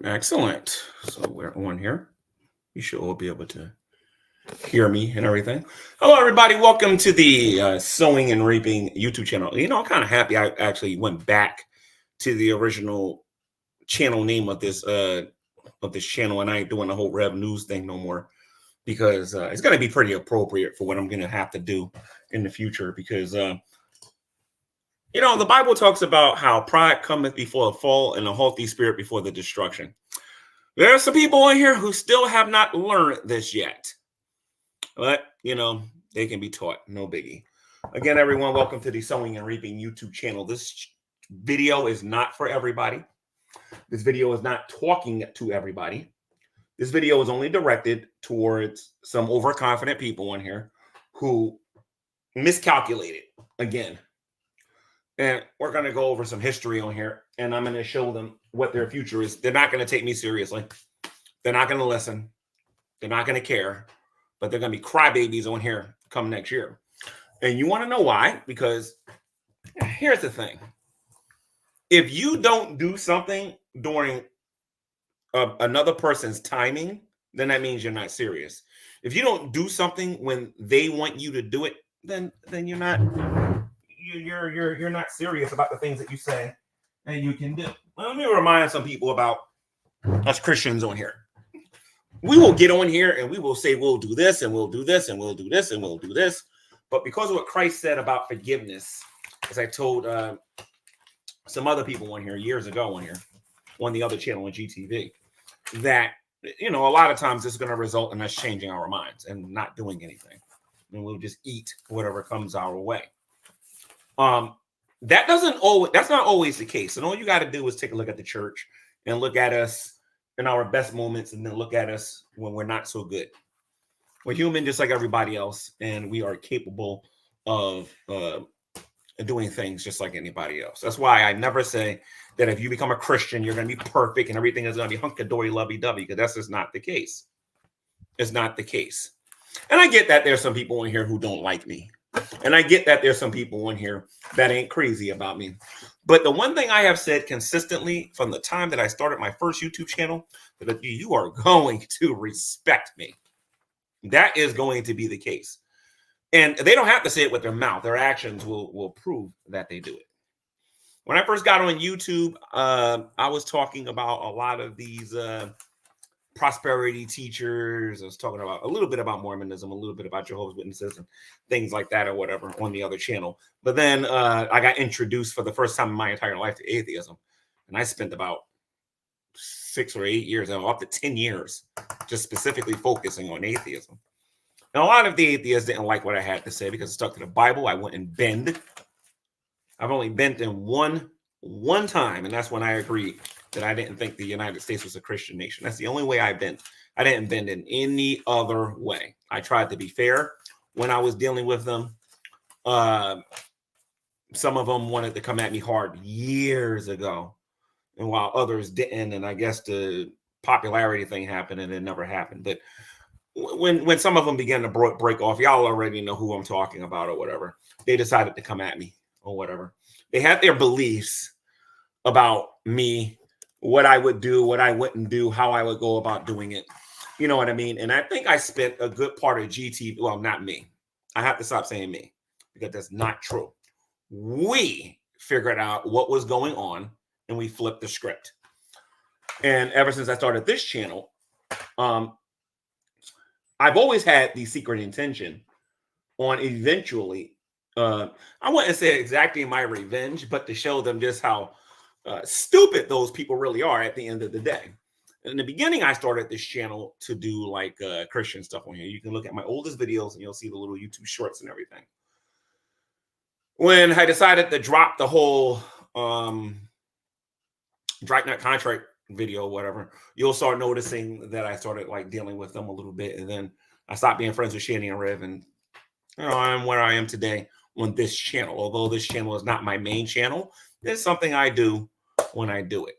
Excellent. So we're on here. You should all be able to hear me and everything. Hello, everybody. Welcome to the Sowing and Reaping YouTube channel. You know, I'm kind of happy I actually went back to the original channel name of this channel, and I ain't doing the whole Rev News thing no more, because it's going to be pretty appropriate for what I'm going to have to do in the future. Because you know, the Bible talks about how pride cometh before a fall and a haughty spirit before the destruction. There are some people in here who still have not learned this yet. But, you know, they can be taught. No biggie. Again, everyone, welcome to the Sowing and Reaping YouTube channel. This video is not for everybody. This video is not talking to everybody. This video is only directed towards some overconfident people in here who miscalculated again. And we're going to go over some history on here, and I'm going to show them what their future is. They're not going to take me seriously. They're not going to listen. They're not going to care, but they're going to be crybabies on here come next year. And you want to know why? Because here's the thing. If you don't do something during another person's timing, then that means you're not serious. If you don't do something when they want you to do it, then you're not... You're not serious about the things that you say and you can do. Well, let me remind some people about us Christians on here. We will get on here and we will say we'll do this and we'll do this and we'll do this and we'll do this. But because of what Christ said about forgiveness, as I told some other people on here years ago on the other channel on GTV, that, you know, a lot of times this is going to result in us changing our minds and not doing anything. And we'll just eat whatever comes our way. That's not always the case. And all you got to do is take a look at the church and look at us in our best moments, and then look at us when we're not so good. We're human just like everybody else, and we are capable of doing things just like anybody else. That's why I never say that if you become a Christian, you're going to be perfect and everything is going to be hunky-dory, lovey-dovey, because that's just not the case. It's not the case. And I get that there's some people in here who don't like me. And I get that there's some people in here that ain't crazy about me. But the one thing I have said consistently from the time that I started my first YouTube channel, that you are going to respect me. That is going to be the case. And they don't have to say it with their mouth. Their actions will prove that they do it. When I first got on YouTube, I was talking about a lot of these prosperity teachers. I was talking about a little bit about Mormonism, a little bit about Jehovah's Witnesses and things like that or whatever on the other channel. But then I got introduced for the first time in my entire life to atheism. And I spent about 6 or 8 years, up to 10 years, just specifically focusing on atheism. And a lot of the atheists didn't like what I had to say because it stuck to the Bible. I wouldn't bend. I've only bent in one time, and that's when I agreed that I didn't think the United States was a Christian nation. That's the only way I bent. I didn't bend in any other way. I tried to be fair when I was dealing with them. Some of them wanted to come at me hard years ago, and while others didn't. And I guess to popularity thing happened and it never happened. But when some of them began to break off, y'all already know who I'm talking about or whatever. They decided to come at me or whatever. They had their beliefs about me, what I would do, what I wouldn't do, how I would go about doing it. You know what I mean? And I think I spent a good part of GT. Well, not me. I have to stop saying me because that's not true. We figured out what was going on and we flipped the script. And ever since I started this channel, I've always had the secret intention on eventually, I wouldn't say exactly my revenge, but to show them just how stupid those people really are at the end of the day. In the beginning, I started this channel to do like Christian stuff on here. You can look at my oldest videos and you'll see the little YouTube shorts and everything. When I decided to drop the whole Dragnet contract video, whatever, you'll start noticing that I started like dealing with them a little bit. And then I stopped being friends with Shanny and Rev. And you know, I'm where I am today on this channel. Although this channel is not my main channel, it's something I do when I do it.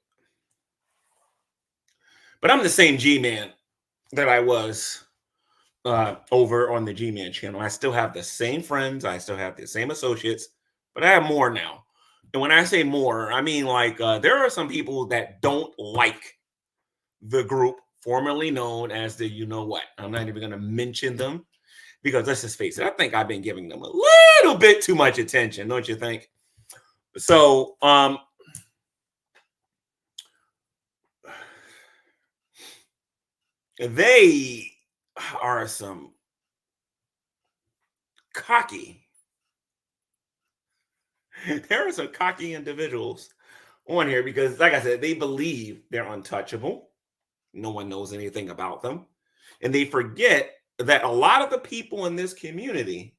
But I'm the same G-Man that I was over on the G-Man channel. I still have the same friends. I still have the same associates, but I have more now. And when I say more, I mean like there are some people that don't like the group formerly known as the you know what. I'm not even going to mention them because let's just face it. I think I've been giving them a little bit too much attention, don't you think? So, they are some cocky. There are some cocky individuals on here because, like I said, they believe they're untouchable. No one knows anything about them. And they forget that a lot of the people in this community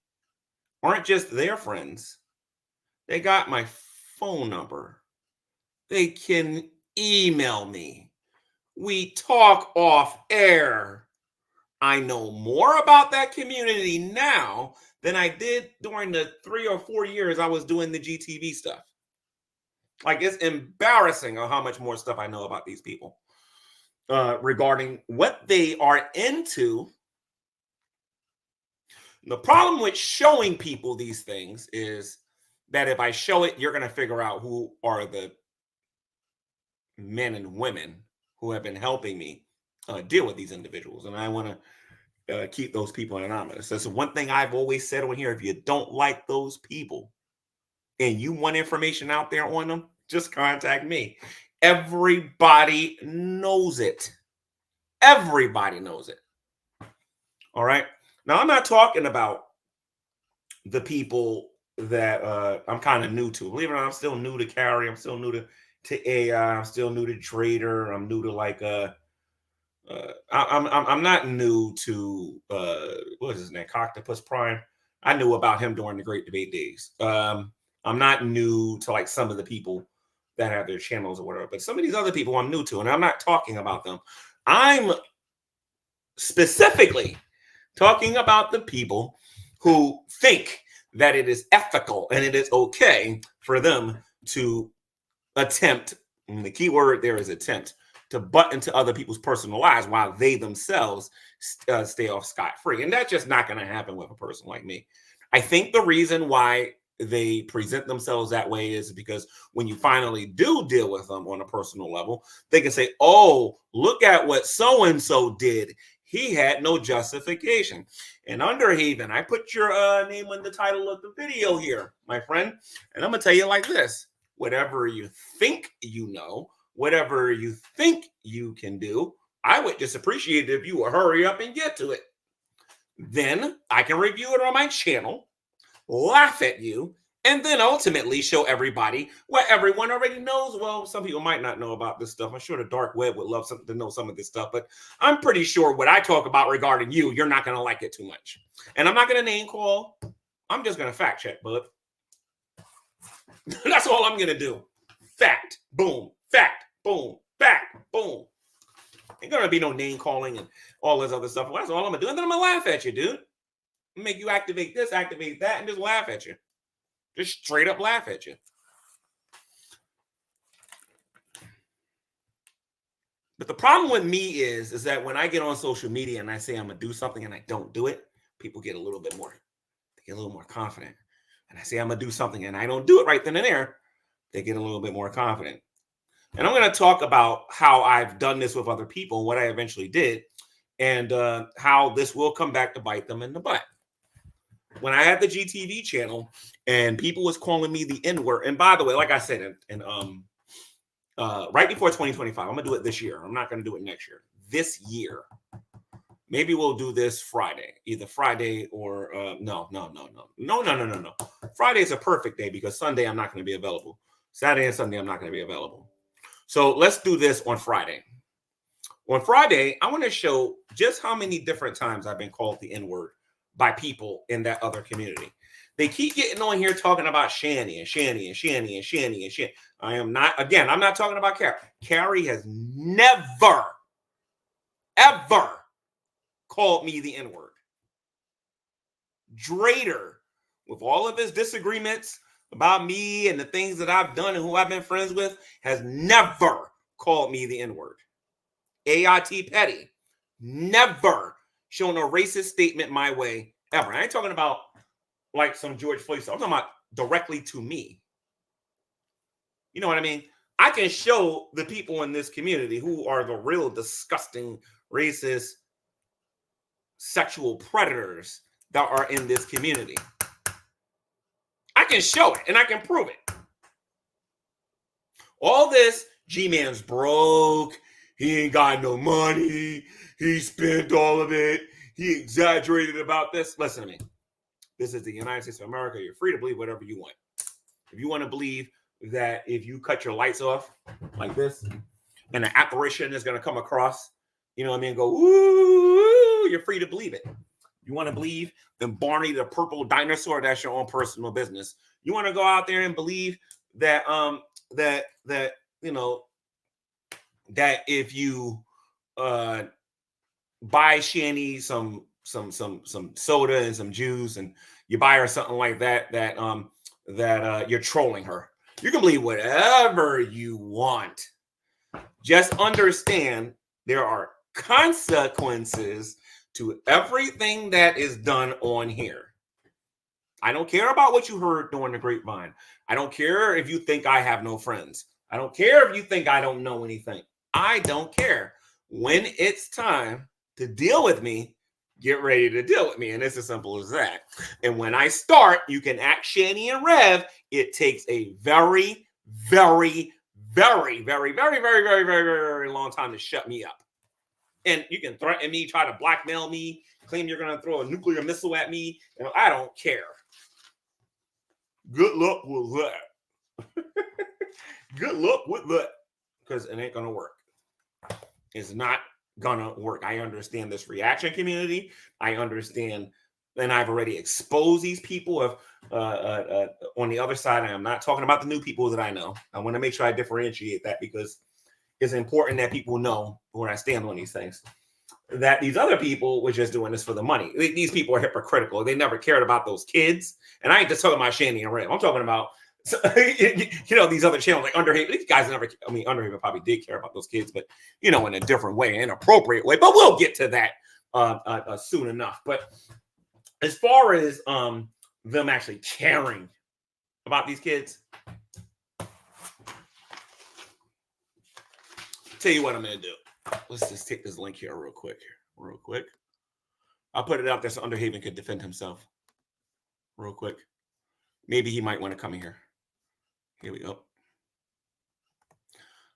aren't just their friends. They got my phone number. They can email me. We talk off air. I know more about that community now than I did during the 3 or 4 years I was doing the GTV stuff. Like, it's embarrassing on how much more stuff I know about these people regarding what they are into. The problem with showing people these things is that if I show it, you're going to figure out who are the men and women who have been helping me deal with these individuals. And I want to keep those people anonymous. That's one thing I've always said on here. If you don't like those people and you want information out there on them, just contact me. Everybody knows it. Everybody knows it. All right. Now, I'm not talking about the people that I'm kind of new to. Believe it or not, I'm still new to Carrie. I'm still new to AI. I'm still new to Trader. I'm new to like I'm not new to what is his name? Octopus Prime. I knew about him during the Great Debate days. I'm not new to like some of the people that have their channels or whatever, but some of these other people I'm new to, and I'm not talking about them. I'm specifically talking about the people who think that it is ethical and it is okay for them to attempt, and the key word there is attempt, to butt into other people's personal lives while they themselves stay off scot-free. And that's just not going to happen with a person like me. I think the reason why they present themselves that way is because when you finally do deal with them on a personal level, they can say, oh, look at what so-and-so did. He had no justification. And Underhaven, I put your name on the title of the video here, my friend. And I'm going to tell you like this. Whatever you think you know, whatever you think you can do, I would just appreciate it if you would hurry up and get to it. Then I can review it on my channel, laugh at you, and then ultimately show everybody what everyone already knows. Well, some people might not know about this stuff. I'm sure the dark web would love to know some of this stuff, but I'm pretty sure what I talk about regarding you, you're not going to like it too much. And I'm not going to name call. I'm just going to fact check, bud. That's all I'm going to do. Fact, boom, fact, boom, fact, boom. Ain't going to be no name calling and all this other stuff. Well, that's all I'm going to do. And then I'm going to laugh at you, dude. Make you activate this, activate that, and just laugh at you. Just straight up laugh at you. But the problem with me is that when I get on social media and I say I'm gonna do something and I don't do it, people get a little bit more, they get a little more confident. And I say I'm gonna do something and I don't do it right then and there, they get a little bit more confident. And I'm gonna talk about how I've done this with other people, what I eventually did, and how this will come back to bite them in the butt. When I had the GTV channel and people was calling me the N-word, and by the way, like I said, right before 2025, I'm gonna do it this year. I'm not gonna do it next year. This year, maybe we'll do this Friday, either Friday or no. Friday is a perfect day because Sunday I'm not gonna be available. Saturday and Sunday I'm not gonna be available. So let's do this on Friday. On Friday, I want to show just how many different times I've been called the N-word by people in that other community. They keep getting on here talking about Shanny and Shanny and Shanny and Shanny and Shanny. I'm not talking about Carrie. Carrie has never, ever called me the N-word. Drader, with all of his disagreements about me and the things that I've done and who I've been friends with, has never called me the N-word. AIT Petty, never shown a racist statement my way, ever. I ain't talking about like some George Floyd stuff. I'm talking about directly to me. You know what I mean? I can show the people in this community who are the real disgusting, racist, sexual predators that are in this community. I can show it and I can prove it. All this, G-Man's broke. He ain't got no money. He spent all of it. He exaggerated about this. Listen to me. This is the United States of America. You're free to believe whatever you want. If you want to believe that if you cut your lights off like this and an apparition is going to come across, you know what I mean, go, ooh, you're free to believe it. You want to believe in Barney the purple dinosaur, that's your own personal business. You want to go out there and believe that you know, that if you buy Shanny some soda and some juice and you buy her something like that, that you're trolling her. You can believe whatever you want. Just understand there are consequences to everything that is done on here. I don't care about what you heard during the grapevine. I don't care if you think I have no friends. I don't care if you think I don't know anything. I don't care. When it's time to deal with me, get ready to deal with me. And it's as simple as that. And when I start, you can act Shanny and Rev. It takes a very, very, very, very, very, very, very, very, very, very long time to shut me up. And you can threaten me, try to blackmail me, claim you're going to throw a nuclear missile at me. And I don't care. Good luck with that. Good luck with that. Because it ain't going to work. It's not going to work. I understand this reaction community. I understand, and I've already exposed these people of on the other side. I am not talking about the new people that I know. I want to make sure I differentiate that because it's important that people know where I stand on these things. That these other people were just doing this for the money. These people are hypocritical. They never cared about those kids. And I ain't just talking about Shanny and Red. I'm talking about, you know, these other channels like Underhaven. These guys never, I mean, Underhaven probably did care about those kids, but, you know, in a different way, an appropriate way. But we'll get to that soon enough. But as far as them actually caring about these kids, tell you what I'm going to do. Let's just take this link here real quick. I'll put it out there so Underhaven could defend himself real quick. Maybe he might want to come in here. Here we go.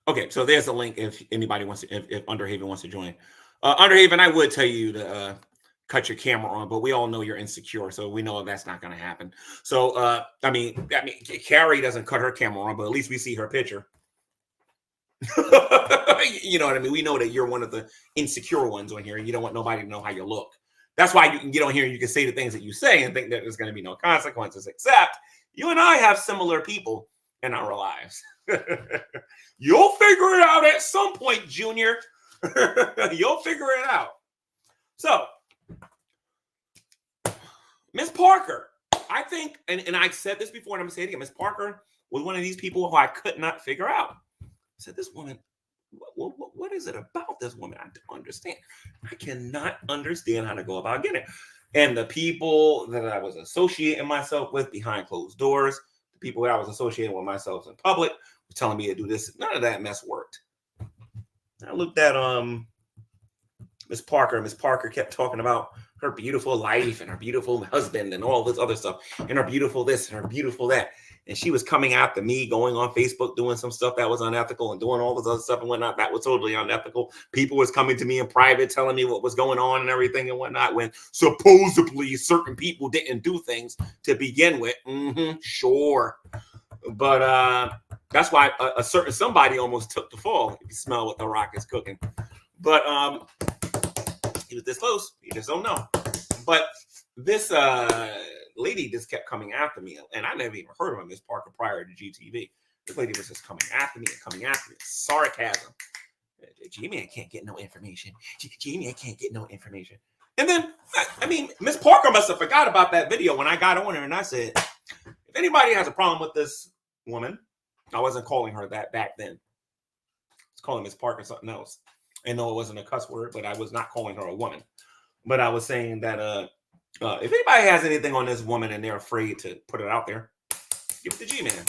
Okay, so there's a link if anybody wants to, if Underhaven wants to join. Underhaven, I would tell you to cut your camera on, but we all know you're insecure, so we know that's not going to happen. So, I mean, Carrie doesn't cut her camera on, but at least we see her picture. You know what I mean? We know that you're one of the insecure ones on here, and you don't want nobody to know how you look. That's why you can get on here and you can say the things that you say and think that there's going to be no consequences, except you and I have similar people in our lives. You'll figure it out at some point, Junior. You'll figure it out. So, Miss Parker, I think, and I said this before, and I'm going to say it again, Miss Parker was one of these people who I could not figure out. I said, this woman, what is it about this woman? I don't understand. I cannot understand how to go about getting it. And the people that I was associating myself with behind closed doors, the people that I was associating with myself in public, were telling me to do this. None of that mess worked. I looked at Miss Parker. Miss Parker kept talking about her beautiful life and her beautiful husband and all this other stuff and her beautiful this and her beautiful that. And she was coming after me, going on Facebook, doing some stuff that was unethical and doing all this other stuff and whatnot. That was totally unethical. People was coming to me in private, telling me what was going on and everything and whatnot, when supposedly certain people didn't do things to begin with. Sure. But that's why a certain somebody almost took the fall. You smell what the rock is cooking. But he was this close. You just don't know. But this lady just kept coming after me, and I never even heard of Miss Parker prior to GTV. This lady was just coming after me. Sarcasm. G-Man can't get no information. G-Man can't get no information. And then, I mean, Miss Parker must have forgot about that video when I got on her, and I said, if anybody has a problem with this woman, I wasn't calling her that back then. I was calling Miss Parker something else. I know it wasn't a cuss word, but I was not calling her a woman. But I was saying that if anybody has anything on this woman and they're afraid to put it out there, give it to G-Man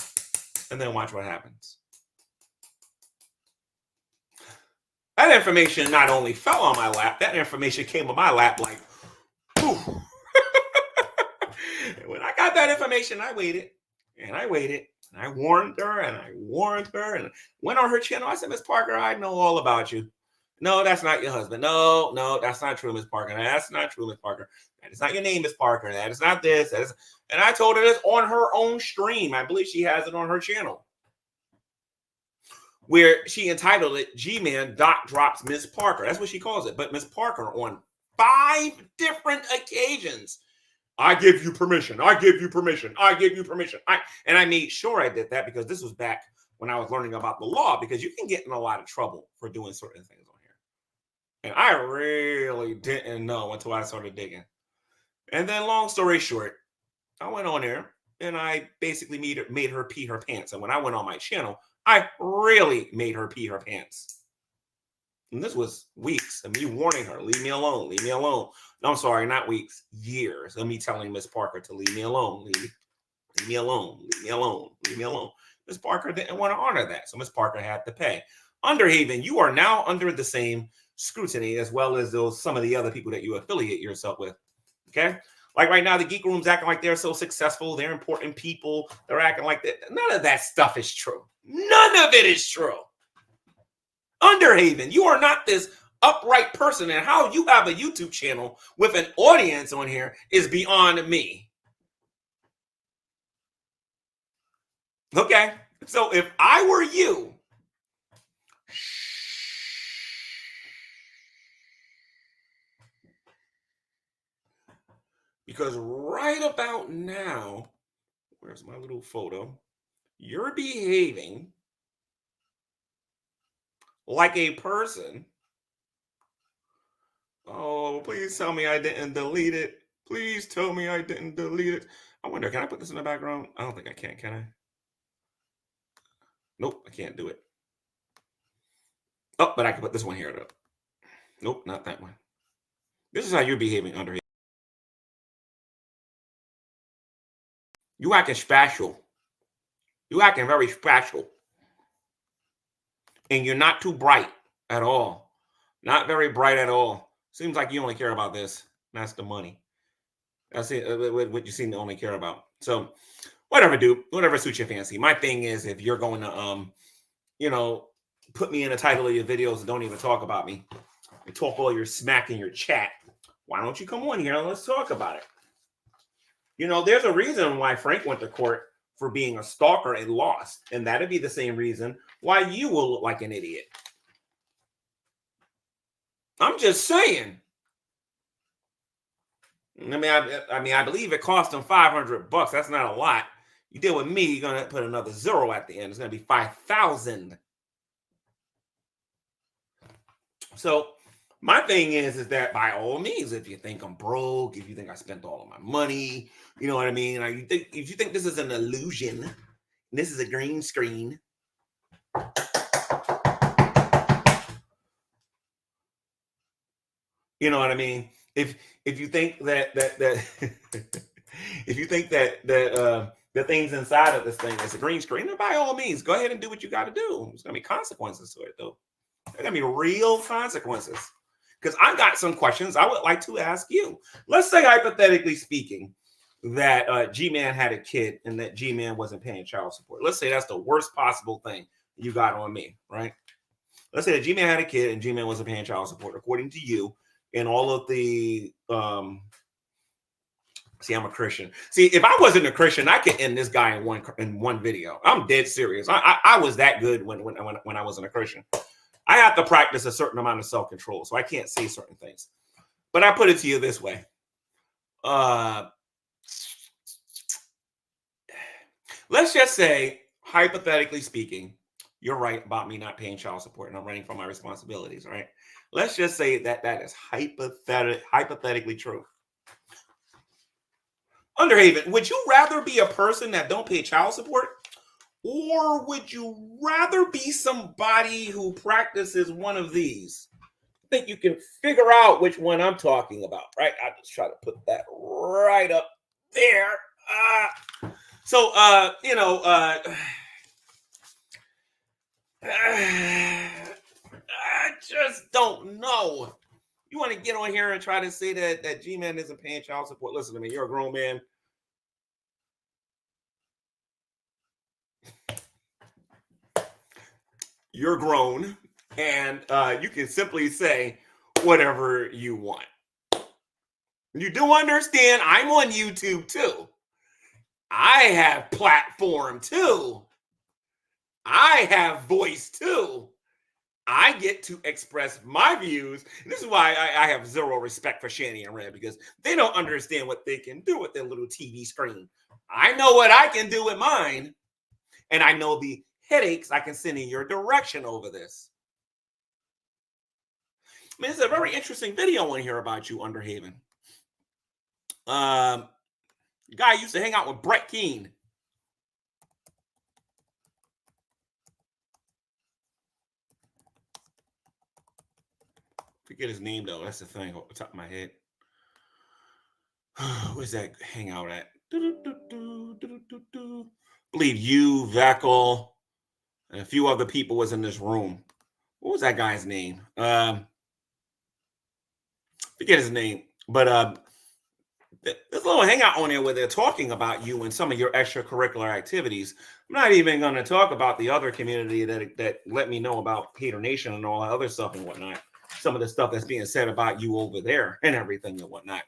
and then watch what happens. That information not only fell on my lap, that information came on my lap like, whew. When I got that information, I waited and I waited. And I warned her and went on her channel. I said, Miss Parker, I know all about you. No, that's not your husband. No, that's not true, Miss Parker. That's not true, Miss Parker. That is not your name, Miss Parker. That is not this. That is... And I told her this on her own stream. I believe she has it on her channel, where she entitled it G-Man Doc Drops Miss Parker. That's what she calls it. But Miss Parker, on 5 different occasions, I give you permission. I give you permission. I give you permission. And I made sure I did that because this was back when I was learning about the law, because you can get in a lot of trouble for doing certain things on here. And I really didn't know until I started digging. And then, long story short, I went on there and I basically made her pee her pants. And when I went on my channel, I really made her pee her pants. And this was weeks of me warning her, leave me alone, leave me alone. No, I'm sorry, not weeks, years of me telling Miss Parker to leave me alone, leave me alone, leave me alone, leave me alone. Miss Parker didn't want to honor that, so Miss Parker had to pay. Underhaven, you are now under the same scrutiny as well as some of the other people that you affiliate yourself with. Okay? Like right now, the Geek Room's acting like they're so successful, they're important people, they're acting like that. None of that stuff is true. None of it is true. Underhaven, you are not this upright person, and how you have a YouTube channel with an audience on here is beyond me. Okay, so if I were you, because right about now, where's my little photo? You're behaving like a person. Oh, please tell me I didn't delete it. Please tell me I didn't delete it. I wonder, can I put this in the background? I don't think I can I? Nope, I can't do it. Oh, but I can put this one here though. Nope, not that one. This is how you're behaving, Underhaven. You acting special. You acting very special. And you're not too bright at all. Not very bright at all. Seems like you only care about this. That's the money. That's it. What you seem to only care about. So whatever, dude. Whatever suits your fancy. My thing is, if you're going to put me in the title of your videos and don't even talk about me, and talk all your smack in your chat, why don't you come on here and let's talk about it? There's a reason why Frank went to court for being a stalker and lost. And that'd be the same reason why you will look like an idiot. I'm just saying. I believe it cost him $500. That's not a lot. You deal with me, you're going to put another zero at the end. It's going to be 5,000. So my thing is that by all means, if you think I'm broke, if you think I spent all of my money, you know what I mean? If you think this is an illusion, this is a green screen, You know what I mean? If you think that if you think that the things inside of this thing is a green screen, then by all means, go ahead and do what you got to do. There's gonna be consequences to it, though. There's gonna be real consequences. Because I got some questions I would like to ask you. Let's say, hypothetically speaking, that G-Man had a kid and that G-Man wasn't paying child support. Let's say that's the worst possible thing you got on me, right? Let's say that G-Man had a kid and G-Man wasn't paying child support, according to you, and all of the see, I'm a Christian. See, if I wasn't a Christian, I could end this guy in one video. I'm dead serious. I was that good when I wasn't a Christian. I have to practice a certain amount of self-control, so I can't say certain things. But I put it to you this way. Let's just say, hypothetically speaking, you're right about me not paying child support and I'm running from my responsibilities, right? Let's just say that is hypothetically true. Underhaven, would you rather be a person that don't pay child support, or would you rather be somebody who practices one of these? I think you can figure out which one I'm talking about, right? I just try to put that right up there. I just don't know. You want to get on here and try to say that G-Man isn't paying child support? Listen to me. You're a grown man. You're grown, and you can simply say whatever you want. You do understand I'm on YouTube too. I have platform too. I have voice too. I get to express my views. And this is why I have zero respect for Shanny and Red, because they don't understand what they can do with their little TV screen. I know what I can do with mine, and I know the headaches I can send in your direction over this. I mean, it's a very interesting video on here about you, Underhaven. The guy used to hang out with Brett Keane. Forget his name though. That's the thing off the top of my head. Where's that hangout at? I believe you, Veckel, and a few other people was in this room. What was that guy's name? Forget his name, but there's a little hangout on there where they're talking about you and some of your extracurricular activities. I'm not even going to talk about the other community that let me know about Hater Nation and all that other stuff and whatnot. Some of the stuff that's being said about you over there and everything and whatnot.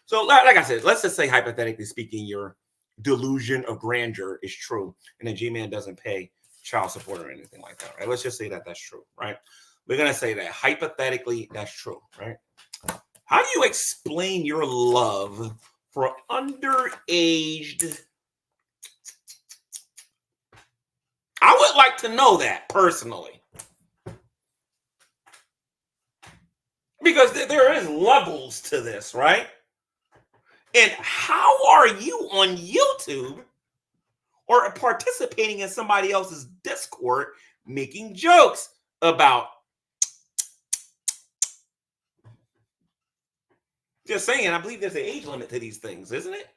So, like I said, let's just say, hypothetically speaking, your delusion of grandeur is true, and that G-Man doesn't pay child support or anything like that, right? Let's just say that that's true, right? We're going to say that hypothetically that's true, right? How do you explain your love for underaged? I would like to know that personally. Because there is levels to this, right? And how are you on YouTube or participating in somebody else's Discord making jokes about? Just saying, I believe there's an age limit to these things, isn't it?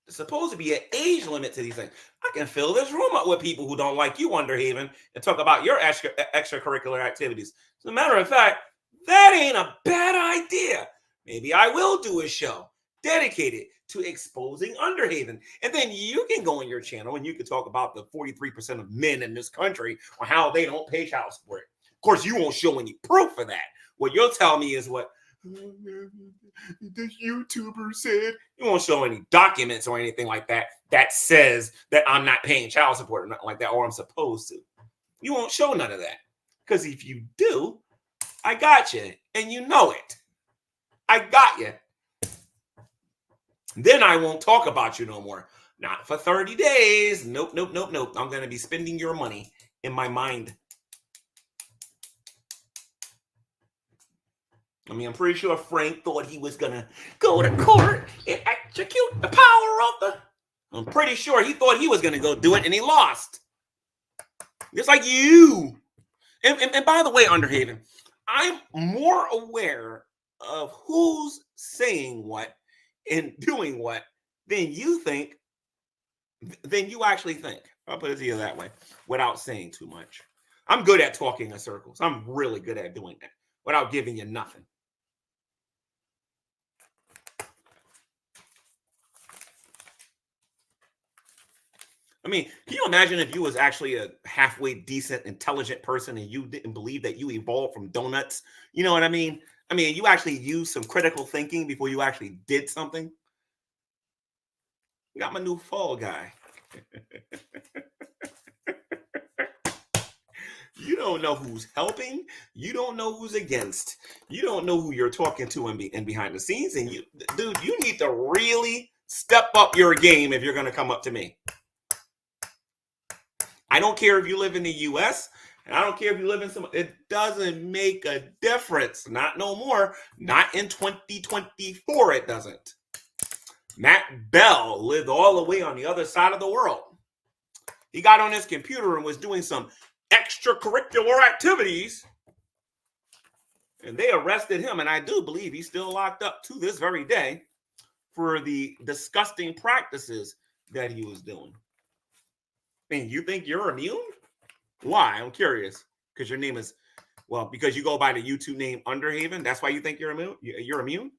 There's supposed to be an age limit to these things. I can fill this room up with people who don't like you, Underhaven, and talk about your extracurricular activities. As a matter of fact, that ain't a bad idea. Maybe I will do a show dedicated to exposing Underhaven. And then you can go on your channel and you can talk about the 43% of men in this country on how they don't pay child support. Of course, you won't show any proof of that. What you'll tell me is what this YouTuber said. You won't show any documents or anything like that that says that I'm not paying child support or nothing like that, or I'm supposed to. You won't show none of that. Because if you do, I got you, and you know it. I got you. Then I won't talk about you no more. Not for 30 days. Nope, nope, nope, nope. I'm going to be spending your money in my mind. I mean, I'm pretty sure Frank thought he was going to go to court and execute the power of the... I'm pretty sure he thought he was going to go do it, and he lost. Just like you. And by the way, Underhaven, I'm more aware of who's saying what and doing what than you think, than you actually think. I'll put it to you that way without saying too much. I'm good at talking in circles. I'm really good at doing that without giving you nothing. I mean, can you imagine if you was actually a halfway decent, intelligent person and you didn't believe that you evolved from donuts? You know what I mean? I mean, you actually used some critical thinking before you actually did something. You got my new fall guy. You don't know who's helping. You don't know who's against. You don't know who you're talking to and behind the scenes. And you, dude, you need to really step up your game if you're going to come up to me. I don't care if you live in the US, and I don't care if you live in some, it doesn't make a difference. Not no more. Not in 2024, it doesn't. Matt Bell lived all the way on the other side of the world. He got on his computer and was doing some extracurricular activities, and they arrested him. And I do believe he's still locked up to this very day for the disgusting practices that he was doing. And you think you're immune? Why? I'm curious. Because your name is, well, because you go by the YouTube name Underhaven. That's why you think you're immune? You're immune?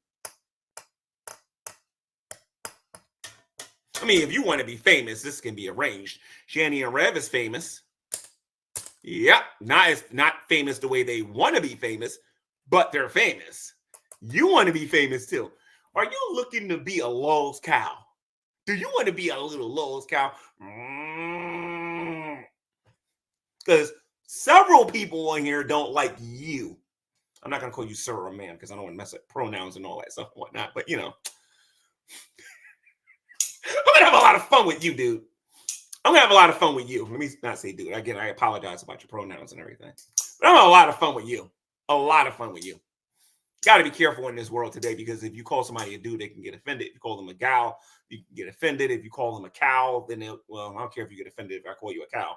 I mean, if you want to be famous, this can be arranged. Shani and Rev is famous. Yep, not famous the way they want to be famous, but they're famous. You want to be famous too. Are you looking to be a Lowe's cow? Do you want to be a little Lowe's cow? Because several people on here don't like you. I'm not going to call you sir or ma'am because I don't want to mess up pronouns and all that stuff and whatnot. But, you know, I'm going to have a lot of fun with you, dude. I'm going to have a lot of fun with you. Let me not say dude. Again, I apologize about your pronouns and everything. But I'm going to have a lot of fun with you. A lot of fun with you. Got to be careful in this world today because if you call somebody a dude, they can get offended. If you call them a gal, you can get offended. If you call them a cow, then well, I don't care if you get offended if I call you a cow.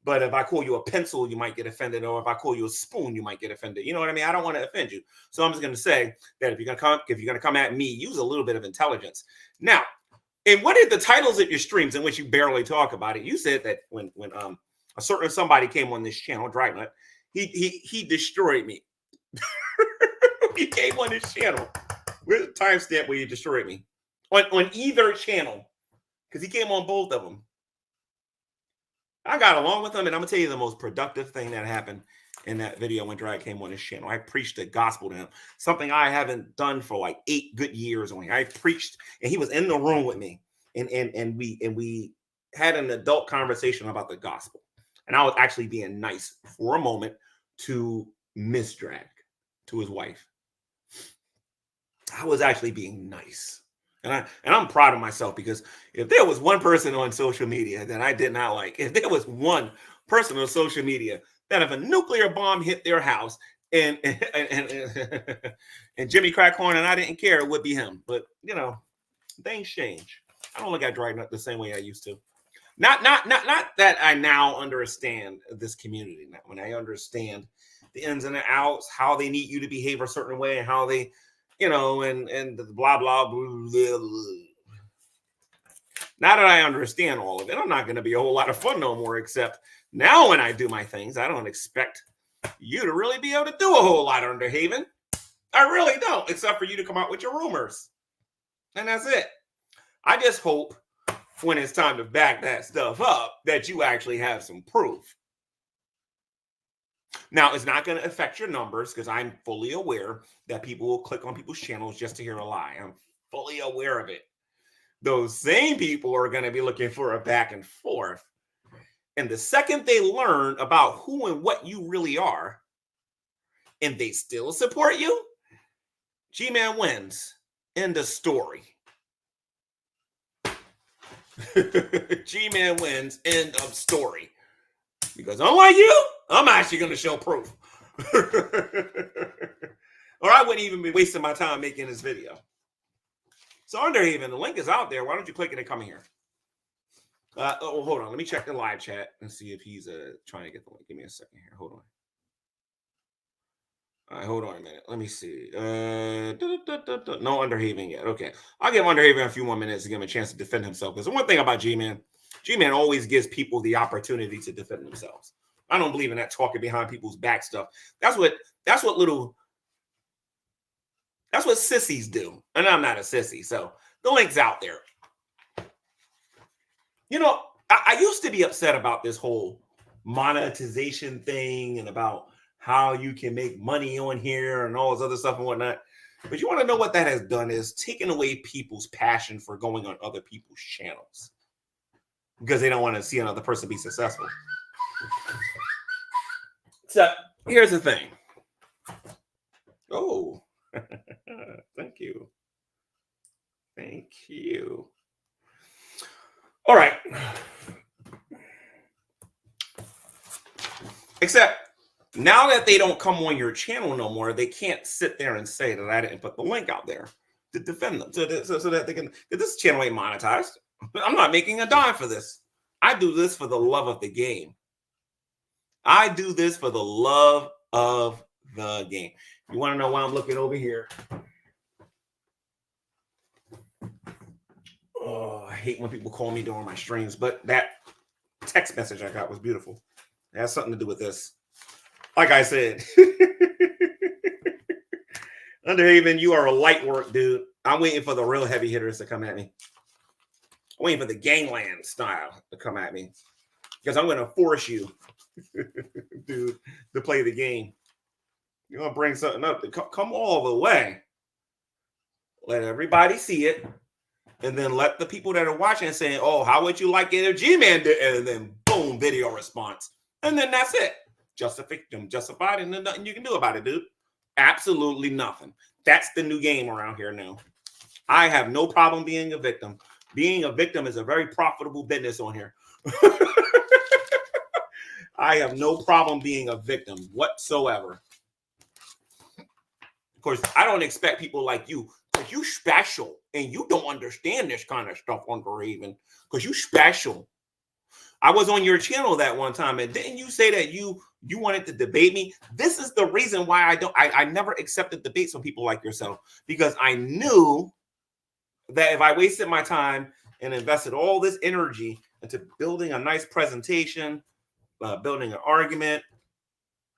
But if I call you a pencil, you might get offended. Or if I call you a spoon, you might get offended. You know what I mean? I don't want to offend you. So I'm just going to say that if you're going to come at me, use a little bit of intelligence. Now, and what are the titles of your streams in which you barely talk about it? You said that when a certain somebody came on this channel, Drynut, he destroyed me. He came on this channel. Where's the timestamp where you destroyed me? On either channel. Because he came on both of them. I got along with him, and I'm going to tell you the most productive thing that happened in that video when Drag came on his channel. I preached the gospel to him, something I haven't done for like 8 good years on here. I preached, and he was in the room with me, and we had an adult conversation about the gospel. And I was actually being nice for a moment to Miss Drag, to his wife. I was actually being nice. And I'm proud of myself because if there was one person on social media that I did not like, if there was one person on social media that if a nuclear bomb hit their house and Jimmy Crackhorn and I didn't care, it would be him. But you know, things change. I don't look at Dragnet the same way I used to. Not that I now understand this community. Now, when I understand the ins and the outs, how they need you to behave a certain way, and how they, you know, and blah, blah, blah, blah, blah. Now that I understand all of it, I'm not going to be a whole lot of fun no more, except now when I do my things, I don't expect you to really be able to do a whole lot under Underhaven. I really don't, except for you to come out with your rumors. And that's it. I just hope when it's time to back that stuff up that you actually have some proof. Now, it's not going to affect your numbers because I'm fully aware that people will click on people's channels just to hear a lie. I'm fully aware of it. Those same people are going to be looking for a back and forth. And the second they learn about who and what you really are, and they still support you, G-Man wins. End of story. G-Man wins. End of story. Because unlike you, I'm actually going to show proof. Or I wouldn't even be wasting my time making this video. So Underhaven, the link is out there. Why don't you click it and come here? Hold on. Let me check the live chat and see if he's trying to get the link. Give me a second here. Hold on. All right, hold on a minute. Let me see. No Underhaven yet. Okay. I'll give Underhaven a few more minutes to give him a chance to defend himself. Because the one thing about G-Man always gives people the opportunity to defend themselves. I don't believe in that talking behind people's back stuff. That's what sissies do. And I'm not a sissy. So the link's out there. You know, I used to be upset about this whole monetization thing and about how you can make money on here and all this other stuff and whatnot. But you want to know what that has done is taken away people's passion for going on other people's channels because they don't want to see another person be successful. So here's the thing. Oh, thank you. Thank you. All right. Except now that they don't come on your channel no more, they can't sit there and say that I didn't put the link out there to defend them so that they can. This channel ain't monetized. I'm not making a dime for this. I do this for the love of the game. I do this for the love of the game. You want to know why I'm looking over here? Oh, I hate when people call me during my streams, but that text message I got was beautiful. It has something to do with this. Like I said, Underhaven, you are a light work, dude. I'm waiting for the real heavy hitters to come at me. I'm waiting for the gangland style to come at me because I'm going to force you, dude, to play the game. You're going to bring something up. Come all the way. Let everybody see it. And then let the people that are watching say, oh, how would you like it if G-Man did? And then boom, video response. And then that's it. Justified, and then nothing you can do about it, dude. Absolutely nothing. That's the new game around here now. I have no problem being a victim. Being a victim is a very profitable business on here. I have no problem being a victim whatsoever. Of course, I don't expect people like you, because you special and you don't understand this kind of stuff, Underhaven, because you special. I was on your channel that one time, and didn't you say that you wanted to debate me? This is the reason why I never accepted debates from people like yourself, because I knew that if I wasted my time and invested all this energy into building a nice presentation, building an argument,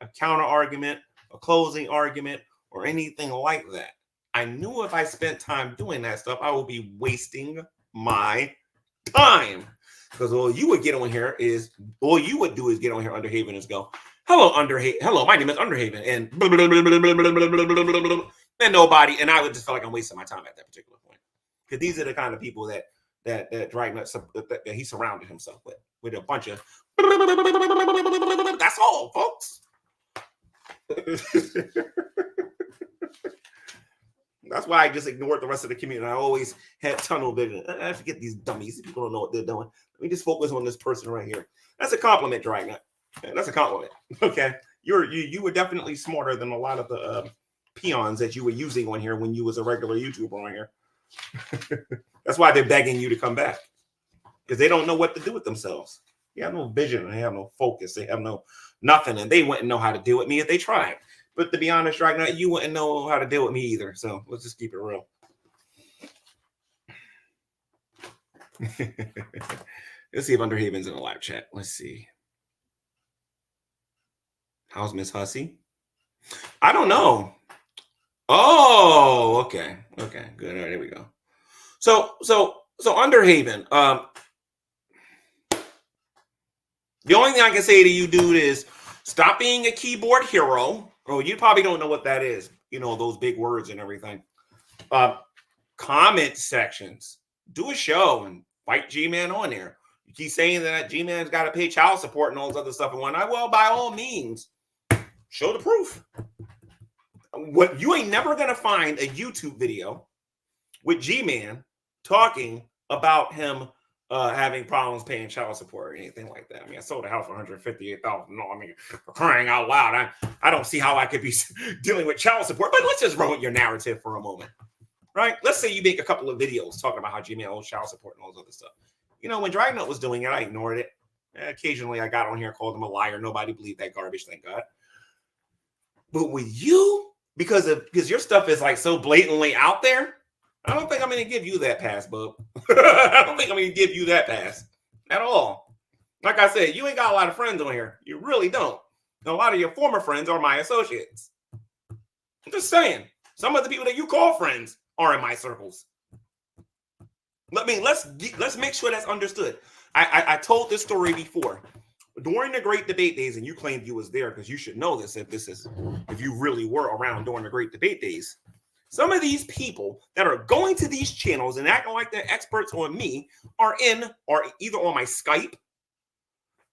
a counter argument, a closing argument, or anything like that, I knew if I spent time doing that stuff, I would be wasting my time. Because all you would do is get on here, Underhaven, and go, hello, hello, my name is Underhaven, and nobody, and I would just feel like I'm wasting my time at that particular point. Because these are the kind of people that that he surrounded himself with a bunch of. That's all, folks. That's why I just ignored the rest of the community. I always had tunnel vision. I forget these dummies. People don't know what they're doing. Let me just focus on this person right here. That's a compliment, Dragon. That's a compliment. Okay, you were definitely smarter than a lot of the peons that you were using on here when you was a regular YouTuber on here. That's why they're begging you to come back, because they don't know what to do with themselves. They have no vision. They have no focus. They have nothing, and they wouldn't know how to deal with me if they tried. But to be honest, right now, you wouldn't know how to deal with me either. So let's just keep it real. Let's see if Underhaven's in the live chat. Let's see. How's Miss Hussey? I don't know. Oh, okay. Okay, good. All right, there we go. So Underhaven. The only thing I can say to you, dude, is stop being a keyboard hero. Oh, you probably don't know what that is. You know, those big words and everything. Comment sections. Do a show and fight G-Man on there. You keep saying that G-Man's got to pay child support and all this other stuff and whatnot. Well, by all means, show the proof. What you ain't never going to find a YouTube video with G-Man talking about him having problems paying child support or anything like that. I mean, I sold a house for $158,000. No, I mean, for crying out loud, I don't see how I could be dealing with child support. But let's just run with your narrative for a moment, right? Let's say you make a couple of videos talking about how G-Man owes child support and all this other stuff. You know, when Dragnut was doing it, I ignored it. Occasionally, I got on here, called him a liar. Nobody believed that garbage, thank God. But with you, because your stuff is like so blatantly out there, I don't think I'm going to give you that pass, bub. I don't think I'm going to give you that pass at all. Like I said, you ain't got a lot of friends on here. You really don't. And a lot of your former friends are my associates. I'm just saying. Some of the people that you call friends are in my circles. Let's make sure that's understood. I told this story before. During the Great Debate Days, and you claimed you was there because you should know this if you really were around during the Great Debate Days. Some of these people that are going to these channels and acting like they're experts on me are either on my Skype,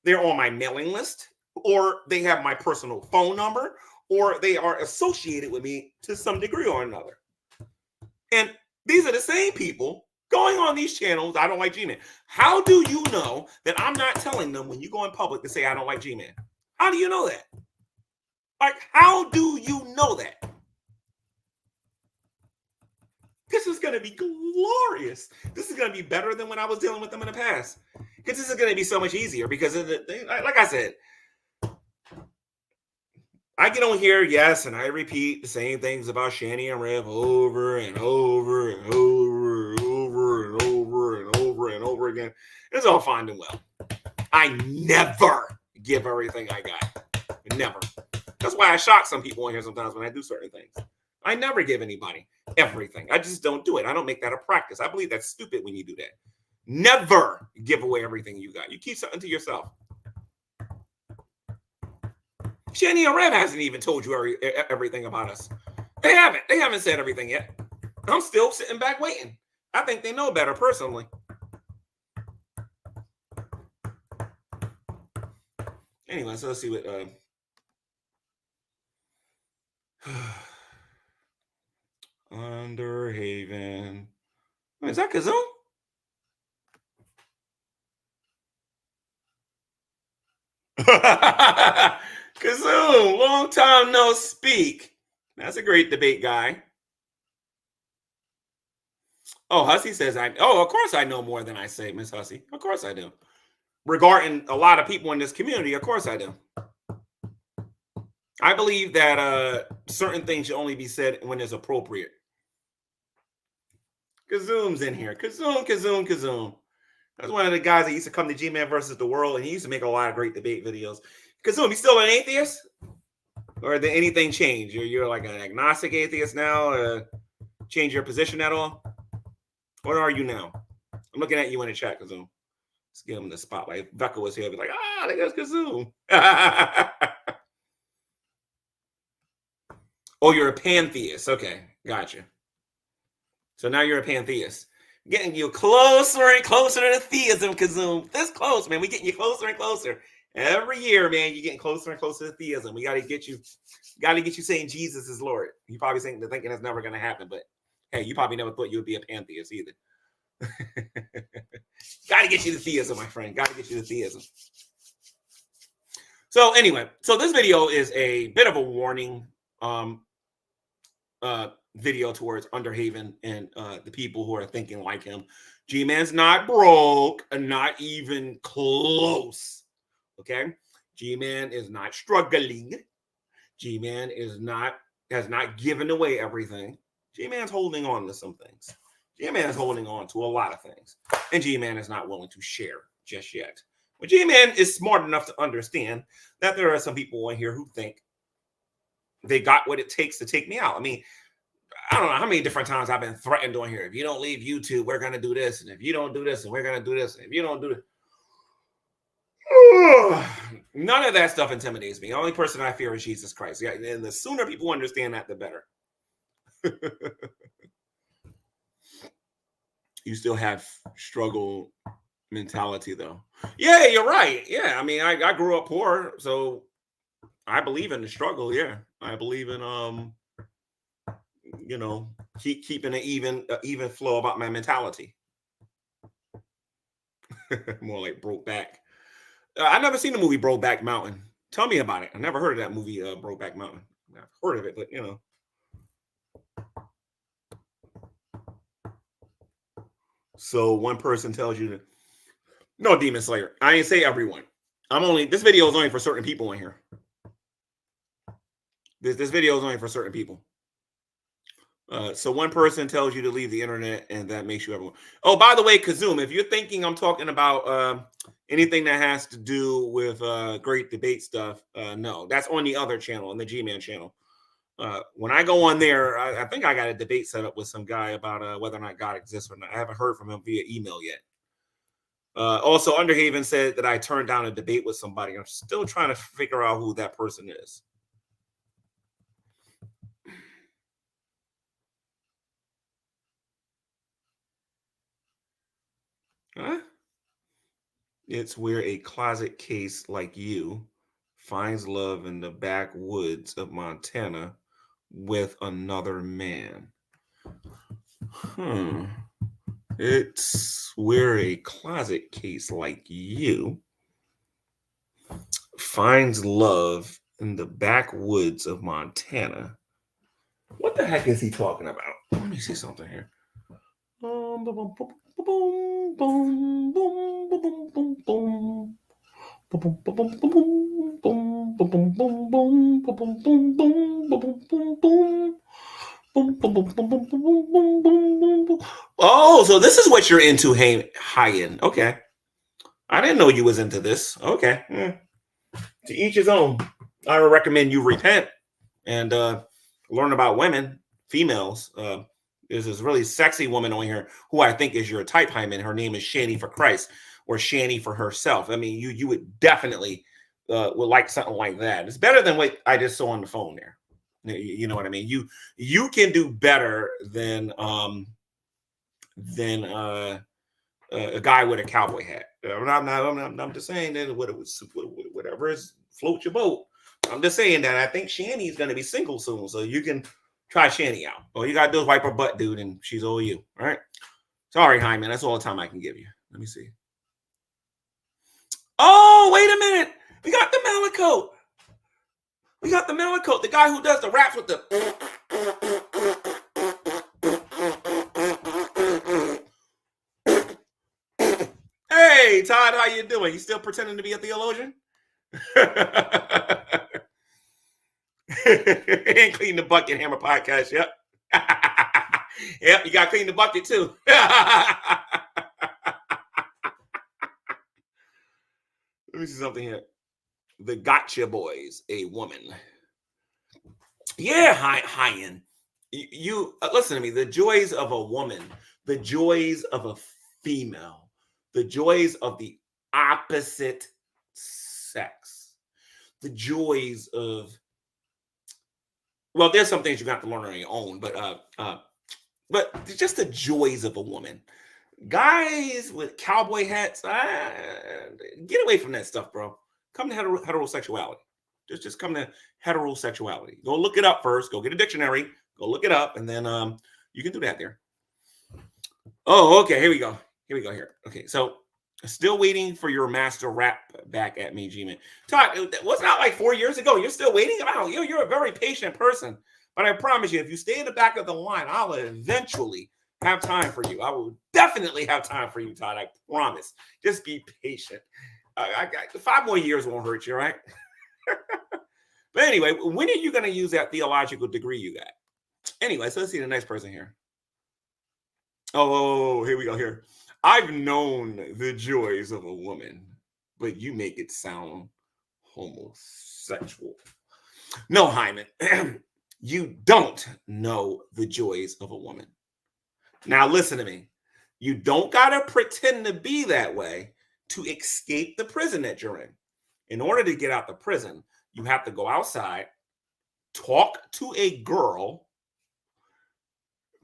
they're on my mailing list, or they have my personal phone number, or they are associated with me to some degree or another. And these are the same people going on these channels. I don't like G-Man. How do you know that I'm not telling them when you go in public to say I don't like G-Man? How do you know that? Like, how do you know that? This is going to be glorious. This is going to be better than when I was dealing with them in the past. Because this is going to be so much easier. Because, like I said, I get on here, yes, and I repeat the same things about Shani and Rev over and over and over and over and over and over and over again. It's all fine and well. I never give everything I got. Never. That's why I shock some people on here sometimes when I do certain things. I never give anybody everything. I just don't do it. I don't make that a practice. I believe that's stupid when you do that. Never give away everything you got. You keep something to yourself. Shani and Rev hasn't even told you everything about us. They haven't. They haven't said everything yet. I'm still sitting back waiting. I think they know better personally. Anyway, so let's see what... Underhaven. Oh, is that Kazoo? Kazoo, long time no speak. That's a great debate guy. Oh, Hussey says, of course I know more than I say, Miss Hussey. Of course I do. Regarding a lot of people in this community, of course I do. I believe that certain things should only be said when it's appropriate. Kazoom's in here. Kazoom. That's one of the guys that used to come to G-Man versus the World, and he used to make a lot of great debate videos. Kazoom, you still an atheist? Or did anything change? You're like an agnostic atheist now? Change your position at all? What are you now? I'm looking at you in the chat, Kazoom. Let's give him the spotlight. If Becca was here, I'd be like, there's Kazoom. Oh, you're a pantheist. Okay, gotcha. So now you're a pantheist. Getting you closer and closer to theism, Kazoom. This close, man. We're getting you closer and closer. Every year, man, you're getting closer and closer to theism. We got to get you saying Jesus is Lord. You probably thinking that's never going to happen, but hey, you probably never thought you would be a pantheist either. Got to get you to theism, my friend. Got to get you to theism. So anyway, so this video is a bit of a warning video towards Underhaven and the people who are thinking like him. G-Man's not broke, not even close. Okay, G-Man is not struggling. G-Man has not given away everything. G-Man's holding on to some things. G-Man is holding on to a lot of things, and G-Man is not willing to share just yet. But G-Man is smart enough to understand that there are some people in here who think they got what it takes to take me out. I mean, I don't know how many different times I've been threatened on here. If you don't leave YouTube, we're going to do this. And if you don't do this, and we're going to do this. And if you don't do it. None of that stuff intimidates me. The only person I fear is Jesus Christ. Yeah, and the sooner people understand that, the better. You still have struggle mentality, though. Yeah, you're right. Yeah, I mean, I grew up poor, so I believe in the struggle. Yeah, I believe in keeping an even flow about my mentality. More like Brokeback. I never seen the movie Brokeback Mountain. Tell me about it. I never heard of that movie, Brokeback Mountain. I've heard of it, but So one person tells you no, Demon Slayer. I ain't say everyone. This video is only for certain people in here. This video is only for certain people. So one person tells you to leave the internet, and that makes you everyone. Oh, by the way, Kazoom, if you're thinking I'm talking about anything that has to do with great debate stuff, no, that's on the other channel, on the G-Man channel. When I go on there, I think I got a debate set up with some guy about whether or not God exists or not. I haven't heard from him via email yet. Also, Underhaven said that I turned down a debate with somebody. I'm still trying to figure out who that person is. Huh? It's where a closet case like you finds love in the backwoods of Montana with another man. It's where a closet case like you finds love in the backwoods of Montana. What the heck is he talking about? Let me see something here. Oh, so this is what you're into, High-end. Okay. I didn't know you was into this. Okay. To each his own. I would recommend you repent and learn about women, females. There's this really sexy woman on here who I think is your type, Hyman. Her name is Shani for Christ, or Shani for herself. I mean, you would definitely would like something like that. It's better than what I just saw on the phone there. You know what I mean? You can do better than a guy with a cowboy hat. I'm just saying that whatever is float your boat. I'm just saying that I think Shani is going to be single soon, so you can try Shani out. All you got to do is wipe her butt, dude, and she's all you. All right. Sorry, Hyman. That's all the time I can give you. Let me see. Oh, wait a minute. We got the Malicoate. We got the Malicoate, the guy who does the raps with the. Hey, Todd, how you doing? You still pretending to be a theologian? And clean the bucket, Hammer Podcast. Yep. Yep, you got to clean the bucket too. Let me see something here. The Gotcha Boys, a woman. Yeah, high-end. You listen to me. The joys of a woman, the joys of a female, the joys of the opposite sex, the joys of, well, there's some things you have to learn on your own, but just the joys of a woman. Guys with cowboy hats, get away from that stuff, bro. Come to heterosexuality. Just come to heterosexuality. Go look it up first. Go get a dictionary. Go look it up, and then you can do that there. Oh, okay. Here we go. Here. Okay, so still waiting for your master rap back at me, G-Man. Todd, it was not like 4 years ago. You're still waiting? Wow, you're a very patient person. But I promise you, if you stay in the back of the line, I'll eventually have time for you. I will definitely have time for you, Todd. I promise. Just be patient. I got 5 more years won't hurt you, right? But anyway, when are you going to use that theological degree you got? Anyway, so let's see the next person here. Oh, here we go here. I've known the joys of a woman, but you make it sound homosexual. No, Hyman, you don't know the joys of a woman. Now, listen to me. You don't got to pretend to be that way to escape the prison that you're in. In order to get out the prison, you have to go outside, talk to a girl,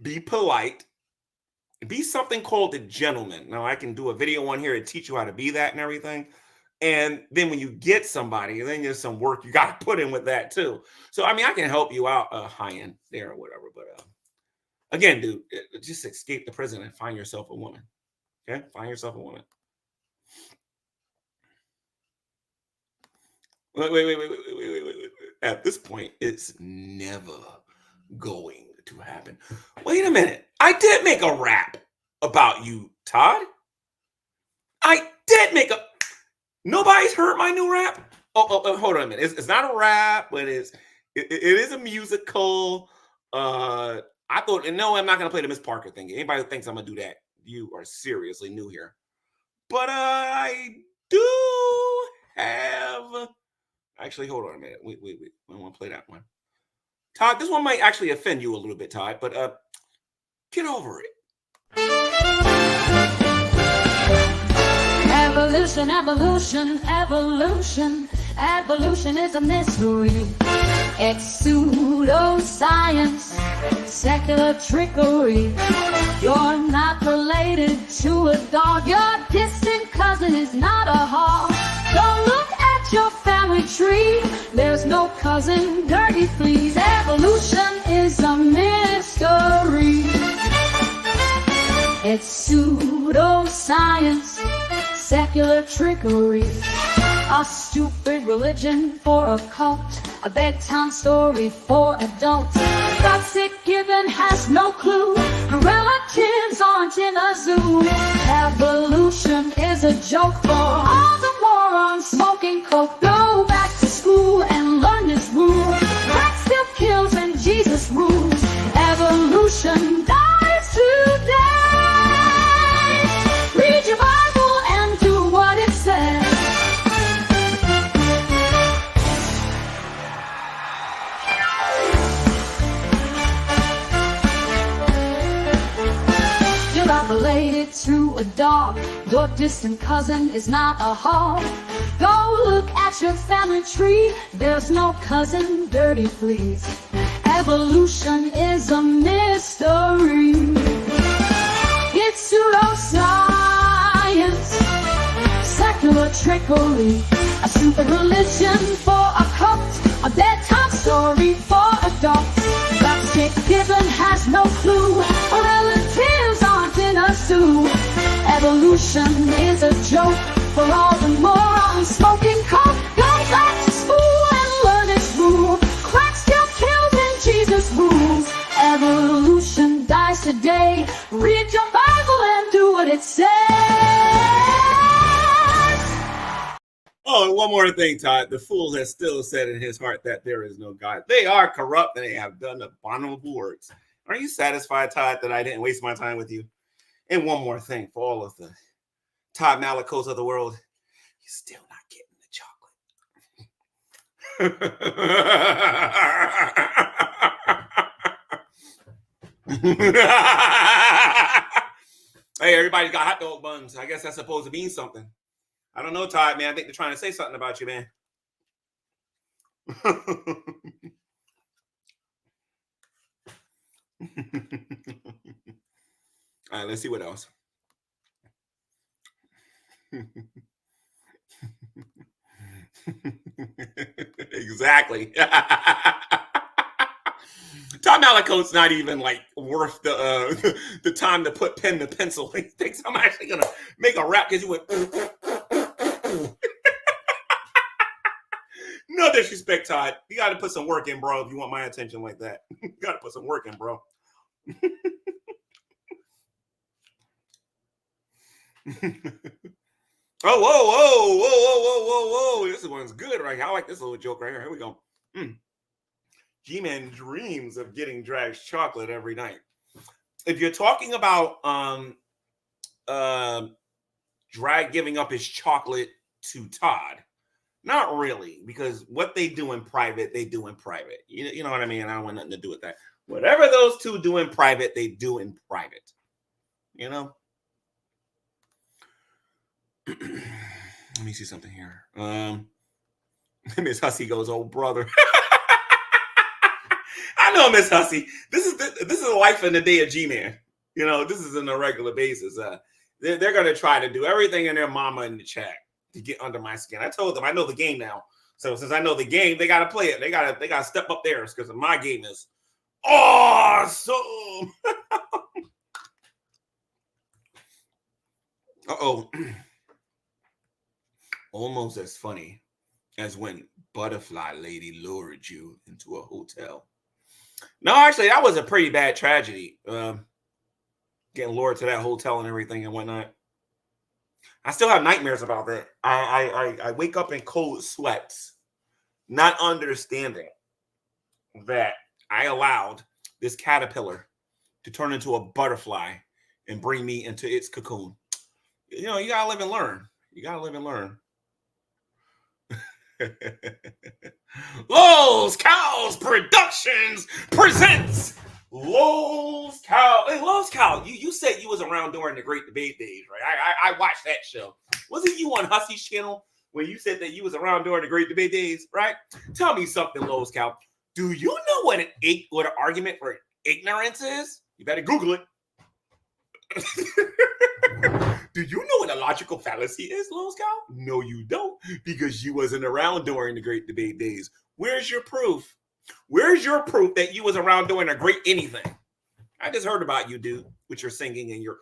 be polite, be something called a gentleman. Now, I can do a video on here to teach you how to be that and everything. And then when you get somebody, then there's some work you got to put in with that too. So, I mean, I can help you out high end there or whatever. But again, dude, just escape the prison and find yourself a woman. Okay? Find yourself a woman. Wait. At this point, it's never going to happen. Wait a minute. I did make a rap about you, Todd. I did make a. Nobody's heard my new rap. Oh, hold on a minute. It's not a rap, but It is a musical. I thought, and no, I'm not gonna play the Miss Parker thing. Anybody who thinks I'm gonna do that, you are seriously new here. But I do have. Actually, hold on a minute. Wait. I want to play that one. Todd, this one might actually offend you a little bit, Todd, but get over it. Evolution, evolution, evolution. Evolution is a mystery. It's pseudoscience, secular trickery. You're not related to a dog. Your distant cousin is not a hog. Don't look at your family tree. There's no cousin, dirty fleas. Evolution is a mystery. It's pseudoscience, secular trickery. A stupid religion for a cult, a bedtime story for adults. God's it given has no clue. Relatives aren't in a zoo. Evolution is a joke for all the morons smoking coke. Go back to school and learn this rule. Crack still kills and Jesus rules. Evolution dies today. Read your Bible and do what it says. You're not related to a dog. Your distant cousin is not a hog. Go look at your family tree. There's no cousin, dirty fleas. Evolution is a mystery. It's pseudoscience, secular trickery. A stupid religion for a cult, a bedtime story for adults. God's given has no clue. Relatives aren't in a zoo. Evolution is a joke for all the morons smoking coke. Go back to school and learn its rule. Crack still kills and Jesus rules. Evolution dies today. Read your Bible and do what it says. Oh, and one more thing, Todd. The fool has still said in his heart that there is no God. They are corrupt and they have done abominable works. Are you satisfied, Todd, that I didn't waste my time with you? And one more thing for all of the Todd Malicoates of the world, you're still not getting the chocolate. Hey, everybody's got hot dog buns. I guess that's supposed to mean something. I don't know, Todd, man. I think they're trying to say something about you, man. All right, let's see what else. Exactly. Todd Malicoate's not even like worth the time to put pen to pencil. He thinks I'm actually gonna make a rap because you went. No disrespect, Todd. You got to put some work in, bro. If you want my attention like that, you got to put some work in, bro. Oh, whoa. This one's good right here. I like this little joke right here. Here we go. G-Man dreams of getting Drag's chocolate every night. If you're talking about Drag giving up his chocolate to Todd, not really, because what they do in private, they do in private. You know what I mean? I don't want nothing to do with that. Whatever those two do in private, they do in private. You know? Let me see something here. Miss Hussey goes, "Oh, brother." I know, Miss Hussey. This is the life in the day of G-Man. You know, this is on a regular basis. They're going to try to do everything in their mama in the chat to get under my skin. I told them I know the game now. So since I know the game, they got to play it. They got to step up theirs because my game is awesome. Uh-oh. Almost as funny as when Butterfly Lady lured you into a hotel. No, actually, that was a pretty bad tragedy. Getting lured to that hotel and everything and whatnot. I still have nightmares about that. I wake up in cold sweats, not understanding that I allowed this caterpillar to turn into a butterfly and bring me into its cocoon. You know, you gotta live and learn. You gotta live and learn. Lowe's Cows Productions presents Lowe's Cow. Hey, Lowe's Cow, you said you was around during the Great Debate days, right? I watched that show. Wasn't you on Hussey's channel when you said that you was around during the Great Debate days, right? Tell me something, Lowe's Cow. Do you know what an argument for ignorance is? You better Google it. Do you know what a logical fallacy is, Lowe's Cow? No, you don't, because you wasn't around during the Great Debate days. Where's your proof? Where's your proof that you was around doing a great anything? I just heard about you, dude, with your singing and your...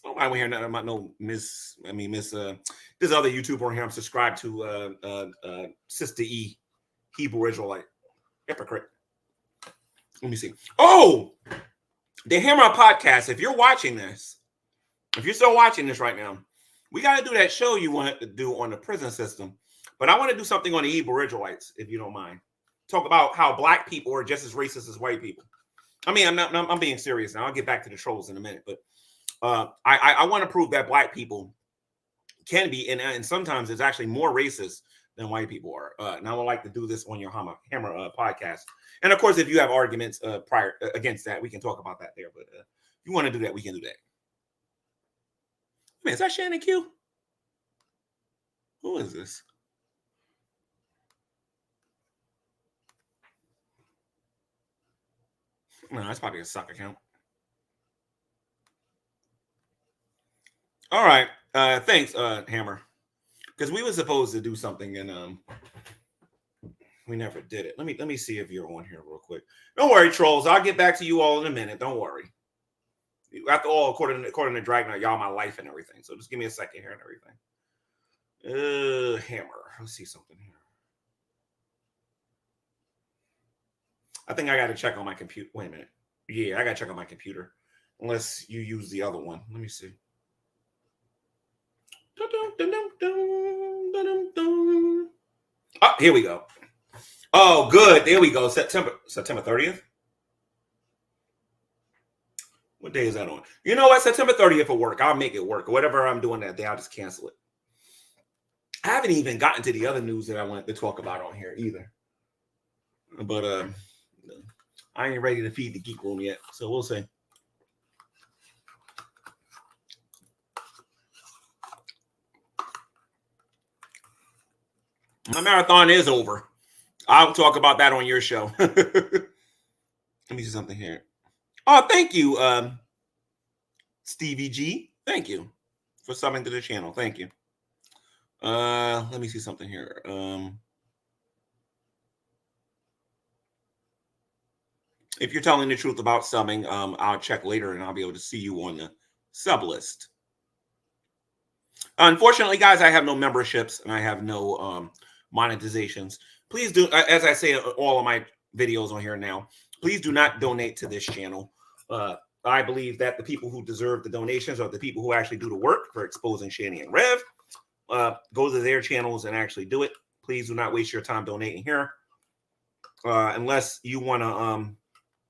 Oh, I don't hear nothing about no Miss this other YouTuber on here I'm subscribed to, Sister E, Hebrew Israelite. Hypocrite. Let me see. Oh, the Hammer Podcast. If you're watching this, if you're still watching this right now, we got to do that show you want to do on the prison system. But I want to do something on the Hebrew Israelites, if you don't mind. Talk about how black people are just as racist as white people. I mean, I'm being serious now. I'll get back to the trolls in a minute, but I want to prove that black people can be, and sometimes it's actually more racist than white people are. And I would like to do this on your Hammer podcast. And of course, if you have arguments prior against that, we can talk about that there. But if you want to do that, we can do that. Man, is that Shannon Q? Who is this? No, that's probably a suck account. All right. Thanks, Hammer. Because we were supposed to do something and we never did it. Let me see if you're on here real quick. Don't worry, trolls. I'll get back to you all in a minute. Don't worry. After all, according to Dragner, y'all my life and everything. So just give me a second here and everything. Hammer. Let's see something here. I think I got to check on my computer. Wait a minute. Yeah, I got to check on my computer. Unless you use the other one. Let me see. Oh, here we go. Oh, good. There we go. September 30th. What day is that on? You know what? September 30th will work. I'll make it work. Whatever I'm doing that day, I'll just cancel it. I haven't even gotten to the other news that I wanted to talk about on here either. But I ain't ready to feed the geek room yet. So we'll see. My marathon is over. I'll talk about that on your show. Let me see something here. Oh, thank you, Stevie G. Thank you for subbing to the channel. Thank you. Let me see something here. If you're telling the truth about subbing, I'll check later and I'll be able to see you on the sub list. Unfortunately, guys, I have no memberships and I have no monetizations. Please do, as I say in all of my videos on here now, please do not donate to this channel. I believe that the people who deserve the donations are the people who actually do the work for exposing Shanny and Rev. Go to their channels and actually do it. Please do not waste your time donating here. Unless you want to,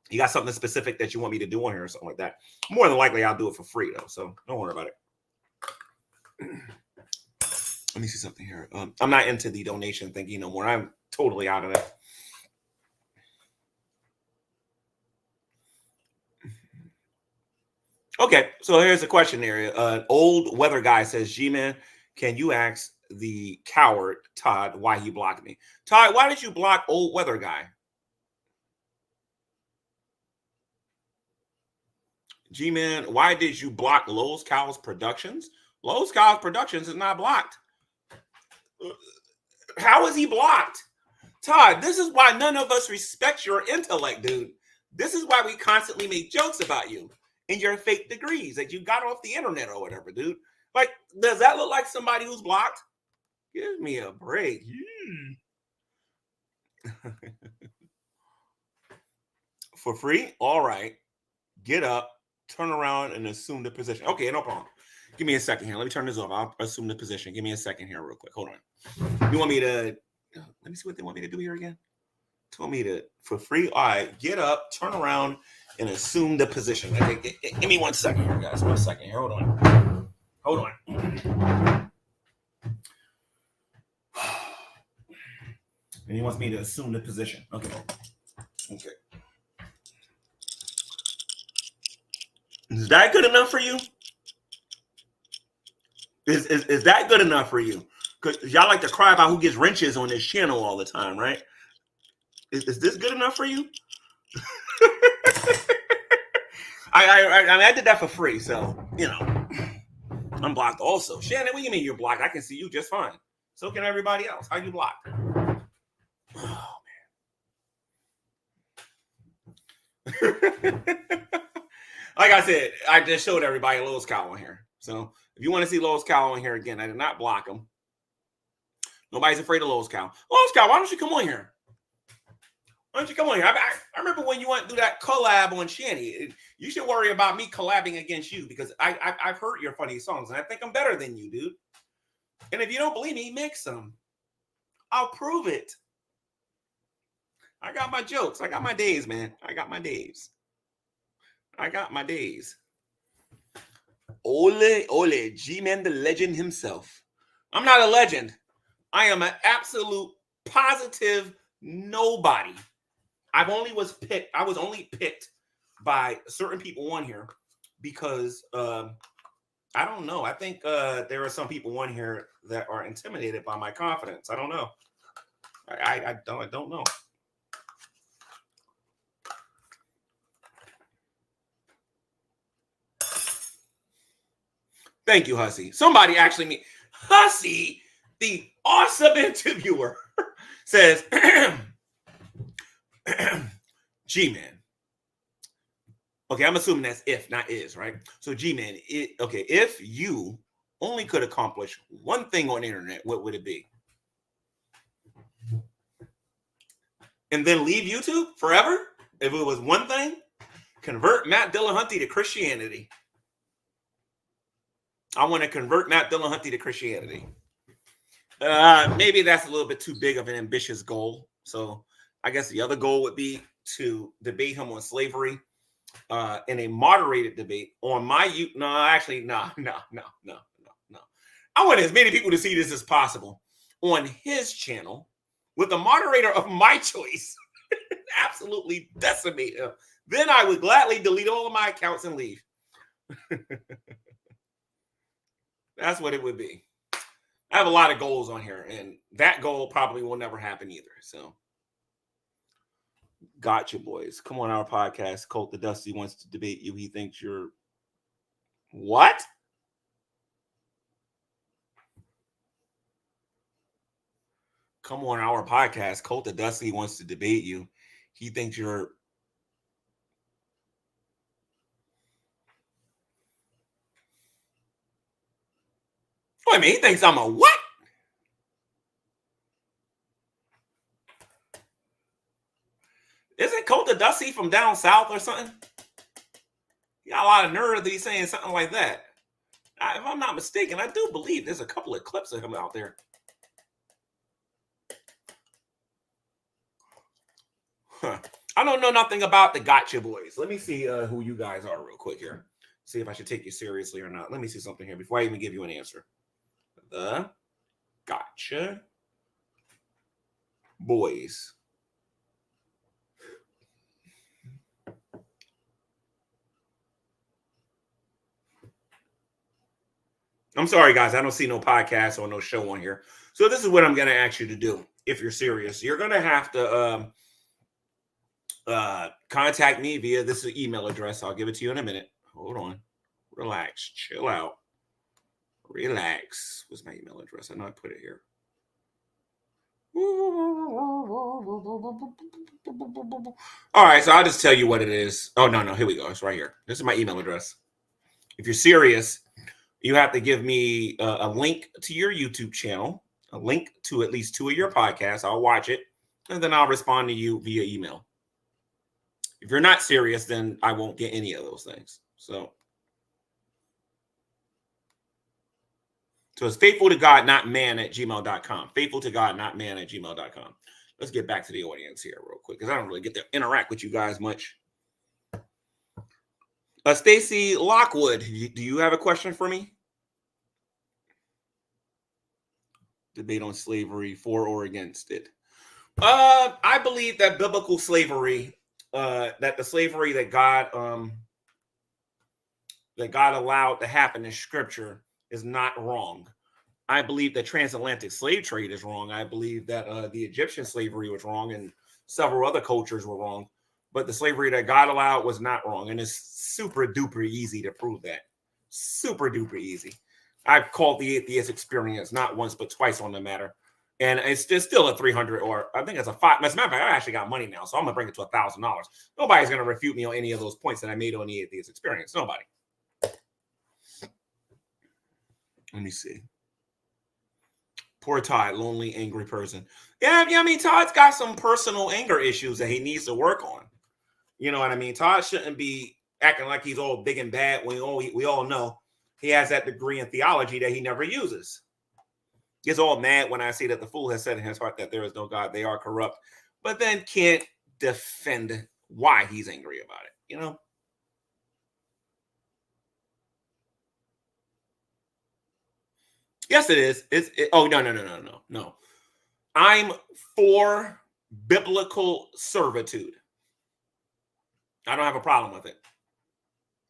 you got something specific that you want me to do on here or something like that. More than likely, I'll do it for free, though. So don't worry about it. Let me see something here. I'm not into the donation thingy no more. I'm totally out of it. Okay, so here's a question there. Old weather guy says, G-Man, can you ask the coward Todd why he blocked me? Todd, why did you block old weather guy? G-Man, why did you block Lowe's Cows Productions? Lowe's Cows Productions is not blocked. How is he blocked? Todd, this is why none of us respect your intellect, dude. This is why we constantly make jokes about you and your fake degrees that you got off the internet or whatever, dude. Like, does that look like somebody who's blocked? Give me a break. For free? All right. Get up, turn around, and assume the position. Okay, no problem. Give me a second here. Let me turn this off. I'll assume the position. Give me a second here real quick. Hold on. You want me to, let me see what they want me to do here again. Told me to, for free. All right, get up, turn around, and assume the position. Okay, give me 1 second here, guys. 1 second here. Hold on. Hold on. And he wants me to assume the position. Okay. Okay. Is that good enough for you? Is that good enough for you? Because y'all like to cry about who gets wrenches on this channel all the time, right? Is this good enough for you? I did that for free, so you know I'm blocked also. Shannon, what do you mean you're blocked? I can see you just fine. So can everybody else. How you blocked? Oh man. Like I said, I just showed everybody Lowe's cow on here. So if you want to see Lowe's cow on here again, I did not block him. Nobody's afraid of Lowe's cow. Lowe's cow, why don't you come on here? Why don't you come on here? I remember when you went through that collab on Shanny. You should worry about me collabing against you because I've heard your funny songs and I think I'm better than you, dude. And if you don't believe me, make some. I'll prove it. I got my jokes. I got my days, man. I got my days. I got my days. Ole, G-Man, the legend himself. I'm not a legend. I am an absolute positive nobody. I was only picked by certain people on here because I don't know. I think there are some people on here that are intimidated by my confidence. I don't know. I don't know. Thank you, Hussy. Somebody actually Hussy, the awesome interviewer, says, G-Man. Okay, I'm assuming that's if, not is, right? So G-Man, okay, if you only could accomplish one thing on the internet, what would it be? And then leave YouTube forever? If it was one thing, convert Matt Dillahunty to Christianity. I want to convert Matt Dillahunty to Christianity. Maybe that's a little bit too big of an ambitious goal. So I guess the other goal would be to debate him on slavery in a moderated debate on my YouTube. No. I want as many people to see this as possible on his channel with the moderator of my choice. Absolutely decimate him. Then I would gladly delete all of my accounts and leave. That's what it would be. I have a lot of goals on here, and that goal probably will never happen either. So, gotcha, boys. Come on our podcast. Colt the Dusty wants to debate you. He thinks you're what? Come on our podcast. Colt the Dusty wants to debate you. He thinks you're Wait a minute, he thinks I'm a what? Isn't Colt the Dusty from down south or something? He got a lot of nerve that he's saying something like that. If I'm not mistaken, I do believe there's a couple of clips of him out there. Huh. I don't know nothing about the Gotcha Boys. Let me see who you guys are real quick here. See if I should take you seriously or not. Let me see something here before I even give you an answer. The Gotcha Boys. I'm sorry, guys. I don't see no podcast or no show on here. So this is what I'm going to ask you to do. If you're serious, you're going to have to contact me via this email address. I'll give it to you in a minute. Hold on. Relax. Chill out. Relax. What's my email address? I know I put it here. All right. So I'll just tell you what it is. Oh, no. Here we go. It's right here. This is my email address. If you're serious, you have to give me a link to your YouTube channel, a link to at least 2 of your podcasts. I'll watch it, and then I'll respond to you via email. If you're not serious, then I won't get any of those things. So So it's faithful to God, not man at gmail.com. Faithful to God, not man at gmail.com. Let's get back to the audience here real quick because I don't really get to interact with you guys much. Stacy Lockwood, do you have a question for me? Debate on slavery, for or against it. I believe that biblical slavery, that the slavery that God allowed to happen in Scripture is not wrong. I believe that transatlantic slave trade is wrong. I believe that the Egyptian slavery was wrong, and several other cultures were wrong. But the slavery that God allowed was not wrong, and it's super duper easy to prove that. Super duper easy. I've called the atheist experience not once but twice on the matter. And it's just still a 300, or I think it's a 5. As a matter of fact, I actually got money now, so I'm going to bring it to $1,000. Nobody's going to refute me on any of those points that I made on the atheist experience. Nobody. Let me see. Poor Todd, lonely, angry person. Yeah, I mean, Todd's got some personal anger issues that he needs to work on. You know what I mean? Todd shouldn't be acting like he's all big and bad when we all know he has that degree in theology that he never uses. Gets all mad when I say that the fool has said in his heart that there is no God, they are corrupt, but then can't defend why he's angry about it, you know? Yes, it is. Oh, no. I'm for biblical servitude. I don't have a problem with it.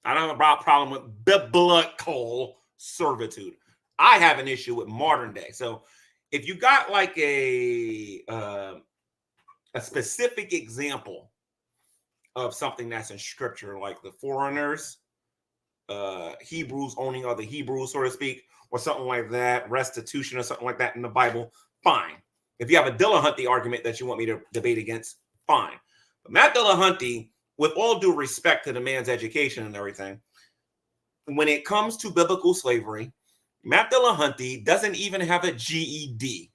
I don't have a problem with biblical servitude. I have an issue with modern day. So if you got like a specific example of something that's in Scripture, like the foreigners, Hebrews owning other Hebrews, so to speak, or something like that, restitution or something like that in the Bible, fine. If you have a Dillahunty argument that you want me to debate against, fine. But Matt Dillahunty, with all due respect to the man's education and everything, when it comes to biblical slavery, Matt Dillahunty doesn't even have a GED.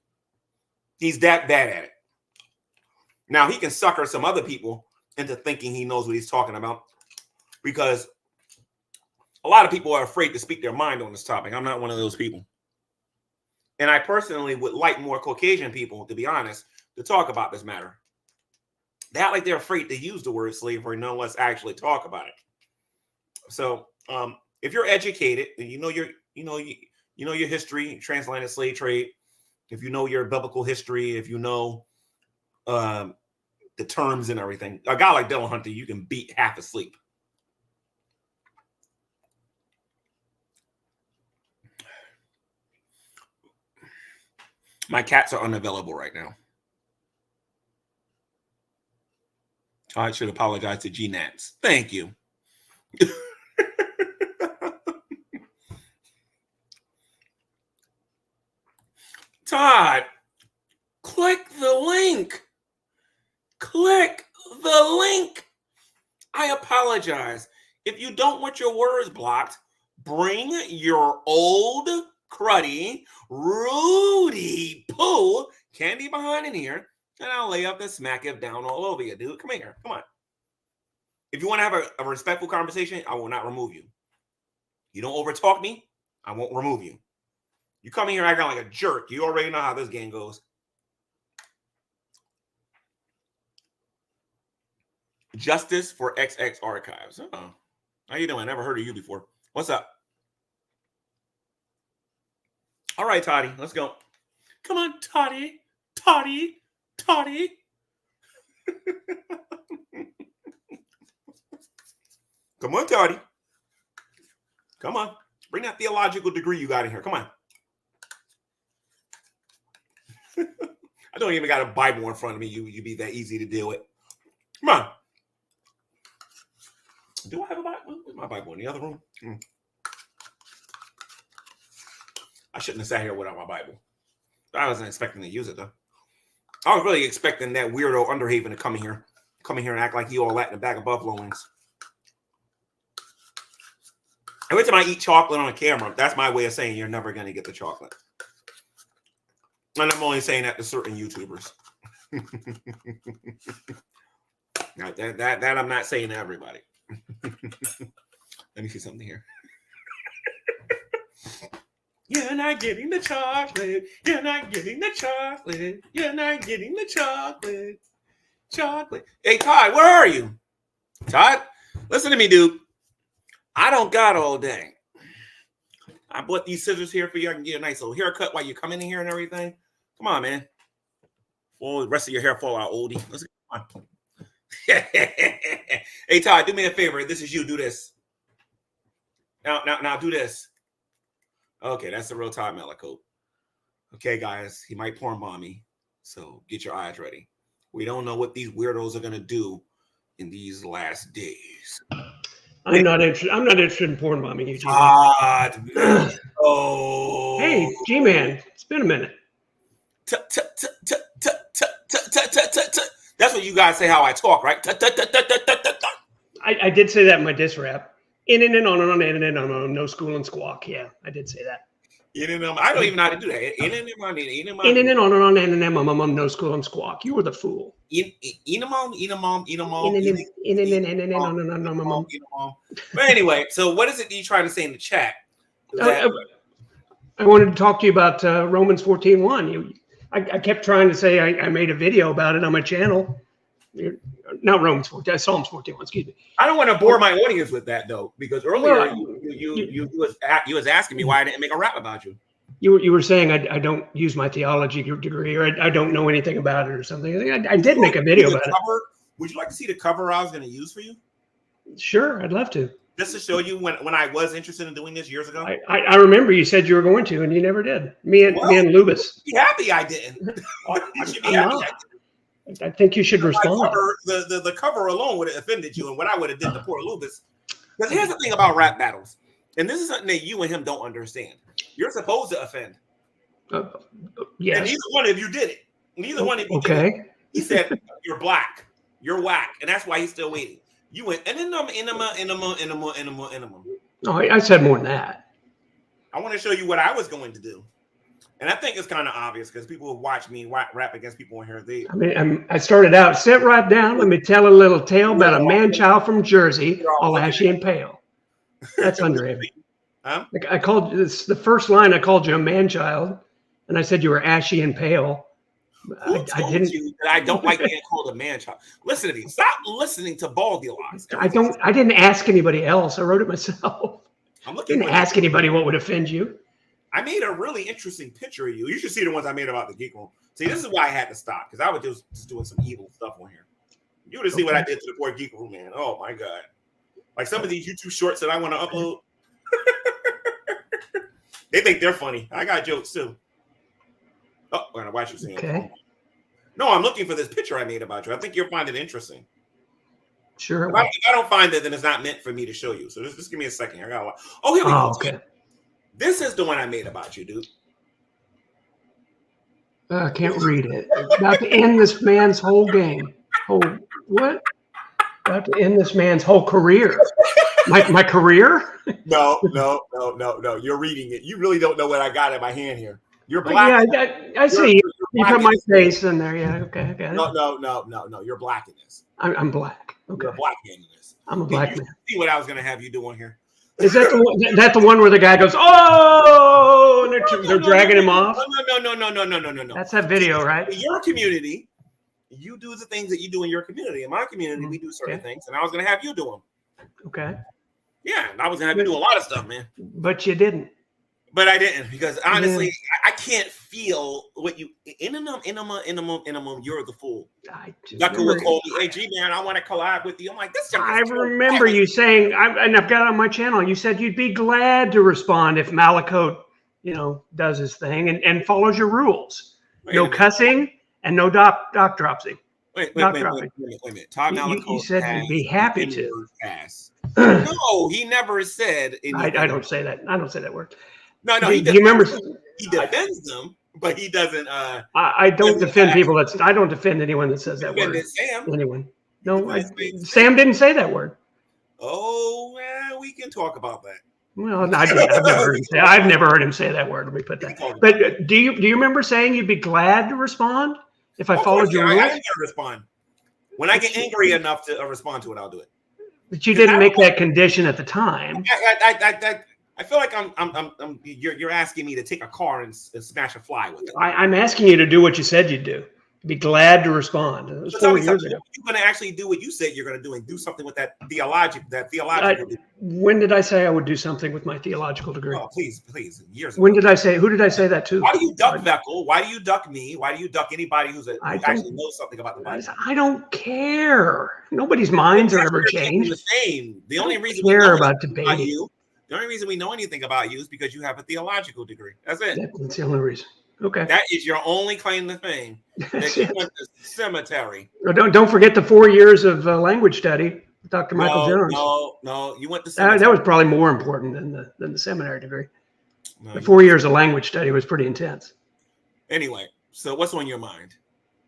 He's that bad at it. Now, he can sucker some other people into thinking he knows what he's talking about, because a lot of people are afraid to speak their mind on this topic. I'm not one of those people. And I personally would like more Caucasian people, to be honest, to talk about this matter. They act like they're afraid to use the word slavery, no less actually talk about it. So if you're educated and you know your history, transatlantic slave trade, if you know your biblical history, if you know the terms and everything, a guy like Dillahunty, you can beat half asleep. My cats are unavailable right now. I should apologize to G-Nats. Thank you. Todd, click the link. Click the link. I apologize. If you don't want your words blocked, bring your old cruddy Rudy Poo candy behind in here, and I'll lay up and smack it down all over you, dude. Come here. Come on. If you want to have a respectful conversation, I will not remove you. You don't overtalk me, I won't remove you. You come in here acting like a jerk, you already know how this game goes. Justice for XX Archives. Oh, how you doing? I never heard of you before. What's up? All right, Toddy, let's go. Come on, Toddy. Toddy. Toddy. Come on, Toddy. Come on. Bring that theological degree you got in here. Come on. I don't even got a Bible in front of me. You be that easy to deal with. Come on. Do I have a Bible? Where's my Bible? In the other room? I shouldn't have sat here without my Bible. I wasn't expecting to use it, though. I was really expecting that weirdo Underhaven to come in here and act like he all that in a bag of buffalo wings. Every time I eat chocolate on a camera, that's my way of saying you're never going to get the chocolate. And I'm only saying that to certain YouTubers. Now, that I'm not saying to everybody. Let me see something here. You're not getting the chocolate. You're not getting the chocolate. You're not getting the chocolate. Chocolate. Hey, Todd, where are you? Todd, listen to me, dude. I don't got all day. I bought these scissors here for you. I can get a nice little haircut while you come in here and everything. Come on, man. Well, the rest of your hair fall out, oldie. Let's get on. Hey, Todd, do me a favor. This is you. Do this. Now, do this. Okay, that's the real Todd Malicoate. Okay, guys, he might porn bomb me, so get your eyes ready. We don't know what these weirdos are gonna do in these last days. I'm not interested in porn bombing you, G-Man. Oh. Hey, G-Man, it's been a minute. That's what you guys say how I talk, right? I did say that in my diss rap. In and on, no school and squawk. Yeah, I did say that. I don't even know how to do that. In and on, no school and squawk. You were the fool. But anyway, so what is it you trying to say in the chat? I wanted to talk to you about Romans 14:1. I kept trying to say I made a video about it on my channel. Not Romans 14, Psalms 14:1. Excuse me. I don't want to bore my audience with that though, because earlier you was asking me why I didn't make a rap about you. You were saying I don't use my theology degree, or I don't know anything about it or something. I did make a video about it. Would you like to see the cover I was going to use for you? Sure, I'd love to. Just to show you when I was interested in doing this years ago. I remember you said you were going to, and you never did. Me and Lubis. Be happy I didn't. You should be happy I didn't. I think you should respond. The cover alone would have offended you, and what I would have did to poor Lubis. Because here's the thing about rap battles, and this is something that you and him don't understand. You're supposed to offend. Yes. And neither one of you did it. Neither one of you did it. He said, you're black. You're whack. And that's why he's still waiting. You went, enema. No, I said more than that. I want to show you what I was going to do. And I think it's kind of obvious because people who watch me rap against people in here. I started out, sit right down. Let me tell a little tale about a man-child from Jersey, all ashy and pale. That's Underhaven. Huh? I called this the first line. I called you a man-child, and I said you were ashy and pale. I didn't. I don't like being called a man-child. Listen to me. Stop listening to Baldilogs. I didn't ask anybody else. I wrote it myself. I didn't ask anybody what would offend you. I made a really interesting picture of you. You should see the ones I made about the geek room. See, this is why I had to stop, because I was just doing some evil stuff on here. You would have seen what I did to the poor geek room, man. Oh my god! Like some of these YouTube shorts that I want to upload. They think they're funny. I got jokes too. Oh, we're gonna watch you sing. Okay. No, I'm looking for this picture I made about you. I think you'll find it interesting. Sure. If I don't find it, then it's not meant for me to show you. So just give me a second. I got a lot. Oh, here we go. Okay. This is the one I made about you, dude. I can't read it. About to end this man's whole game. What? About to end this man's whole career. My career? No. You're reading it. You really don't know what I got in my hand here. You're black. Yeah, I see. You put my face in there. Yeah, okay. No. You're black in this. I'm black. Okay. You're black in this. I'm a black man. See what I was going to have you doing here. Is that the one where the guy goes, oh, and they're dragging him off? No. That's that video, right? In your community, you do the things that you do in your community. In my community, we do certain things, and I was going to have you do them. Okay. Yeah, I was going to have you do a lot of stuff, man. But you didn't. But I didn't, because honestly, I can't feel what you inamum. You're the fool. Ducker would call me, hey G man, I want to collab with you. I'm like, this. I remember you saying, and I've got it on my channel. You said you'd be glad to respond if Malicoate, does his thing and follows your rules. No cussing and no doc dropsy. Wait a minute. Todd Malicoate. You said you'd be happy to. No, he never said. I don't say that. I don't say that word. No. You remember? He defends them, but he doesn't. I don't defend people. I don't defend anyone that says that word. Sam. Anyone? No, Sam didn't say that word. Oh, well, we can talk about that. Well, I've never heard him say that word. Let me put that. But do you remember saying you'd be glad to respond if I followed your rules? I didn't respond. When I get angry enough to respond to it, I'll do it. But you didn't make that condition at the time. I feel like you're asking me to take a car and smash a fly with it. I'm asking you to do what you said you'd do. Be glad to respond. It was So tell 4 me years something. ago. You're going to actually do what you said you're going to do and do something with that theological. When did I say I would do something with my theological degree? Oh, please, years ago. When did I say? Who did I say that to? Why do you duck Veckel? Why do you duck me? Why do you duck anybody who actually knows something about the Bible? I don't care. Nobody's minds are ever changed. The same. The only reason we know about debating you. The only reason we know anything about you is because you have a theological degree. That's it. That's the only reason. Okay. That is your only claim to fame. That you went to cemetery. Don't forget the 4 years of language study, Dr. Michael Jones. No. You went to cemetery. That was probably more important than the seminary degree. No, the 4 years of language study was pretty intense. Anyway, so what's on your mind?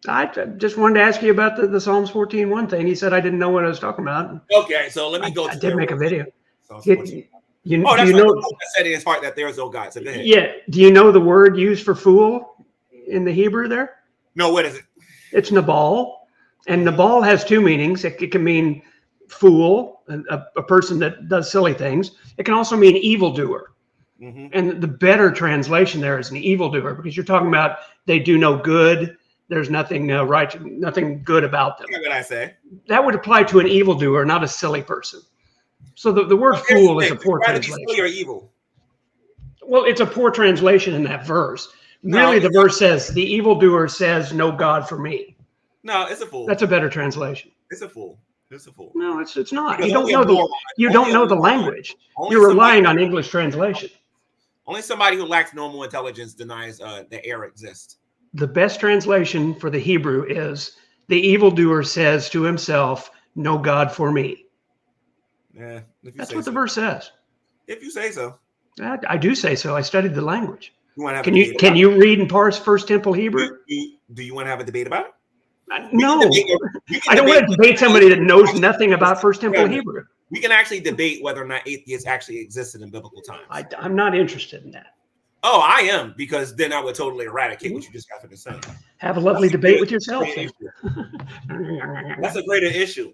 I just wanted to ask you about the Psalms 14:1 thing. He said I didn't know what I was talking about. Okay, so let me go. I did make a video. That's you know, that said in his heart that there is no God. So go ahead. Yeah. Do you know the word used for fool in the Hebrew there? No, what is it? It's Nabal. And Nabal has two meanings. It can mean fool, a person that does silly things. It can also mean evildoer. Mm-hmm. And the better translation there is an evildoer, because you're talking about they do no good. There's nothing right, nothing good about them. What did I say? That would apply to an evildoer, not a silly person. So the word fool is a poor translation. Silly or evil? Well, it's a poor translation in that verse. Really, the verse says, the evildoer says, no God for me. No, it's a fool. That's a better translation. It's a fool. It's a fool. No, it's not. Because you don't know the language. You're relying on English translation. Only somebody who lacks normal intelligence denies the error exists. The best translation for the Hebrew is, the evildoer says to himself, no God for me. Yeah, that's what the verse says. If you say so. I do say so. I studied the language. Can you read and parse First Temple Hebrew? Do you want to have a debate about it? No, I don't want to debate somebody that knows nothing about First Temple Hebrew. We can actually debate whether or not atheists actually existed in biblical times. I'm not interested in that. Oh, I am, because then I would totally eradicate what you just got to say. Have a lovely debate with yourself. That's a greater issue.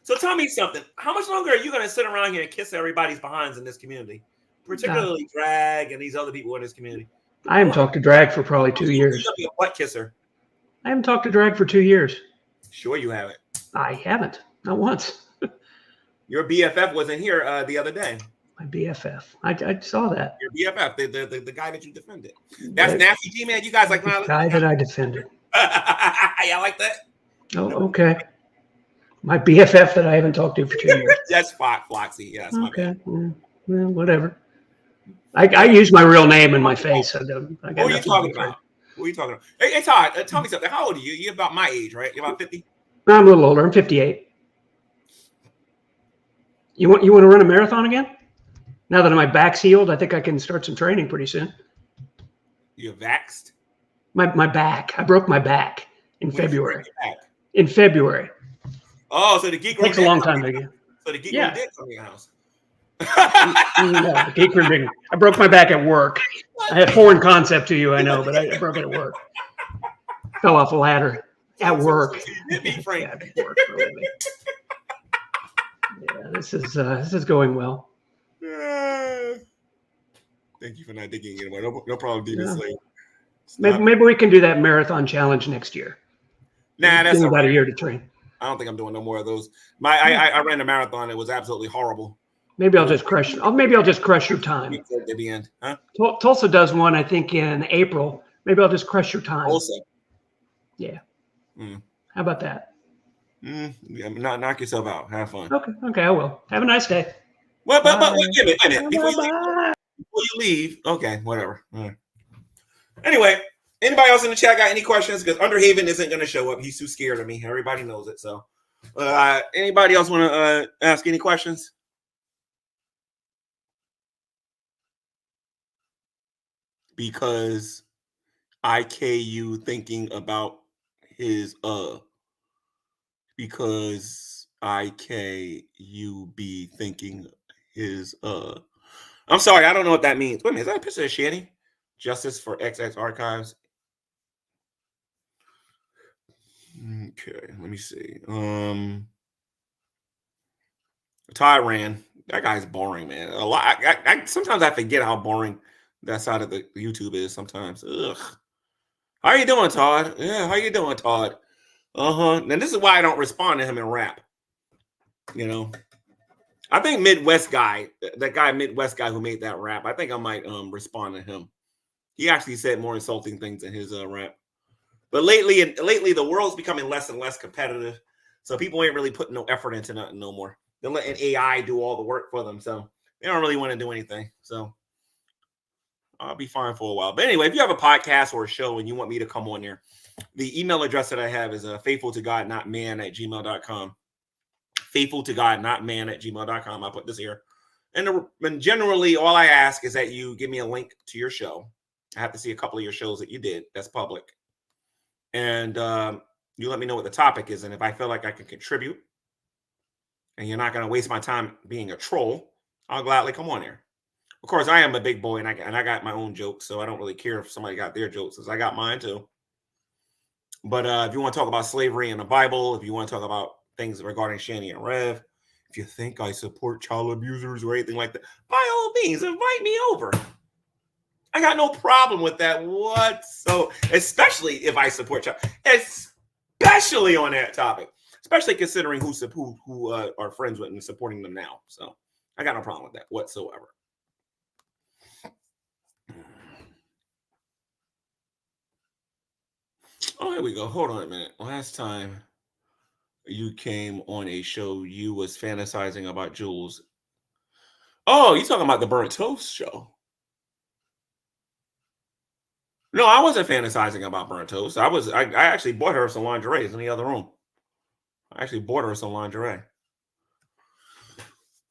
So tell me something. How much longer are you going to sit around here and kiss everybody's behinds in this community, particularly Drag and these other people in this community? I haven't talked to Drag for probably 2 years. You're be a butt kisser. I haven't talked to Drag for 2 years. Sure you haven't. I haven't. Not once. Your BFF wasn't here the other day. My BFF. I saw that. Your BFF, the guy that you defended. That's Nasty G, man. You guys like the guy that I defended. Yeah, like that. Oh, okay. My BFF that I haven't talked to for 2 years. That's Floxy. Yes. Okay. Well, whatever. I use my real name in my face. What are you talking about? What are you talking about? Hey, Todd, tell me something. How old are you? You're about my age, right? You're about 50? No, I'm a little older. I'm 58. You want to run a marathon again? Now that my back's healed, I think I can start some training pretty soon. You're vaxxed? My back. I broke my back in February. In February. Oh, so the geek room takes a long time to get. So the geek room did come to your house. No, the geek room didn't. I broke my back at work. I had foreign concept to you, I know, but I broke it at work. Fell off a ladder at work. Yeah, this is going well. Thank you for not digging anymore. No problem, Demon Slayer. Maybe we can do that marathon challenge next year. Nah, that's about a year to train. I don't think I'm doing no more of those. I ran a marathon. It was absolutely horrible. Maybe I'll just crush. Maybe I'll just crush your time. At the end, huh? Tulsa does one, I think, in April. Maybe I'll just crush your time. Tulsa. Yeah. How about that? Knock yourself out. Have fun. Okay, I will. Have a nice day. Well, but wait a minute. Before you leave, okay, whatever. All right. Anyway, anybody else in the chat got any questions? Because Underhaven isn't going to show up. He's too scared of me. Everybody knows it. So, anybody else want to ask any questions? Because IKU thinking about his because IKU be thinking his I'm sorry, I don't know what that means. Wait a minute, is that a picture of Shanny? Justice for XX Archives. Okay, let me see. Todd ran. That guy's boring, man. A lot. Sometimes I forget how boring that side of the YouTube is. Sometimes. Ugh. How you doing, Todd? Yeah. How you doing, Todd? Uh-huh. Now this is why I don't respond to him in rap. You know. I think Midwest guy, that guy Midwest guy who made that rap, I think I might respond to him. He actually said more insulting things in his rap. But lately the world's becoming less and less competitive. So people ain't really putting no effort into nothing no more. They're letting AI do all the work for them. So they don't really want to do anything. So I'll be fine for a while. But anyway, if you have a podcast or a show and you want me to come on there, the email address that I have is faithfultogodnotman@gmail.com. faithfultogodnotman@gmail.com. I put this here. And generally, all I ask is that you give me a link to your show. I have to see a couple of your shows that you did. That's public. And you let me know what the topic is. And if I feel like I can contribute and you're not going to waste my time being a troll, I'll gladly come on there. Of course, I am a big boy and I got my own jokes. So I don't really care if somebody got their jokes, because I got mine too. But if you want to talk about slavery in the Bible, if you want to talk about things regarding Shani and Rev, if you think I support child abusers or anything like that, by all means, invite me over. I got no problem with that whatsoever, especially if I support child, especially on that topic, especially considering who are friends with and supporting them now. So I got no problem with that whatsoever. Oh, here we go. Hold on a minute. Last time you came on a show, you was fantasizing about Jules. Oh, you talking about the burnt toast show? No, I wasn't fantasizing about burnt toast. I actually bought her some lingerie. It's in the other room. I actually bought her some lingerie.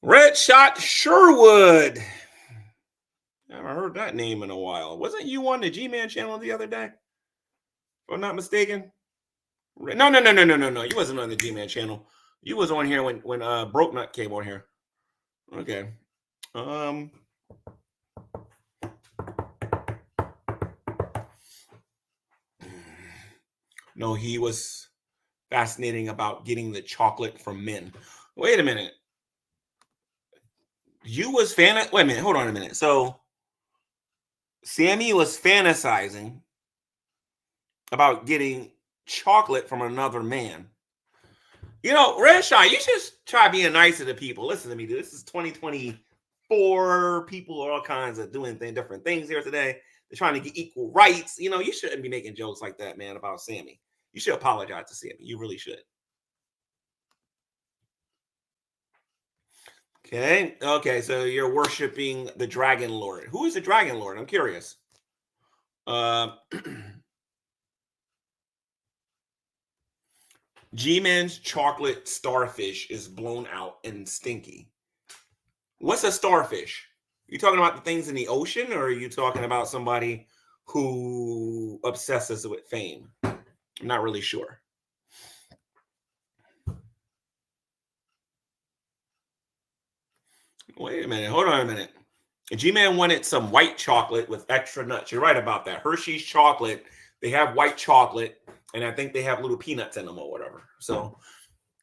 Red Shot Sherwood. I haven't heard that name in a while. Wasn't you on the G-Man channel the other day? If I'm not mistaken. No. You wasn't on the G-Man channel. You was on here when Broke Nut came on here. Okay. No, he was fascinating about getting the chocolate from men. Wait a minute. You was wait a minute, hold on a minute. So Sammy was fantasizing about getting chocolate from another man. You know, Red Shot, you should try being nicer to people. Listen to me, dude. This is 2024. People are all kinds of doing different things here today. They're trying to get equal rights. You know, you shouldn't be making jokes like that, man, about Sammy. You should apologize to Sammy. You really should. Okay, so you're worshiping the Dragon Lord. Who is the Dragon Lord? I'm curious. G-Man's chocolate starfish is blown out and stinky. What's a starfish? You talking about the things in the ocean, or are you talking about somebody who obsesses with fame? I'm not really sure. Wait a minute. Hold on a minute. G-Man wanted some white chocolate with extra nuts. You're right about that. Hershey's chocolate, they have white chocolate, and I think they have little peanuts in them or whatever. So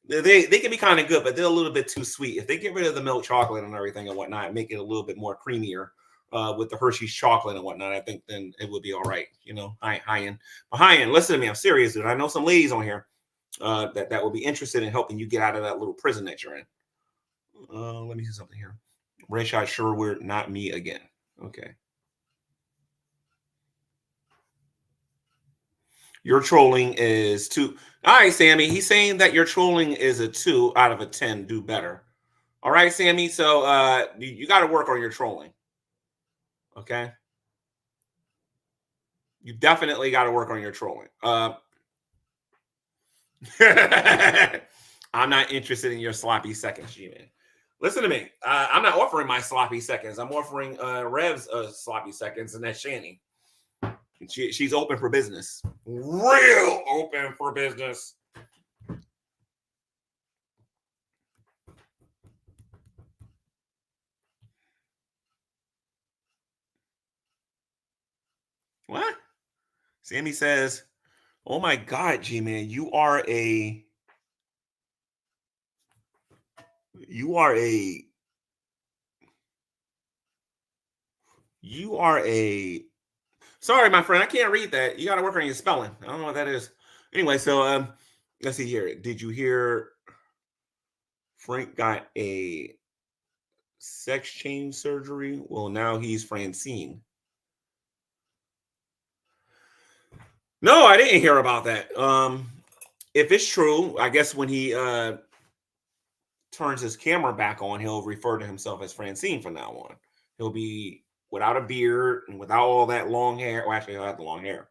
they can be kind of good, but they're a little bit too sweet. If they get rid of the milk chocolate and everything and whatnot, make it a little bit more creamier with the Hershey's chocolate and whatnot, I think then it would be all right. You know, high end. But high end, listen to me. I'm serious, dude. I know some ladies on here that will be interested in helping you get out of that little prison that you're in. Let me see something here. Ray Shot Sherwood, not me again. Okay. Your trolling is 2. All right, Sammy. He's saying that your trolling is a 2 out of a 10. Do better. All right, Sammy. So you got to work on your trolling. Okay. You definitely got to work on your trolling. I'm not interested in your sloppy seconds, G-Man. Listen to me. I'm not offering my sloppy seconds. I'm offering Rev's sloppy seconds, and that's Shani. She's open for business. Real open for business. What? Sammy says, oh my God, G-Man, you are a... You are a sorry, my friend, I can't read that. You got to work on your spelling. I don't know what that is. Anyway, so let's see here. Did you hear Frank got a sex change surgery? Well, now he's Francine. No, I didn't hear about that. If it's true, I guess when he turns his camera back on, he'll refer to himself as Francine from now on. He'll be without a beard and without all that long hair. Well, actually, he'll have the long hair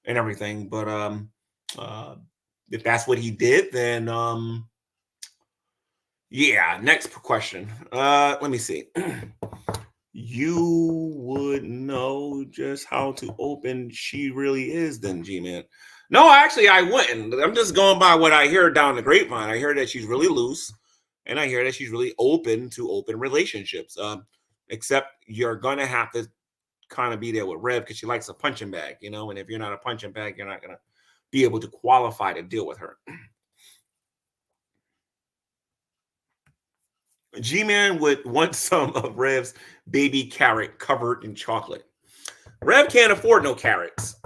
and everything. But if that's what he did, then yeah. Next question. Let me see. You would know just how to open She Really Is, then, G-Man. No, actually, I wouldn't. I'm just going by what I hear down the grapevine. I hear that she's really loose, and I hear that she's really open to open relationships. Except you're gonna have to kind of be there with Rev because she likes a punching bag, you know. And if you're not a punching bag, you're not gonna be able to qualify to deal with her. G-Man would want some of Rev's baby carrot covered in chocolate. Rev can't afford no carrots.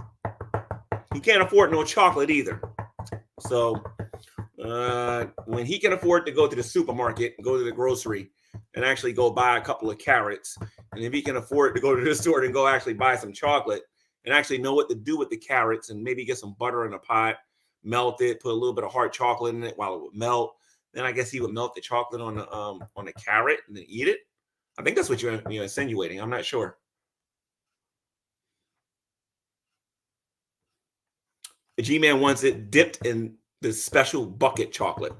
He can't afford no chocolate either. So when he can afford to go to the supermarket, go to the grocery, and actually go buy a couple of carrots, and if he can afford to go to the store and go actually buy some chocolate and actually know what to do with the carrots and maybe get some butter in a pot, melt it, put a little bit of hard chocolate in it while it would melt, then I guess he would melt the chocolate on the carrot and then eat it. I think that's what you're insinuating. I'm not sure. The G-Man wants it dipped in the special bucket chocolate.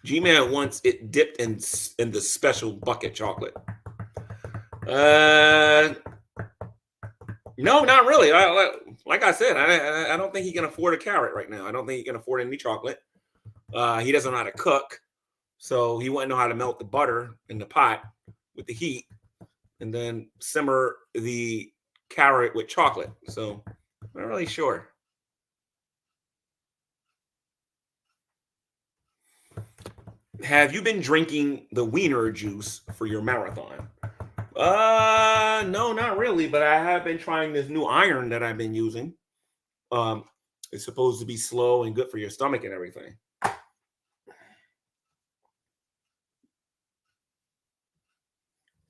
G-Man wants it dipped in the special bucket chocolate. No, not really. Like I said, I don't think he can afford a carrot right now. I don't think he can afford any chocolate. He doesn't know how to cook, so he wouldn't know how to melt the butter in the pot with the heat and then simmer the carrot with chocolate. So I'm not really sure. Have you been drinking the wiener juice for your marathon? No, not really, but I have been trying this new iron that I've been using. It's supposed to be slow and good for your stomach and everything.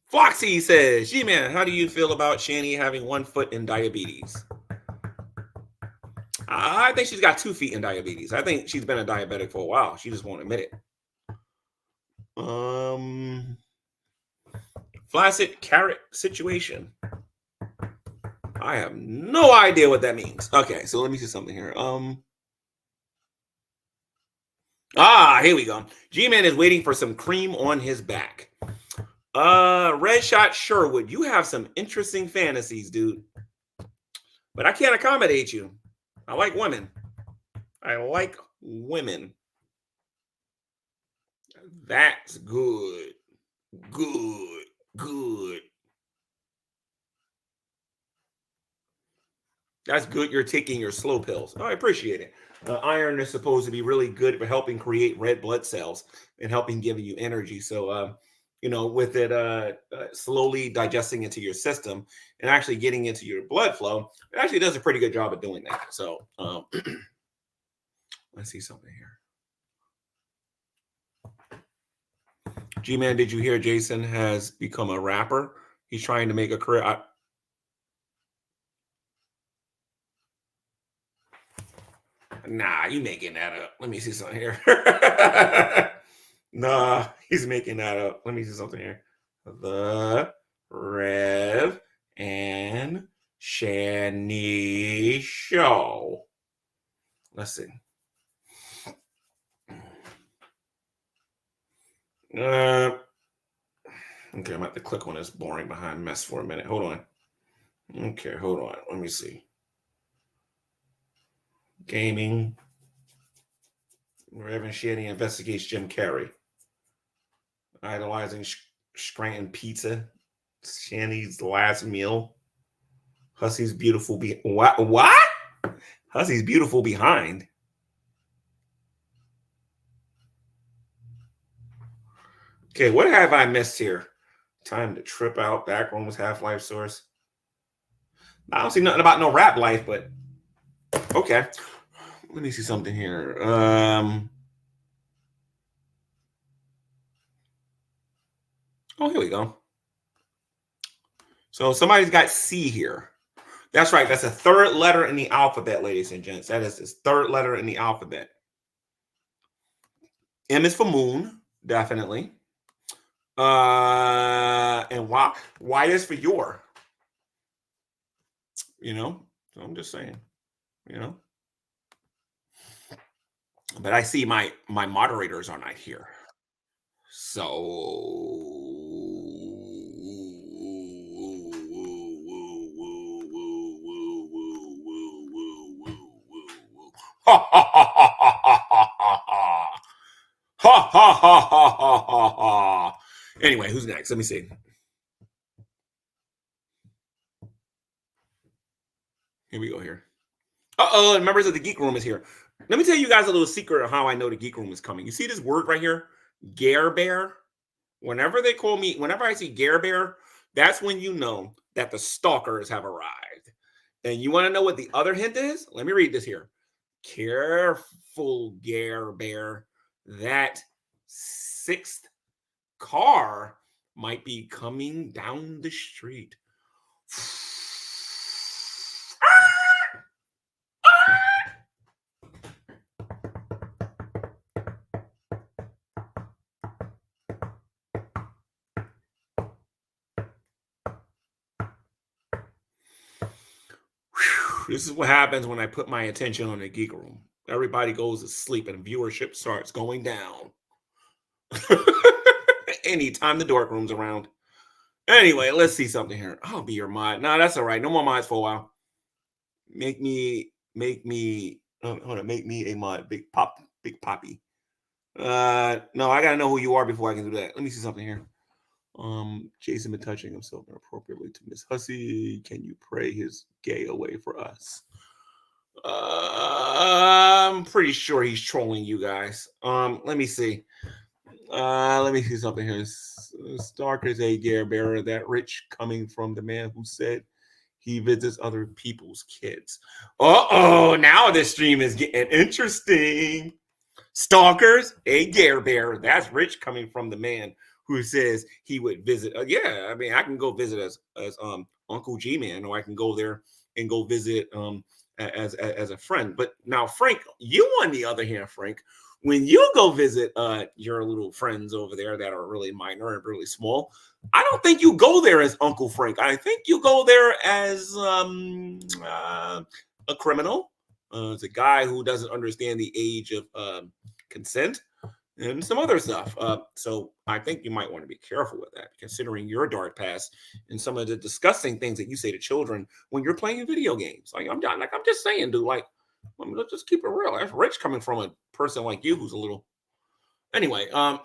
Foxy says, G-Man, how do you feel about Shani having 1 foot in diabetes? I think she's got 2 feet in diabetes. I think she's been a diabetic for a while. She just won't admit it. Flaccid carrot situation. I have no idea what that means. Okay, so let me see something here. Here we go. G-Man is waiting for some cream on his back. Red Shot Sherwood, you have some interesting fantasies, dude. But I can't accommodate you. I like women. I like women. That's good. Good. Good. That's good. You're taking your slow pills. Oh, I appreciate it. Iron is supposed to be really good for helping create red blood cells and helping give you energy. So, with it slowly digesting into your system and actually getting into your blood flow, it actually does a pretty good job of doing that. So, let's see something here. G-Man, did you hear Jason has become a rapper? He's trying to make a career. Nah, you making that up. Let me see something here. Nah, he's making that up. Let me see something here. The Rev and Shani Show. Let's see. Okay, I'm gonna have to click on this boring behind mess for a minute. Hold on. Okay, hold on. Let me see. Gaming. Reverend Shani investigates Jim Carrey. Idolizing Scranton Pizza. Shani's last meal. Hussy's beautiful. What? Hussy's beautiful behind. Okay, what have I missed here? Time to trip out. Backrooms, Half-Life source. I don't see nothing about no rap life, but okay. Let me see something here. Oh, here we go. So somebody's got C here. That's right. That's a third letter in the alphabet, ladies and gents. That is this third letter in the alphabet. M is for moon, definitely. And Y is for your. You know, so I'm just saying, you know. But I see my moderators are not here. So ha ha ha ha ha ha ha ha ha ha ha. Anyway, who's next? Let me see. Here we go here. Uh-oh, and members of the Geek Room is here. Let me tell you guys a little secret of how I know the Geek Room is coming. You see this word right here? Gare Bear? Whenever they call me, whenever I see Gare Bear, that's when you know that the stalkers have arrived. And you want to know what the other hint is? Let me read this here. Careful, Gare Bear. That sixth car might be coming down the street. This is what happens when I put my attention on the Geek Room. Everybody goes to sleep and viewership starts going down. Anytime the dork room's around. Anyway, let's see something here. I'll be your mod. No, that's all right. No more mods for a while. Make me hold on, make me a mod. Big Poppy. No, I gotta know who you are before I can do that. Let me see something here. Jason been touching himself inappropriately to Miss Hussey. Can you pray his gay away for us? I'm pretty sure he's trolling you guys. Let me see. Let me see something here. Stark is a Gare Bearer, that rich coming from the man who said he visits other people's kids. Uh-oh, now this stream is getting interesting. Stalkers, a Gare Bearer, that's rich coming from the man who says he would visit. Yeah, I mean, I can go visit as Uncle G-Man, or I can go there and go visit as a friend. But now, Frank, you on the other hand, Frank, when you go visit your little friends over there that are really minor and really small, I don't think you go there as Uncle Frank. I think you go there as a criminal, as a guy who doesn't understand the age of consent and some other stuff. So I think you might want to be careful with that, considering your dark past and some of the disgusting things that you say to children when you're playing video games. Like I'm just saying, dude. Like, let's just keep it real. That's rich coming from a person like you who's a little. Anyway, uh-oh.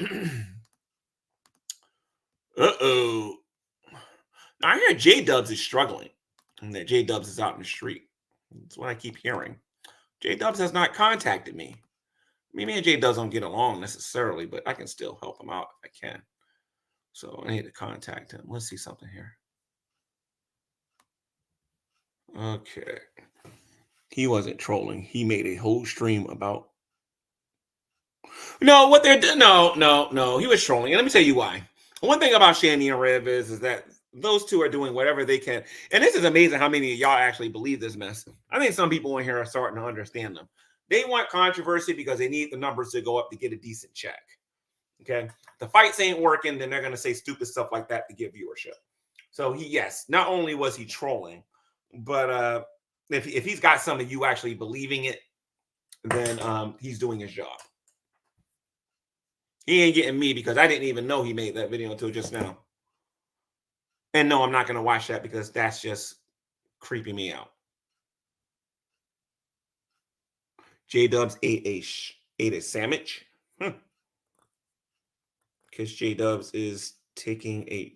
Now I hear J Dubs is struggling, and that J Dubs is out in the street. That's what I keep hearing. J Dubs has not contacted me. Me and J Dubs don't get along necessarily, but I can still help him out if I can. So I need to contact him. Let's see something here. Okay. He wasn't trolling. He made a whole stream about. No, what they're doing. No. He was trolling. And let me tell you why. One thing about Shandy and Rev is that those two are doing whatever they can. And this is amazing how many of y'all actually believe this mess. I think some people in here are starting to understand them. They want controversy because they need the numbers to go up to get a decent check. Okay. The fights ain't working, then they're going to say stupid stuff like that to get viewership. So yes, not only was he trolling, but if he's got some of you actually believing it, then he's doing his job. He ain't getting me because I didn't even know he made that video until just now. And no, I'm not going to watch that because that's just creeping me out. J-Dubs ate a sandwich. Because J-Dubs is taking a...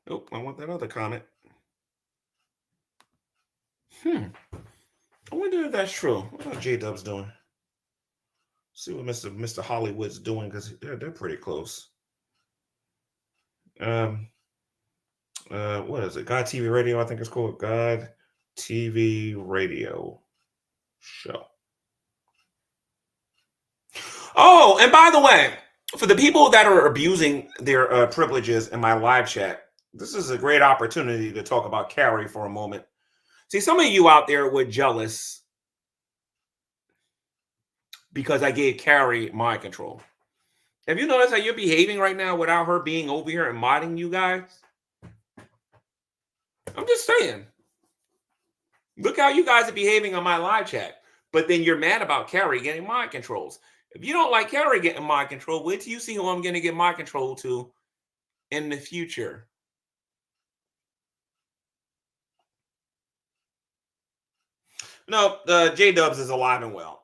Oh, I want that other comment. I wonder if that's true. What are J-Dub's doing? See what Mr. Hollywood's doing, because they're pretty close. What is it? God TV Radio, I think it's called God TV Radio Show. Oh, and by the way, for the people that are abusing their privileges in my live chat, this is a great opportunity to talk about Carrie for a moment. See, some of you out there were jealous because I gave Carrie mind control. Have you noticed how you're behaving right now without her being over here and modding you guys? I'm just saying. Look how you guys are behaving on my live chat. But then you're mad about Carrie getting mind controls. If you don't like Carrie getting mind control, wait till you see who I'm going to get mind control to in the future. No, J-Dubs is alive and well.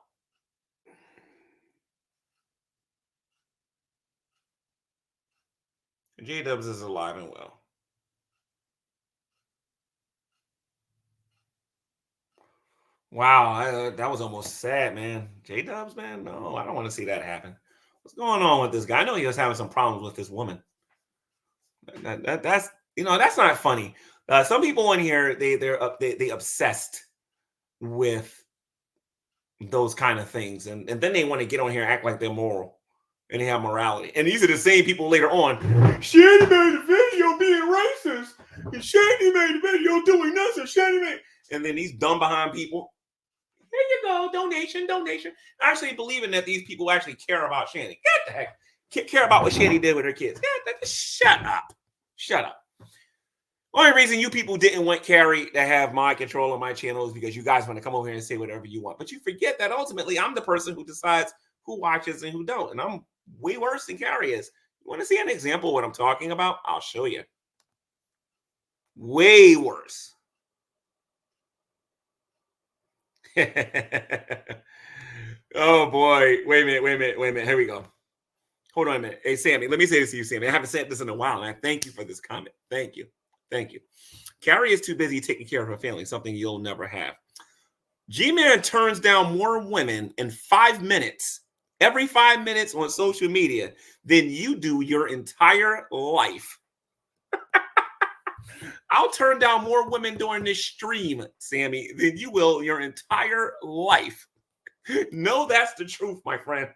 J-Dubs is alive and well. Wow, that was almost sad, man. J-Dubs, man, no, I don't want to see that happen. What's going on with this guy? I know he was having some problems with this woman. That's that's not funny. Some people in here they obsessed with those kind of things, and then they want to get on here and act like they're moral and they have morality. And these are the same people later on. Shady made a video being racist, and Shady made a video doing this, and Shady made, and then these dumb behind people. Here you go, donation. Actually believing that these people actually care about Shandy. Get the heck, care about what Shandy did with her kids. Shut up. Only reason you people didn't want Carrie to have my control on my channel is because you guys want to come over here and say whatever you want. But you forget that ultimately I'm the person who decides who watches and who don't. And I'm way worse than Carrie is. You want to see an example of what I'm talking about? I'll show you. Way worse. Oh boy. Wait a minute. Here we go. Hold on a minute. Hey, Sammy, let me say this to you, Sammy. I haven't said this in a while, and I thank you for this comment. Thank you. Carrie is too busy taking care of her family, something you'll never have. G-Man turns down more women in 5 minutes, every 5 minutes on social media, than you do your entire life. I'll turn down more women during this stream, Sammy, than you will your entire life. No, that's the truth, my friend.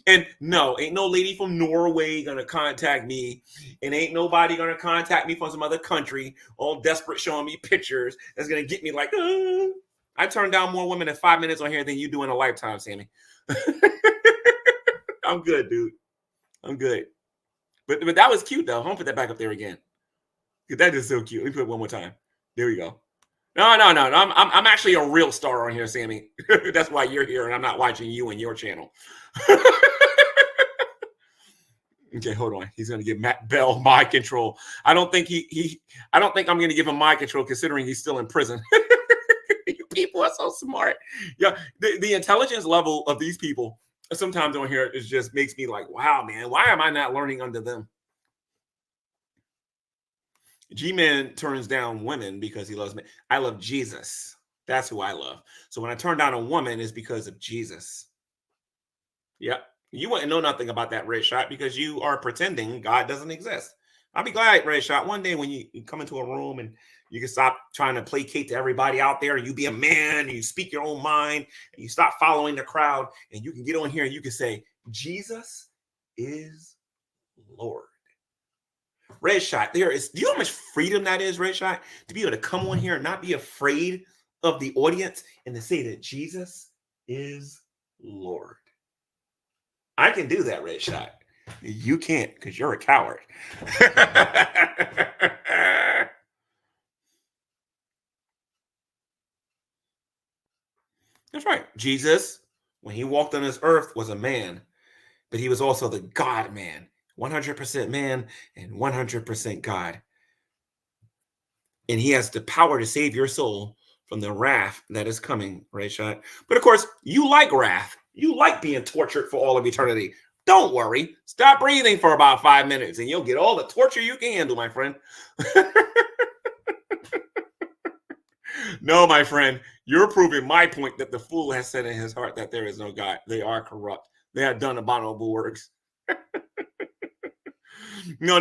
And no, ain't no lady from Norway gonna contact me, and ain't nobody gonna contact me from some other country, all desperate, showing me pictures that's gonna get me like, I turn down more women in 5 minutes on here than you do in a lifetime, Sammy. I'm good, dude. I'm good. But that was cute though. I'm gonna put that back up there again. That is so cute. Let me put it one more time. There we go. No. I'm actually a real star on here, Sammy. That's why you're here, and I'm not watching you and your channel. Okay, hold on. He's gonna give Matt Bell mind control. I don't think I don't think I'm gonna give him mind control, considering he's still in prison. You people are so smart. Yeah, the intelligence level of these people sometimes on here is just makes me like, wow, man, why am I not learning under them? G-Man turns down women because he loves me. I love Jesus. That's who I love. So when I turn down a woman, it's because of Jesus. Yep. You wouldn't know nothing about that, Red Shot, because you are pretending God doesn't exist. I'll be glad, Red Shot, one day when you come into a room and you can stop trying to placate to everybody out there, and you be a man, and you speak your own mind, and you stop following the crowd, and you can get on here and you can say, Jesus is Lord. Red Shot, do you know how much freedom that is, Red Shot, to be able to come on here and not be afraid of the audience and to say that Jesus is Lord. I can do that, Red Shot. You can't, because you're a coward. That's right. Jesus, when he walked on this earth, was a man, but he was also the God man. 100% man and 100% God. And he has the power to save your soul from the wrath that is coming, Ray Shot. But of course, you like wrath. You like being tortured for all of eternity. Don't worry. Stop breathing for about 5 minutes and you'll get all the torture you can handle, my friend. No, my friend, you're proving my point that the fool has said in his heart that there is no God. They are corrupt. They have done abominable works. No.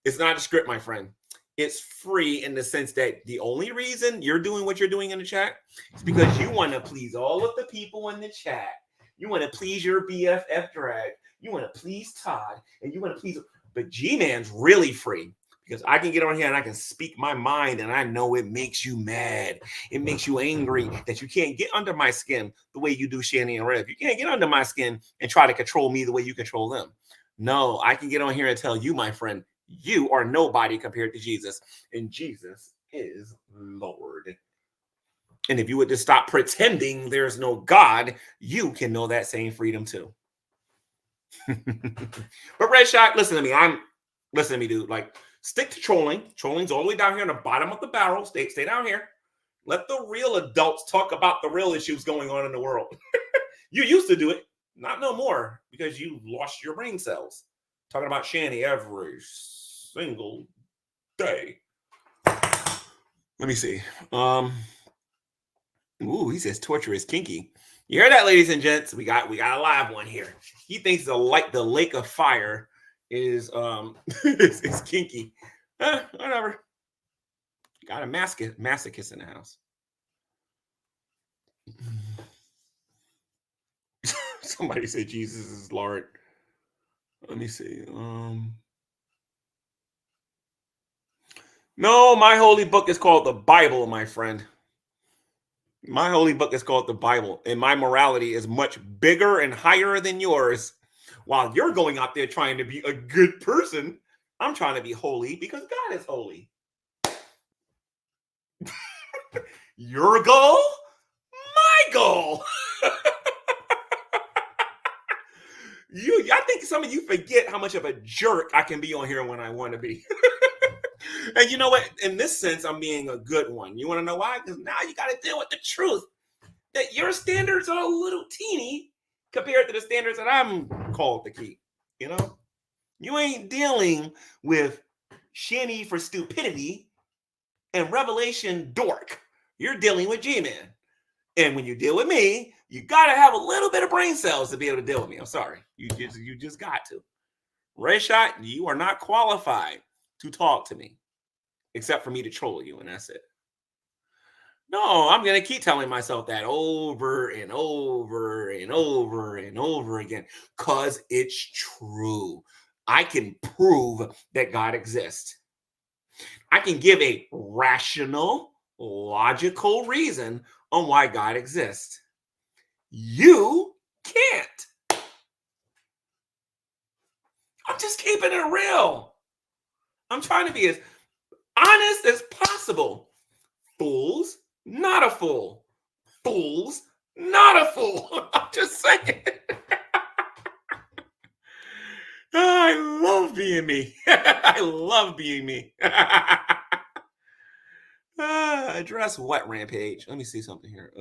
It's not a script, my friend. It's free in the sense that the only reason you're doing what you're doing in the chat is because you want to please all of the people in the chat. You want to please your BFF drag. You want to please Todd. And you want to please. But G-Man's really free because I can get on here and I can speak my mind. And I know it makes you mad. It makes you angry that you can't get under my skin the way you do Shanny and Rev. You can't get under my skin and try to control me the way you control them. No, I can get on here and tell you, my friend, you are nobody compared to Jesus. And Jesus is Lord. And if you would just stop pretending there's no God, you can know that same freedom too. But Red Shot, listen to me, dude. Like, stick to trolling. Trolling's all the way down here on the bottom of the barrel. Stay down here. Let the real adults talk about the real issues going on in the world. You used to do it. Not no more, because you lost your brain cells. Talking about Shanny every single day. Let me see. Ooh, he says torture is kinky. You hear that, ladies and gents? We got a live one here. He thinks the lake of fire is is kinky. Whatever. Got a masochist in the house. Somebody say Jesus is Lord. Let me see. No, my holy book is called the Bible, my friend. My holy book is called the Bible, and my morality is much bigger and higher than yours. While you're going out there trying to be a good person, I'm trying to be holy because God is holy. Your goal, my goal. I think some of you forget how much of a jerk I can be on here when I want to be. And you know what? In this sense, I'm being a good one. You want to know why? Because now you got to deal with the truth that your standards are a little teeny compared to the standards that I'm called to keep. You know, you ain't dealing with Shanny for stupidity and Revelation dork. You're dealing with G-Man. And when you deal with me, you got to have a little bit of brain cells to be able to deal with me. I'm sorry. You just got to. Red Shot, you are not qualified to talk to me except for me to troll you, and that's it. No, I'm going to keep telling myself that over and over and over and over again because it's true. I can prove that God exists. I can give a rational, logical reason on why God exists. You can't. I'm just keeping it real. I'm trying to be as honest as possible. Fools, not a fool. Fools, not a fool. I'm just saying. I love being me. I love being me. Address what, Rampage? Let me see something here.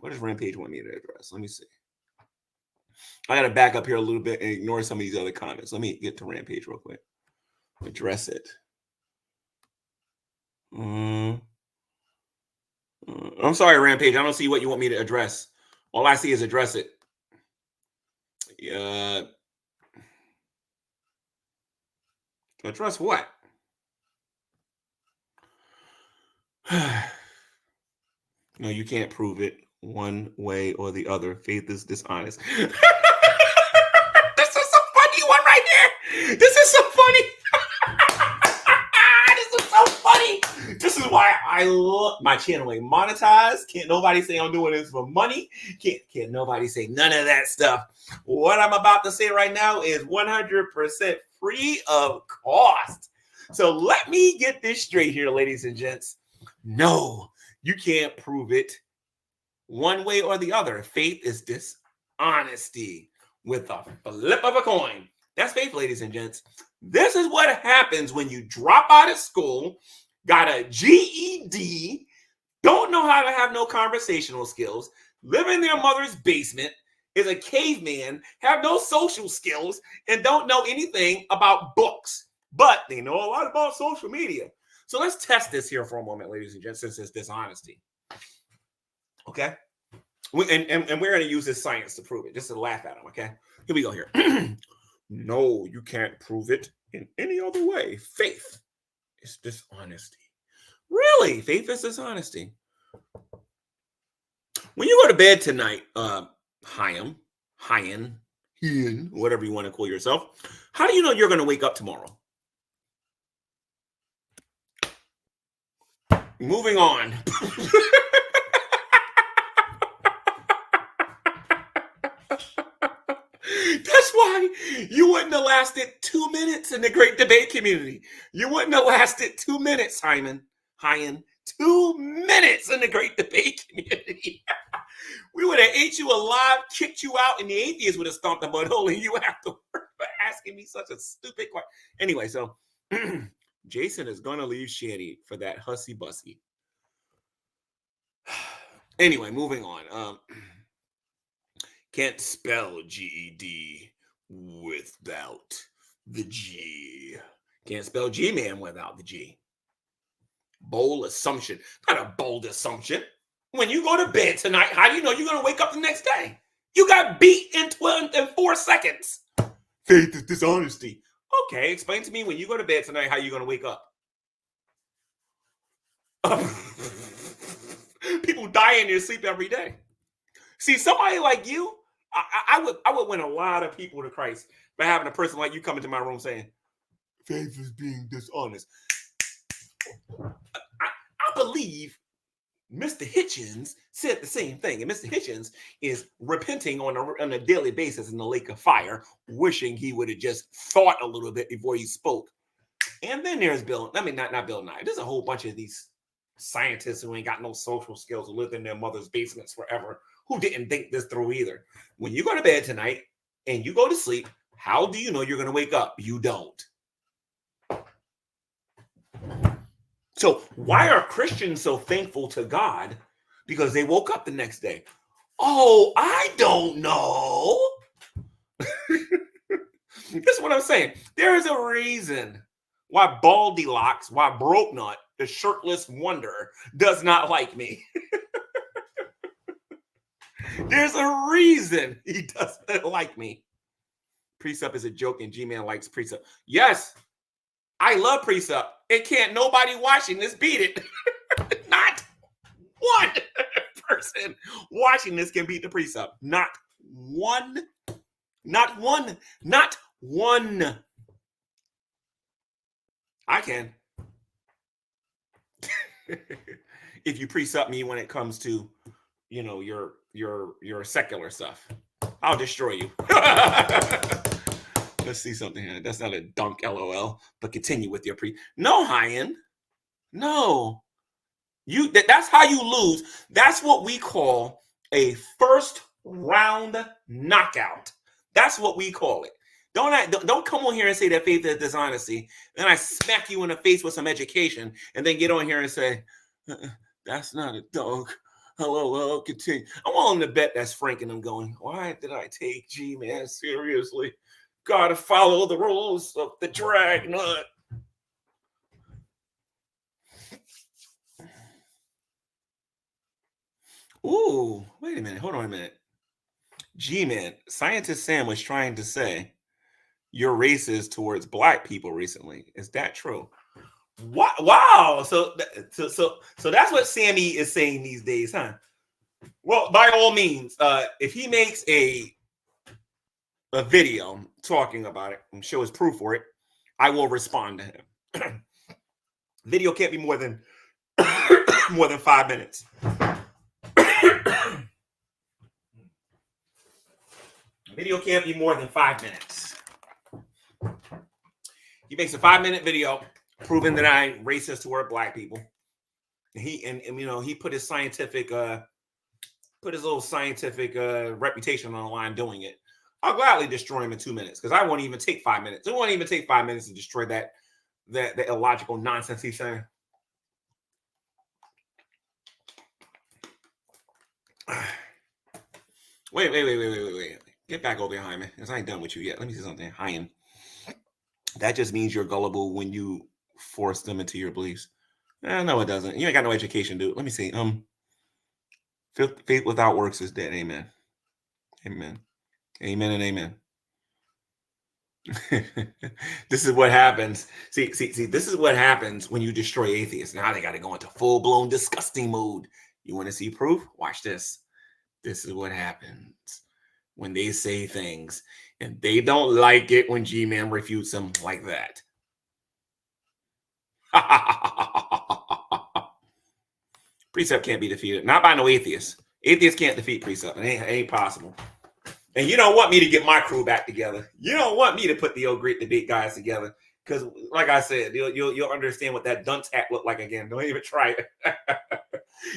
What does Rampage want me to address? Let me see. I got to back up here a little bit and ignore some of these other comments. Let me get to Rampage real quick. Address it. I'm sorry, Rampage. I don't see what you want me to address. All I see is address it. Address what? No, you can't prove it one way or the other. Faith is dishonest. This is a funny one right there. This is so funny. This is so funny. This is why I love my channel ain't monetized. Can't nobody say I'm doing this for money. Can't nobody say none of that stuff. What I'm about to say right now is 100% free of cost. So let me get this straight here, ladies and gents. No, you can't prove it one way or the other. Faith is dishonesty with a flip of a coin. That's faith, ladies and gents. This is what happens when you drop out of school, got a GED, don't know how to have no conversational skills, live in their mother's basement, is a caveman, have no social skills, and don't know anything about books, but they know a lot about social media. So let's test this here for a moment, ladies and gents, since it's dishonesty. Okay? And we're going to use this science to prove it, just to laugh at them, okay? Here we go here. No, you can't prove it in any other way. Faith is dishonesty. Really? Faith is dishonesty. When you go to bed tonight, Hyan, whatever you want to call yourself, how do you know you're going to wake up tomorrow? Moving on. That's why you wouldn't have lasted 2 minutes in the great debate community. You wouldn't have lasted 2 minutes, Hyan. 2 minutes in the great debate community. We would have ate you alive, kicked you out, and the atheists would have stomped the butthole in you afterward for asking me such a stupid question. Anyway, so Jason is going to leave Shanny for that hussy bussy. Anyway, moving on. Can't spell GED without the G. Can't spell G-man without the G. Bold assumption. Not a bold assumption. When you go to bed tonight, how do you know you're going to wake up the next day? You got beat in 4 seconds. Faith is dishonesty. Okay, explain to me when you go to bed tonight how you're going to wake up. People die in their sleep every day. See, somebody like you, I would win a lot of people to Christ by having a person like you come into my room saying, faith is being dishonest. I believe Mr. Hitchens said the same thing. And Mr. Hitchens is repenting on a daily basis in the lake of fire, wishing he would have just thought a little bit before he spoke. And then there's Bill, not Bill Nye. There's a whole bunch of these scientists who ain't got no social skills, who lived in their mother's basements forever, who didn't think this through either. When you go to bed tonight and you go to sleep, how do you know you're going to wake up? You don't. So why are Christians so thankful to God? Because they woke up the next day. Oh, I don't know. That's what I'm saying. There is a reason why Baldilocks, why Broke Nut, the shirtless wonder, does not like me. There's a reason he doesn't like me. Precept is a joke and G-Man likes Precept. Yes, I love Precept. It can't nobody watching this beat it. Not one person watching this can beat the Precept. Not one. Not one. Not one. I can. If you Precept me when it comes to, you know, your secular stuff, I'll destroy you. Let's see something here. That's not a dunk, LOL. But continue with your No, Hyan. No. That's how you lose. That's what we call a first round knockout. That's what we call it. Don't come on here and say that faith is dishonesty. Then I smack you in the face with some education, and then get on here and say, that's not a dunk. Hello, continue. I'm willing to bet that's Frank and I'm going, why did I take G-Man seriously? Gotta follow the rules of the drag nut. Ooh, wait a minute. Hold on a minute. G-Man, Scientist Sam was trying to say you're racist towards black people recently. Is that true? Wow. So that's what Sammy is saying these days, huh? Well, by all means, if he makes a video talking about it and show his proof for it, I will respond to him. Video can't be more than 5 minutes. Video can't be more than 5 minutes. He makes a 5-minute video proving that I'm racist toward black people. He put his little scientific reputation on the line doing it. I'll gladly destroy him in 2 minutes because I won't even take 5 minutes. It won't even take 5 minutes to destroy that illogical nonsense he's saying. Wait. Get back over here, Hyman, because I ain't done with you yet. Let me see something. Hyman. That just means you're gullible when you force them into your beliefs. No, it doesn't. You ain't got no education, dude. Let me see. Faith without works is dead. Amen. Amen. Amen and amen. This is what happens. See, this is what happens when you destroy atheists. Now they got to go into full-blown disgusting mode. You want to see proof? Watch this. This is what happens when they say things and they don't like it when G-Man refutes them like that. Precept can't be defeated. Not by no atheist. Atheists can't defeat precept. It ain't possible. And you don't want me to get my crew back together. You don't want me to put the old great debate guys together. Because, like I said, you'll understand what that dunce hat looked like again. Don't even try it.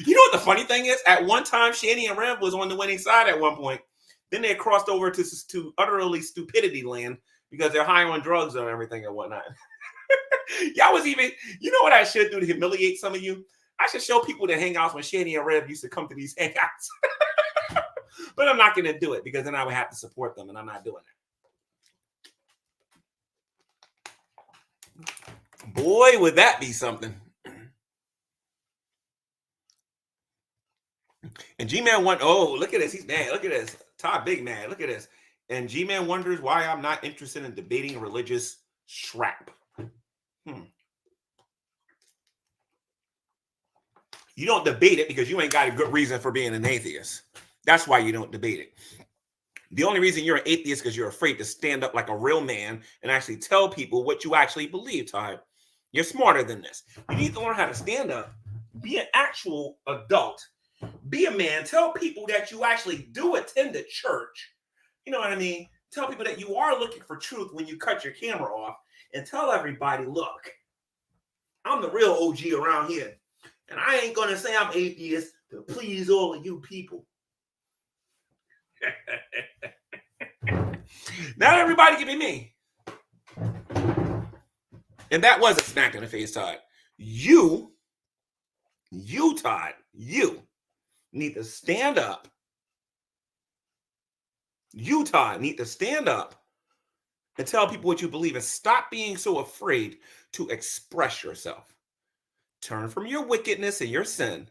You know what the funny thing is? At one time, Shanny and Rev was on the winning side at one point. Then they crossed over to utterly stupidity land because they're high on drugs and everything and whatnot. Y'all was even, you know what I should do to humiliate some of you? I should show people the hangouts when Shanny and Rev used to come to these hangouts. But I'm not going to do it because then I would have to support them, and I'm not doing that. Boy, would that be something. And G-Man look at this. He's mad. Look at this. Todd big mad. Look at this. And G-Man wonders why I'm not interested in debating religious shrap. You don't debate it because you ain't got a good reason for being an atheist. That's why you don't debate it. The only reason you're an atheist is because you're afraid to stand up like a real man and actually tell people what you actually believe, Todd. You're smarter than this. You need to learn how to stand up, be an actual adult, be a man, tell people that you actually do attend a church. You know what I mean? Tell people that you are looking for truth when you cut your camera off, and tell everybody, look, I'm the real OG around here. And I ain't going to say I'm atheist to please all of you people. Not everybody can be me. And that was a smack in the face, Todd. You, Todd, you need to stand up. You, Todd, need to stand up and tell people what you believe and stop being so afraid to express yourself. Turn from your wickedness and your sin.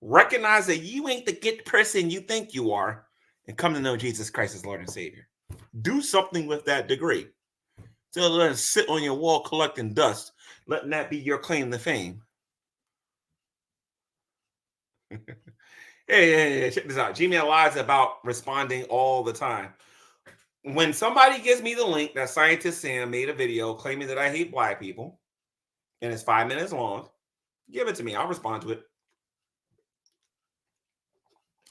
Recognize that you ain't the good person you think you are, and come to know Jesus Christ as Lord and Savior. Do something with that degree. Instead of letting it sit on your wall collecting dust, letting that be your claim to fame. Hey, check this out. Gmail lies about responding all the time. When somebody gives me the link that Scientist Sam made a video claiming that I hate black people, and it's 5 minutes long, give it to me. I'll respond to it.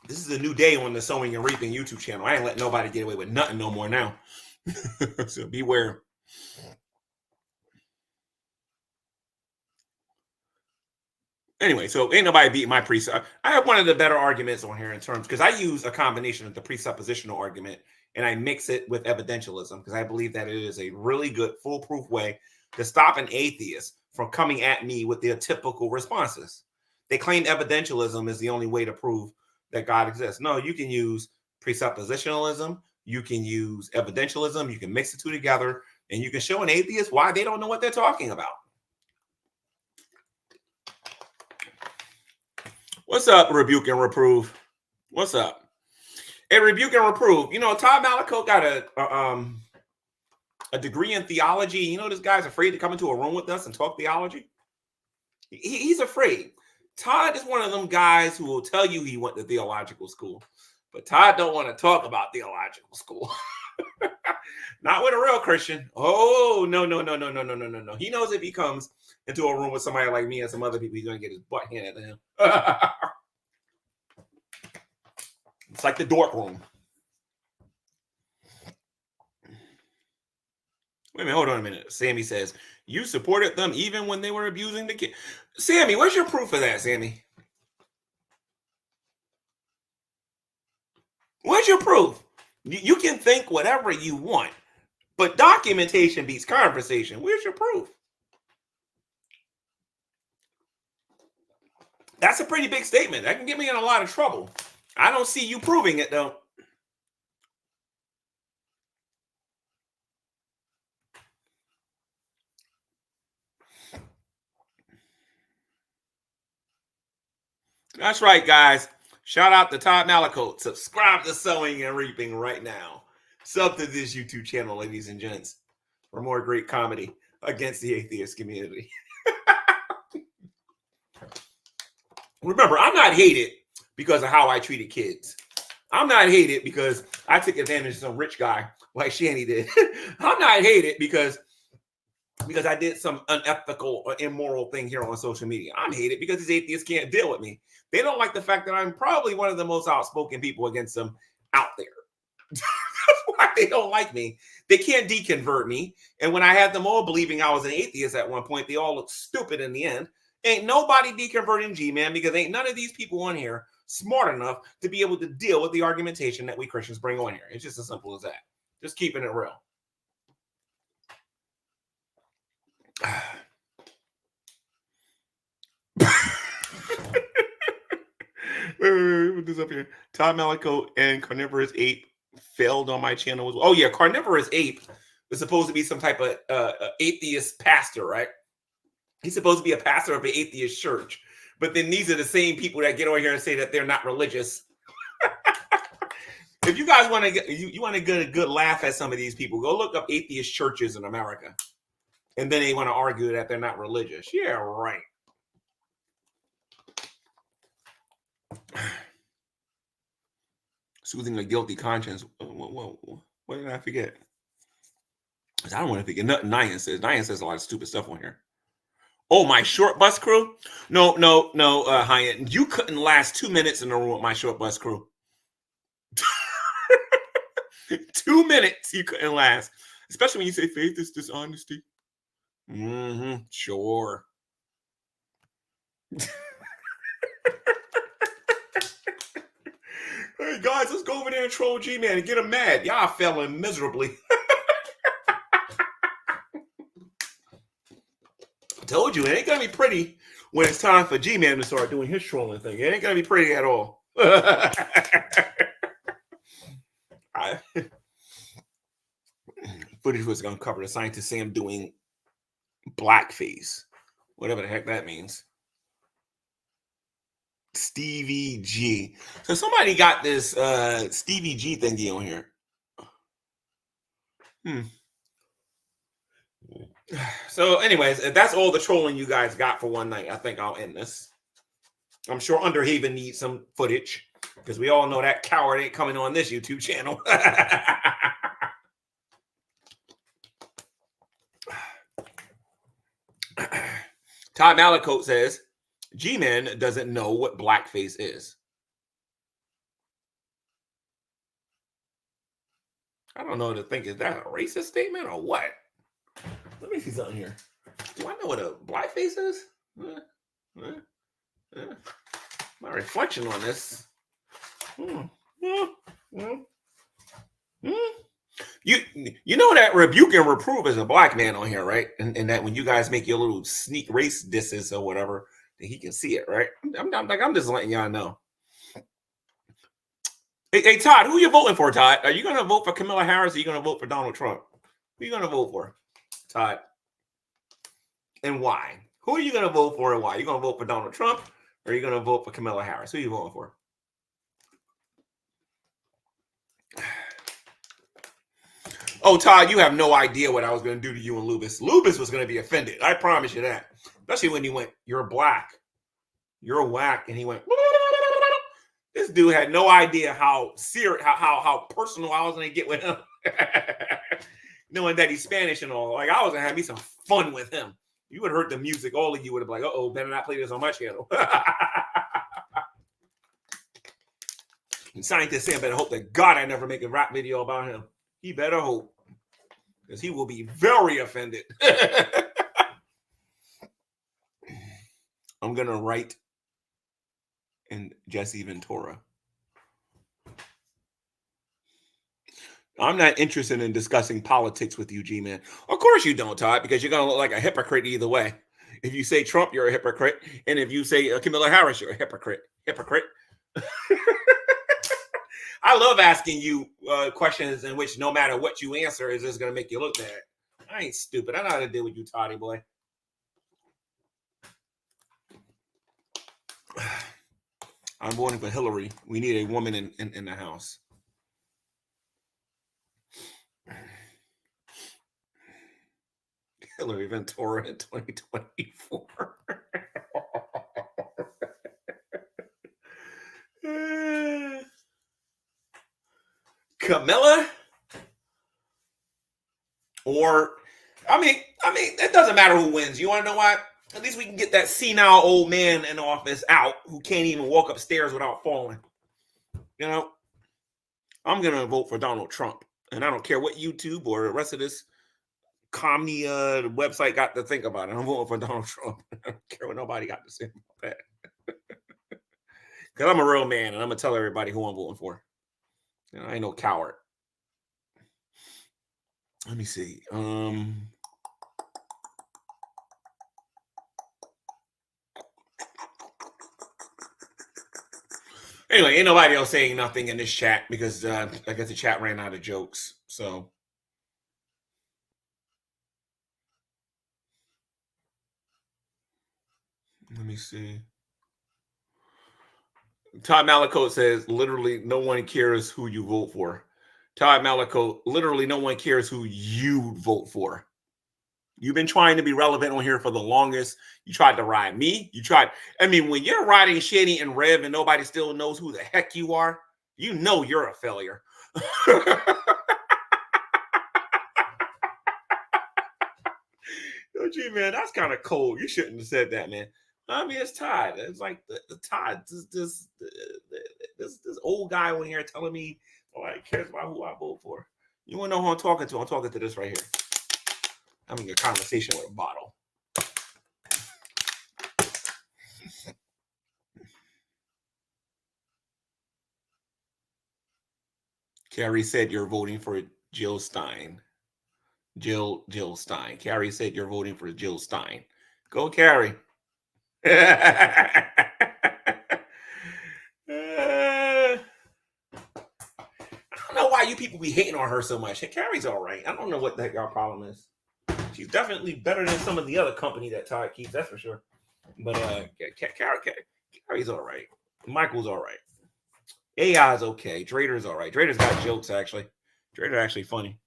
This is a new day on the Sowing and Reaping YouTube channel. I ain't letting nobody get away with nothing no more now. So beware. Anyway, so ain't nobody beating my precept. I have one of the better arguments on here in terms, because I use a combination of the presuppositional argument and I mix it with evidentialism because I believe that it is a really good foolproof way to stop an atheist from coming at me with their typical responses. They claim evidentialism is the only way to prove that God exists. No, you can use presuppositionalism, you can use evidentialism, you can mix the two together, and you can show an atheist why they don't know what they're talking about. What's up, Rebuke and Reprove? What's up? Hey, Rebuke and Reprove. You know, Todd Malicoate got a degree in theology. You know, this guy's afraid to come into a room with us and talk theology. He's afraid. Todd is one of them guys who will tell you he went to theological school, but Todd don't want to talk about theological school. Not with a real Christian. Oh, no. He knows if he comes into a room with somebody like me and some other people, he's going to get his butt handed to him. It's like the dork room. Wait a minute, hold on a minute. Sammy says, you supported them even when they were abusing the kid. Sammy, where's your proof of that, Sammy? Where's your proof? You can think whatever you want, but documentation beats conversation. Where's your proof? That's a pretty big statement. That can get me in a lot of trouble. I don't see you proving it, though. That's right, guys. Shout out to Todd Malicoate. Subscribe to Sowing and Reaping right now. Sub to this YouTube channel, ladies and gents, for more great comedy against the atheist community. Remember, I'm not hated because of how I treated kids. I'm not hated because I took advantage of some rich guy like Shanny did. I'm not hated because I did some unethical or immoral thing here on social media. I'm hated because these atheists can't deal with me. They don't like the fact that I'm probably one of the most outspoken people against them out there. That's why they don't like me. They can't deconvert me. And when I had them all believing I was an atheist at one point, they all looked stupid in the end. Ain't nobody deconverting G-Man because ain't none of these people on here smart enough to be able to deal with the argumentation that we Christians bring on here. It's just as simple as that. Just keeping it real. Wait, put this up here. Todd Malicoate and Carnivorous Ape failed on my channel as well. Oh yeah, Carnivorous Ape was supposed to be some type of atheist pastor, right? He's supposed to be a pastor of an atheist church. But then these are the same people that get over here and say that they're not religious. If you guys want to get you want to get a good laugh at some of these people, go look up atheist churches in America. And then they want to argue that they're not religious. Yeah, right. Soothing a guilty conscience. What did I forget? I don't want to forget nothing Nyan says. Nyan says a lot of stupid stuff on here. Oh, my short bus crew? No, Hyatt. You couldn't last 2 minutes in a room with my short bus crew. 2 minutes you couldn't last. Especially when you say faith is dishonesty. Sure. Hey guys, let's go over there and troll G-Man and get him mad. Y'all failing miserably. I told you, it ain't gonna be pretty when it's time for G-Man to start doing his trolling thing. It ain't gonna be pretty at all. Footage was gonna cover the scientist Sam doing blackface, whatever the heck that means. Stevie G. So somebody got this Stevie G thingy on here. So anyways, if that's all the trolling you guys got for one night, I think I'll end this. I'm sure Underhaven needs some footage because we all know that coward ain't coming on this YouTube channel. Todd Malicoate says, G-Man doesn't know what blackface is. I don't know what to think. Is that a racist statement or what? Let me see something here. Do I know what a blackface is? My reflection on this. You know that rebuke and reprove is a black man on here, right? And that when you guys make your little sneak race disses or whatever, that he can see it, right? I'm just letting y'all know. Hey, Todd, who are you voting for, Todd? Are you going to vote for Kamala Harris or are you going to vote for Donald Trump? Who are you going to vote for, Todd? And why? Who are you going to vote for and why? Are you going to vote for Donald Trump or are you going to vote for Kamala Harris? Who are you voting for? Oh, Todd, you have no idea what I was going to do to you and Lubis. Lubis was going to be offended. I promise you that. Especially when he went, you're black. You're whack. And he went, this dude had no idea how serious, how personal I was going to get with him. Knowing that he's Spanish and all. Like, I was going to have me some fun with him. You would have heard the music. All of you would have been like, uh-oh, better not play this on my channel. And scientists saying, better hope to God I never make a rap video about him. He better hope. Because he will be very offended. I'm going to write in Jesse Ventura. I'm not interested in discussing politics with you, G-Man. Of course you don't, Todd, because you're going to look like a hypocrite either way. If you say Trump, you're a hypocrite. And if you say Kamala Harris, you're a hypocrite. Hypocrite. I love asking you questions in which no matter what you answer is just going to make you look bad. I ain't stupid. I know how to deal with you, Toddy boy. I'm voting for Hillary. We need a woman in the House. Hillary Ventura in 2024. Camilla? Or, I mean, it doesn't matter who wins. You want to know why? At least we can get that senile old man in office out who can't even walk upstairs without falling. You know, I'm going to vote for Donald Trump. And I don't care what YouTube or the rest of this comedy website got to think about it. I'm voting for Donald Trump. I don't care what nobody got to say about that. Because I'm a real man, and I'm going to tell everybody who I'm voting for. You know, I ain't no coward. Let me see. Anyway, ain't nobody else saying nothing in this chat because I guess the chat ran out of jokes. So let me see. Todd Malicoate says, literally, no one cares who you vote for. Todd Malicoate, literally, no one cares who you vote for. You've been trying to be relevant on here for the longest. You tried to ride me. When you're riding Shady and Rev and nobody still knows who the heck you are, you know you're a failure. Oh, gee, man, that's kind of cold. You shouldn't have said that, man. I mean, it's Todd. It's like the Todd, this old guy on here telling me, oh, he cares about who I vote for. You want to know who I'm talking to? I'm talking to this right here. Having a conversation with a bottle. Carrie said you're voting for Jill Stein. Jill Stein. Carrie said you're voting for Jill Stein. Go, Carrie. I don't know why you people be hating on her so much. Hey, Carrie's all right. I don't know what the heck y'all problem is. She's definitely better than some of the other company that Todd keeps, that's for sure. But Carrie's all right. Michael's all right. AI's okay. Drader's all right. Drader's got jokes, actually. Drader's actually funny.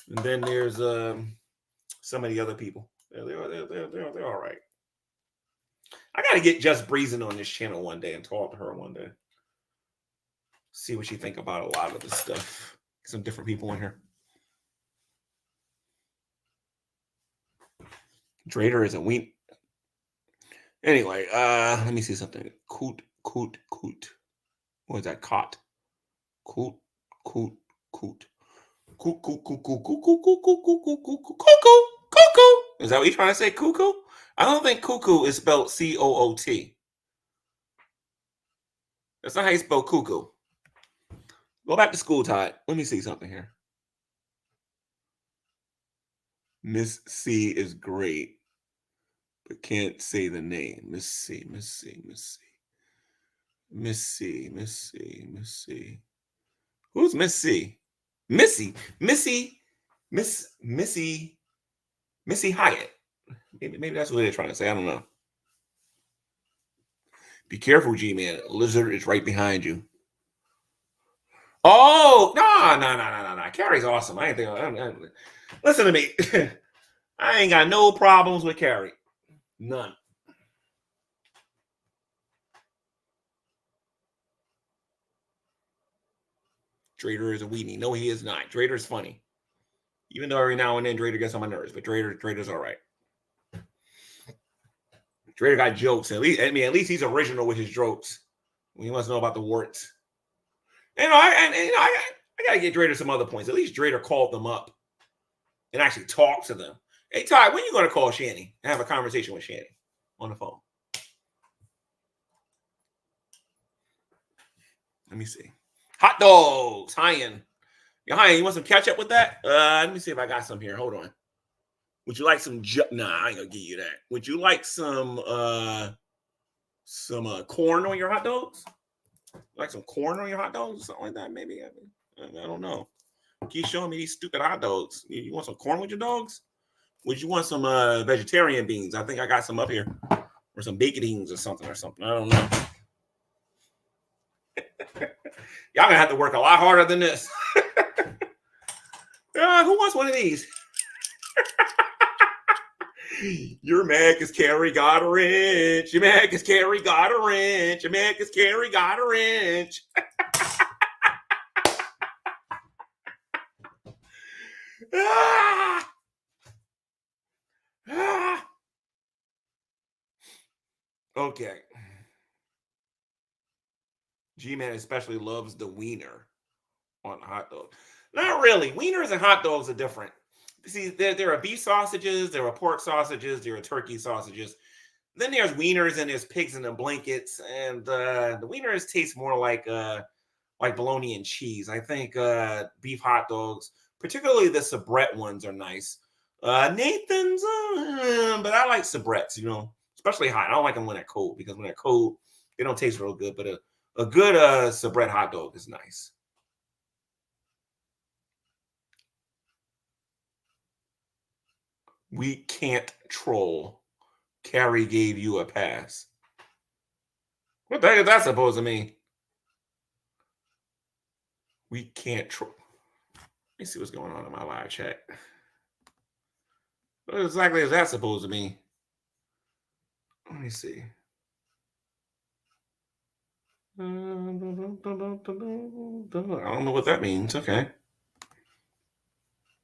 And then there's some of the other people. They're all right. I got to get Just Breezing on this channel one day and talk to her one day. See what she think about a lot of this stuff. Some different people in here. Drader is a ween. Anyway, let me see something. Coot. What is that? Cot. Coot. Cuckoo. Is that what you're trying to say? Cuckoo? I don't think cuckoo is spelled C-O-O-T. That's not how you spell cuckoo. Go back to school, Todd. Let me see something here. Miss C is great, but can't say the name. Miss C. Who's Miss C? Missy Hyatt. Maybe that's what they're trying to say. I don't know. Be careful, G-Man. Lizard is right behind you. Oh, no. Carrie's awesome. Listen to me. I ain't got no problems with Carrie. None. Drader is a weenie. No, he is not. Drader's funny. Even though every now and then Drader gets on my nerves, but Drader's all right. Drader got jokes. At least he's original with his jokes. He must know about the warts. I gotta get Drader some other points. At least Drader called them up and actually talked to them. Hey, Todd, when are you going to call Shanny and have a conversation with Shanny on the phone? Let me see. Hot dogs, Hyan. Hyan, you want some ketchup with that? Let me see if I got some here. Hold on. Would you like some? Nah, I ain't gonna give you that. Would you like some corn on your hot dogs? Like some corn on your hot dogs or something like that? Maybe. I don't know. Keep showing me these stupid hot dogs. You want some corn with your dogs? Would you want some vegetarian beans? I think I got some up here. Or some bacon beans or something. I don't know. Y'all gonna have to work a lot harder than this. Who wants one of these? You're mad because Carrie got a wrench. You're mad because Carrie got a wrench. You're mad because Carrie got a wrench. Ah! Ah! Okay. G-Man especially loves the wiener on hot dog. Not really. Wieners and hot dogs are different. See, there are beef sausages, there are pork sausages, there are turkey sausages. Then there's wieners and there's pigs in the blankets, and the wieners taste more like bologna and cheese. I think beef hot dogs, particularly the soubrette ones, are nice. Nathan's, but I like soubrettes, especially hot. I don't like them when they're cold because when they're cold, they don't taste real good. But a good soubrette hot dog is nice. We can't troll. Carrie gave you a pass. What the heck is that supposed to mean? We can't troll. Let me see what's going on in my live chat. What exactly is that supposed to mean? Let me see. I don't know what that means. Okay.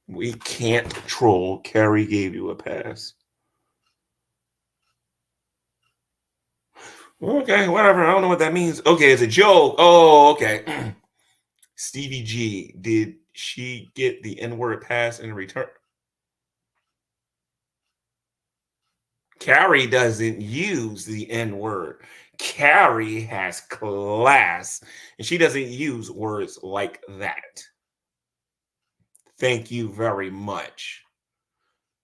We can't troll. Carrie gave you a pass. Okay, whatever. I don't know what that means. Okay, it's a joke. Oh, okay. Stevie G, did she get the N-word pass in return? Carrie doesn't use the N-word. Carrie has class, and she doesn't use words like that. Thank you very much.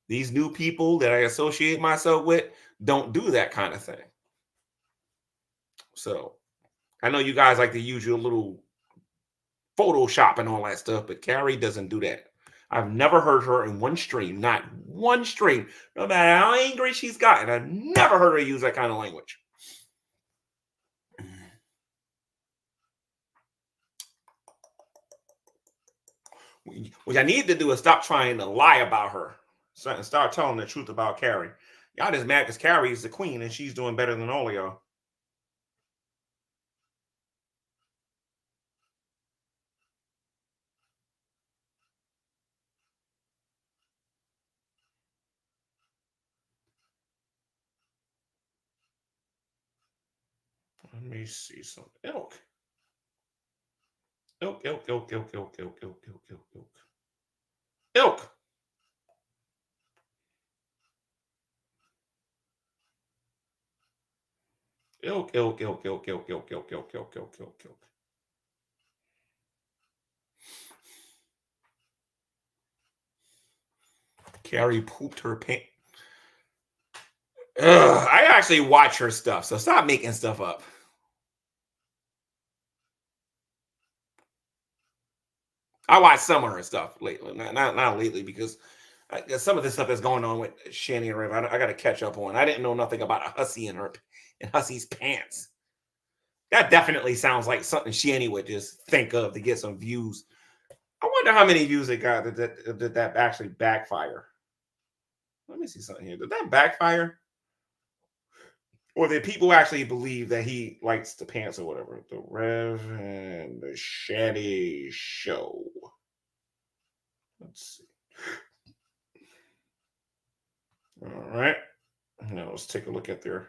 These new people that I associate myself with don't do that kind of thing. So I know you guys like to use your little Photoshop and all that stuff, but Carrie doesn't do that. I've never heard her in one stream, not one stream, no matter how angry she's gotten. I've never heard her use that kind of language. What I need to do is stop trying to lie about her and start telling the truth about Carrie. Y'all just mad because Carrie is the queen and she's doing better than all of y'all. Let me see some ilk. Ilk, ilk, ilk, ilk, ilk, ilk, ilk, ilk, ilk, ilk. Ilk. Ilk, ilk, ilk, ilk, ilk, ilk, ilk, ilk, ilk, ilk, ilk, ilk. Carrie pooped her pants. I actually watch her stuff, so stop making stuff up. I watch some of her stuff lately, not lately, because some of this stuff that's going on with Shanny and River, I got to catch up on. I didn't know nothing about a hussy in Hussy's pants. That definitely sounds like something Shanny would just think of to get some views. I wonder how many views it got. Did that actually backfire? Let me see something here. Did that backfire? Or did people actually believe that he likes the pants or whatever? The Rev and the Shanny Show. Let's see. All right. Now let's take a look at their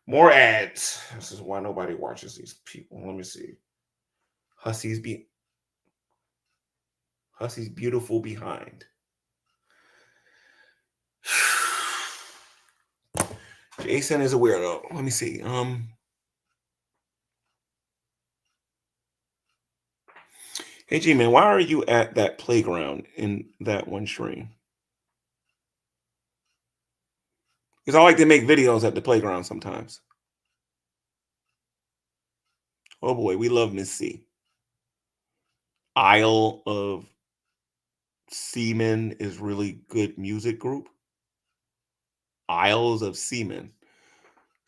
more ads. This is why nobody watches these people. Let me see. Hussy's beautiful behind. Jason is a weirdo. Let me see. Hey G man, why are you at that playground in that one stream? Because I like to make videos at the playground sometimes. Oh boy, we love Miss C. Isle of Seamen is really good music group. Isles of Seamen.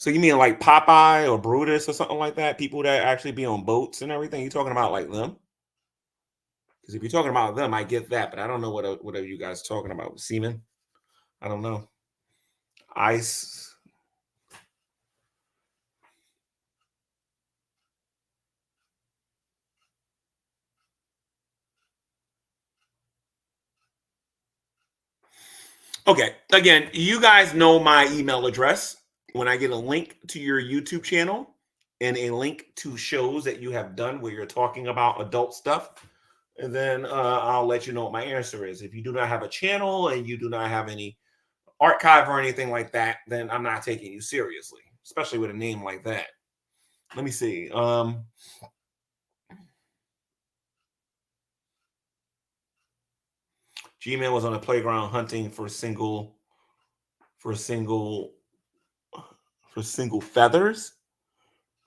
So you mean like Popeye or Brutus or something like that? People that actually be on boats and everything? You talking about like them? Because if you're talking about them, I get that, but I don't know what are you guys talking about? Seamen? I don't know. Ice. Okay. Again, you guys know my email address. When I get a link to your YouTube channel and a link to shows that you have done where you're talking about adult stuff, and then I'll let you know what my answer is. If you do not have a channel and you do not have any archive or anything like that, then I'm not taking you seriously, especially with a name like that. Let me see. G-Man was on the playground hunting for single feathers.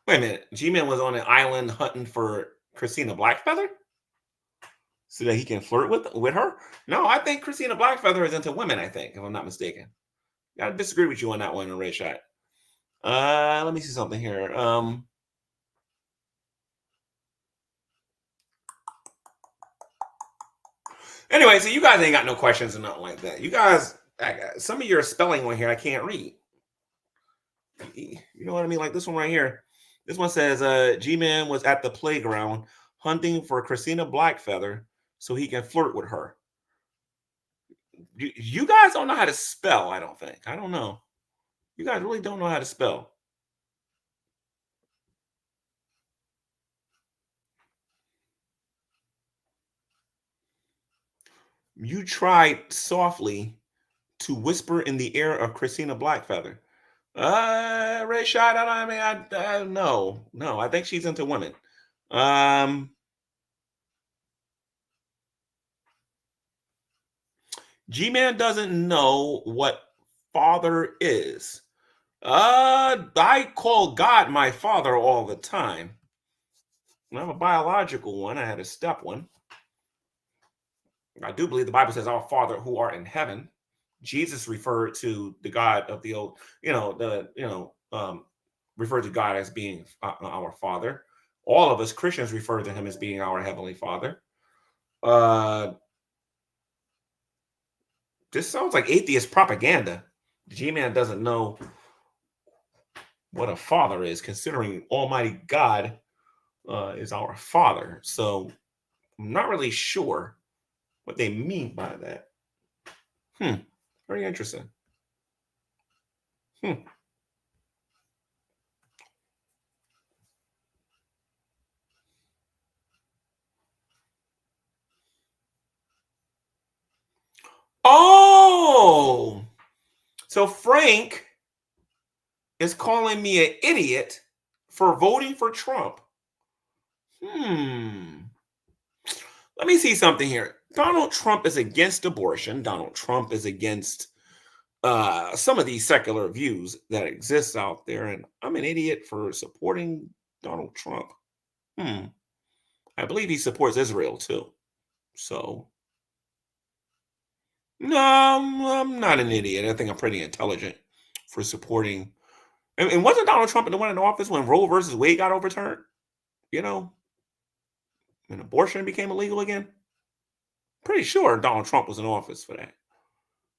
Wait a minute. G-Man was on an island hunting for Christina Blackfeather so that he can flirt with her. No, I think Christina Blackfeather is into women. I think, if I'm not mistaken. I disagree with you on that one, Ray Shot. Let me see something here. Anyway, so you guys ain't got no questions or nothing like that. You guys, some of your spelling on here I can't read. You know what I mean? Like this one right here. This one says, G-Man was at the playground hunting for Christina Blackfeather so he can flirt with her. You guys don't know how to spell, I don't think. I don't know. You guys really don't know how to spell. You tried softly to whisper in the ear of Christina Blackfeather. Ray Shot, I mean, no, I think she's into women. G-Man doesn't know what father is. I call God my father all the time. I have a biological one. I had a step one. I do believe the Bible says our Father who art in heaven. Jesus referred to the God of the old, referred to God as being our Father. All of us Christians refer to him as being our Heavenly Father. This sounds like atheist propaganda. G-Man doesn't know what a father is, considering Almighty God is our Father. So I'm not really sure what they mean by that. Very interesting. Oh, so Frank is calling me an idiot for voting for Trump. Let me see something here. Donald Trump is against abortion. Donald Trump is against some of these secular views that exist out there, and I'm an idiot for supporting Donald Trump. I believe he supports Israel too. So, no, I'm not an idiot. I think I'm pretty intelligent for supporting. And wasn't Donald Trump the one in office when Roe versus Wade got overturned? You know, when abortion became illegal again? Pretty sure Donald Trump was in office for that.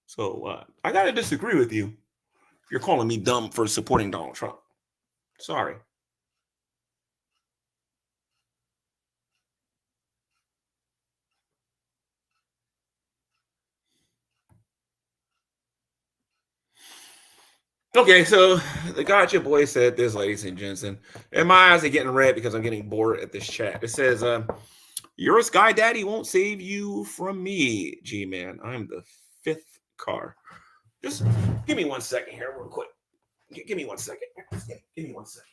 So I got to disagree with you. You're calling me dumb for supporting Donald Trump. Sorry. Okay, so the Gotcha Boy said this, ladies and gents, and my eyes are getting red because I'm getting bored at this chat. It says, your Sky Daddy won't save you from me, G-Man. I'm the fifth car. Just give me 1 second here real quick. Give me 1 second. Give me 1 second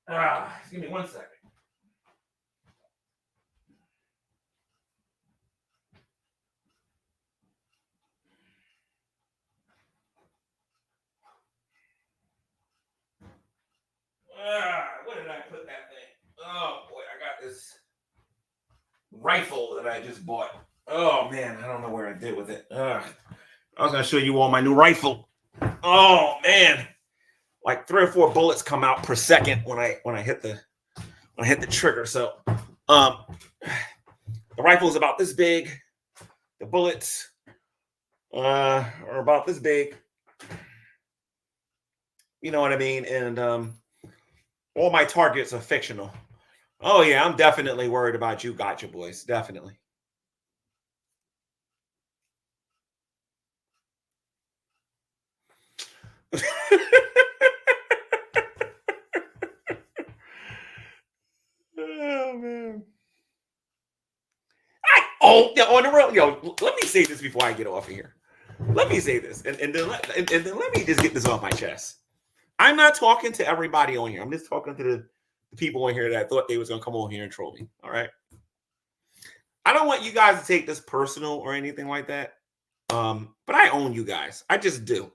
here. Give me 1 second. Where did I put that thing? Oh boy, I got this rifle that I just bought. Oh man, I don't know where I did with it. I was gonna show you all my new rifle. Oh man, like 3 or 4 bullets come out per second when I hit the trigger. So the rifle is about this big. The bullets are about this big. You know what I mean? And all my targets are fictional. Oh yeah, I'm definitely worried about you, gotcha boys. Definitely. Oh man. On the real, let me say this before I get off of here. Let me say this, and then let me just get this off my chest. I'm not talking to everybody on here. I'm just talking to the people on here that thought they was gonna come on here and troll me. All right. I don't want you guys to take this personal or anything like that. But I own you guys. I just do.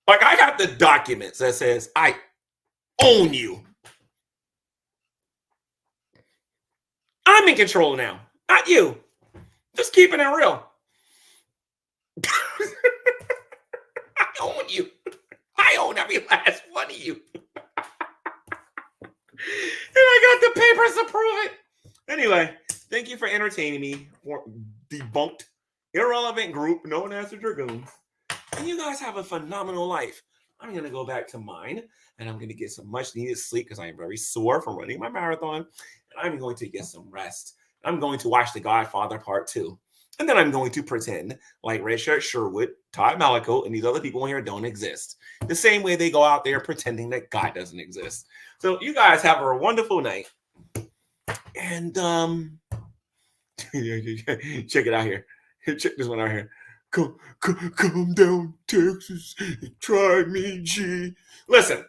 Like I got the documents that says I own you. I'm in control now, not you. Just keeping it real. I own you. I own every last one of you. And I got the papers to prove it. Anyway, thank you for entertaining me for debunked, irrelevant group known as the Dragoons. And you guys have a phenomenal life. I'm going to go back to mine, and I'm going to get some much needed sleep because I am very sore from running my marathon. And I'm going to get some rest. I'm going to watch The Godfather Part 2. And then I'm going to pretend like Red Shirt Sherwood, Todd Malicoate, and these other people in here don't exist. The same way they go out there pretending that God doesn't exist. So you guys have a wonderful night. And check it out here. Check this one out here. Come down, Texas, and try me, G. Listen,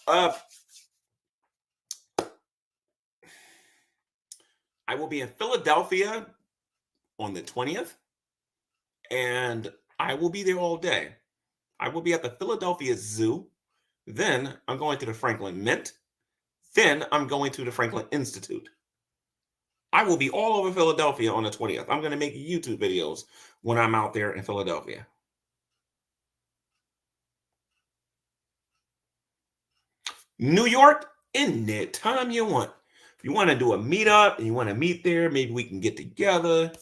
I will be in Philadelphia on the 20th, and I will be there all day. I will be at the Philadelphia Zoo. Then I'm going to the Franklin Mint. Then I'm going to the Franklin Institute. I will be all over Philadelphia on the 20th. I'm going to make YouTube videos when I'm out there in Philadelphia. New York, any time you want. If you want to do a meetup and you want to meet there, maybe we can get together,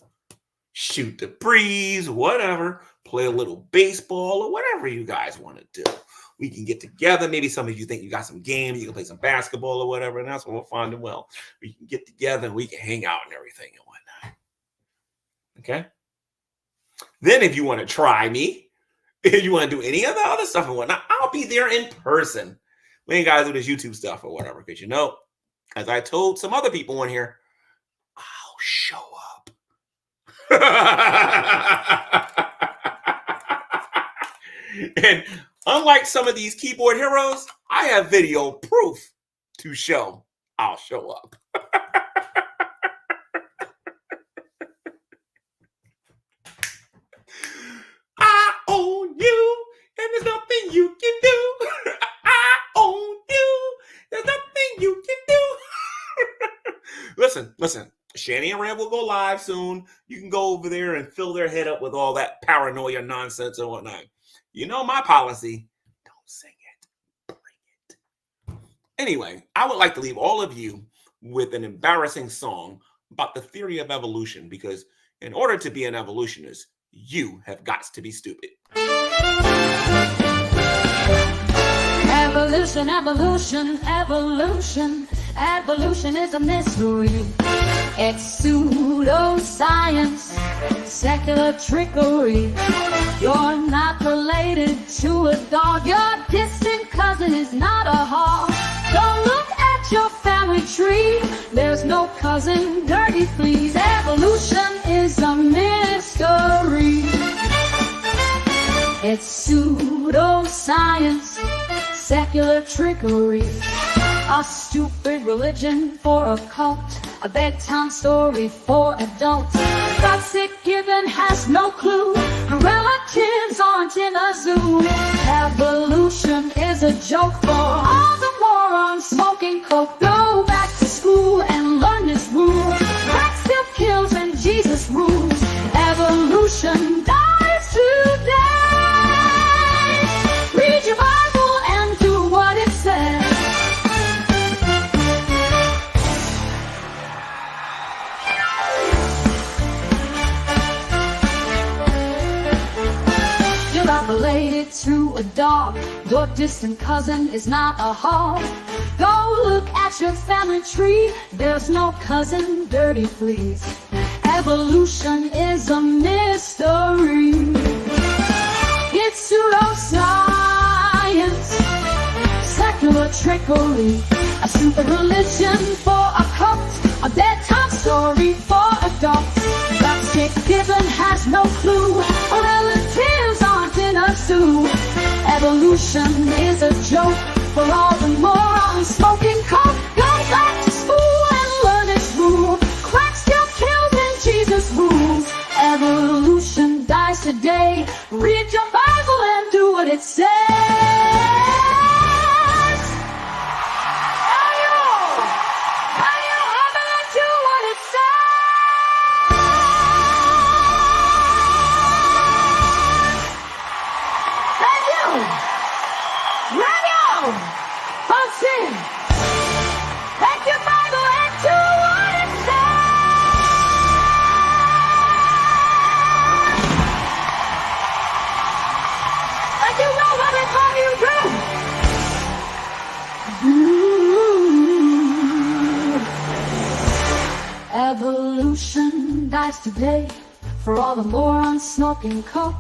shoot the breeze, whatever, play a little baseball or whatever you guys want to do. We can get together. Maybe some of you think you got some games, you can play some basketball or whatever, and that's what we'll find and well. We can get together and we can hang out and everything and whatnot. Okay? Then if you want to try me, if you want to do any of the other stuff and whatnot, I'll be there in person. We ain't got to do this YouTube stuff or whatever, because as I told some other people in here, I'll show up. And unlike some of these keyboard heroes, I have video proof to show I'll show up. I own you, and there's nothing you can do. I own you, there's nothing you can do. Listen. Shanny and Ram will go live soon. You can go over there and fill their head up with all that paranoia nonsense and whatnot. You know my policy. Don't sing it. Bring it. Anyway, I would like to leave all of you with an embarrassing song about the theory of evolution, because in order to be an evolutionist, you have got to be stupid. Evolution, evolution, evolution. Evolution is a mystery. It's pseudoscience, secular trickery. You're not related to a dog. Your distant cousin is not a hog. Don't look at your family tree. There's no cousin dirty fleas. Evolution is a mystery. It's pseudoscience, secular trickery. A stupid religion for a cult, a bedtime story for adults. God's sick given has no clue. Her relatives aren't in a zoo. Evolution is a joke for all the morons smoking coke. Go back to school and learn this rule. Crack still kills and Jesus rules. Evolution dies today. to a dog. Your distant cousin is not a hog. Go look at your family tree. There's no cousin, dirty fleas. Evolution is a mystery. It's pseudoscience, secular trickery, a super religion for a cult, a bedtime story for adults. That's given has no clue. Relatives aren't in a zoo. Evolution is a joke for all the morons smoking coke. Go back to school and learn its rule. Crack still kills and Jesus rules. Evolution dies today. Read your Bible and do what it says. Take your Bible and do what it says. Like you know what they call you do. Evolution dies today for all the morons smoking coke.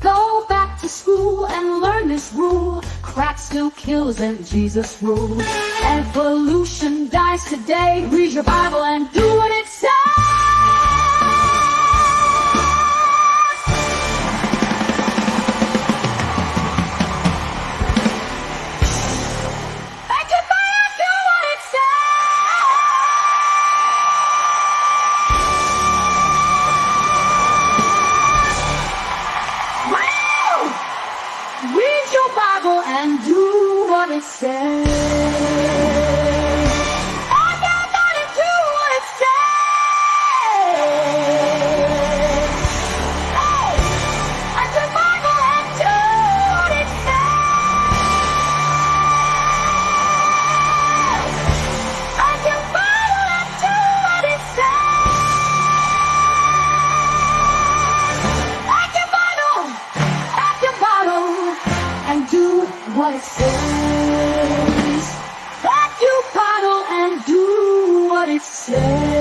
Go back to school and learn this rule. Crack still kills and Jesus rules. Evolution dies today. Read your Bible and do what it says. Take your Bible and do what it says. Read your Bible and do what it says. Everybody do what it says. Hey, read your Bible and do what it says. Read your Bible and do what it says. Read your Bible. Read your Bible. And do what it says. Back your bottle and do what it says.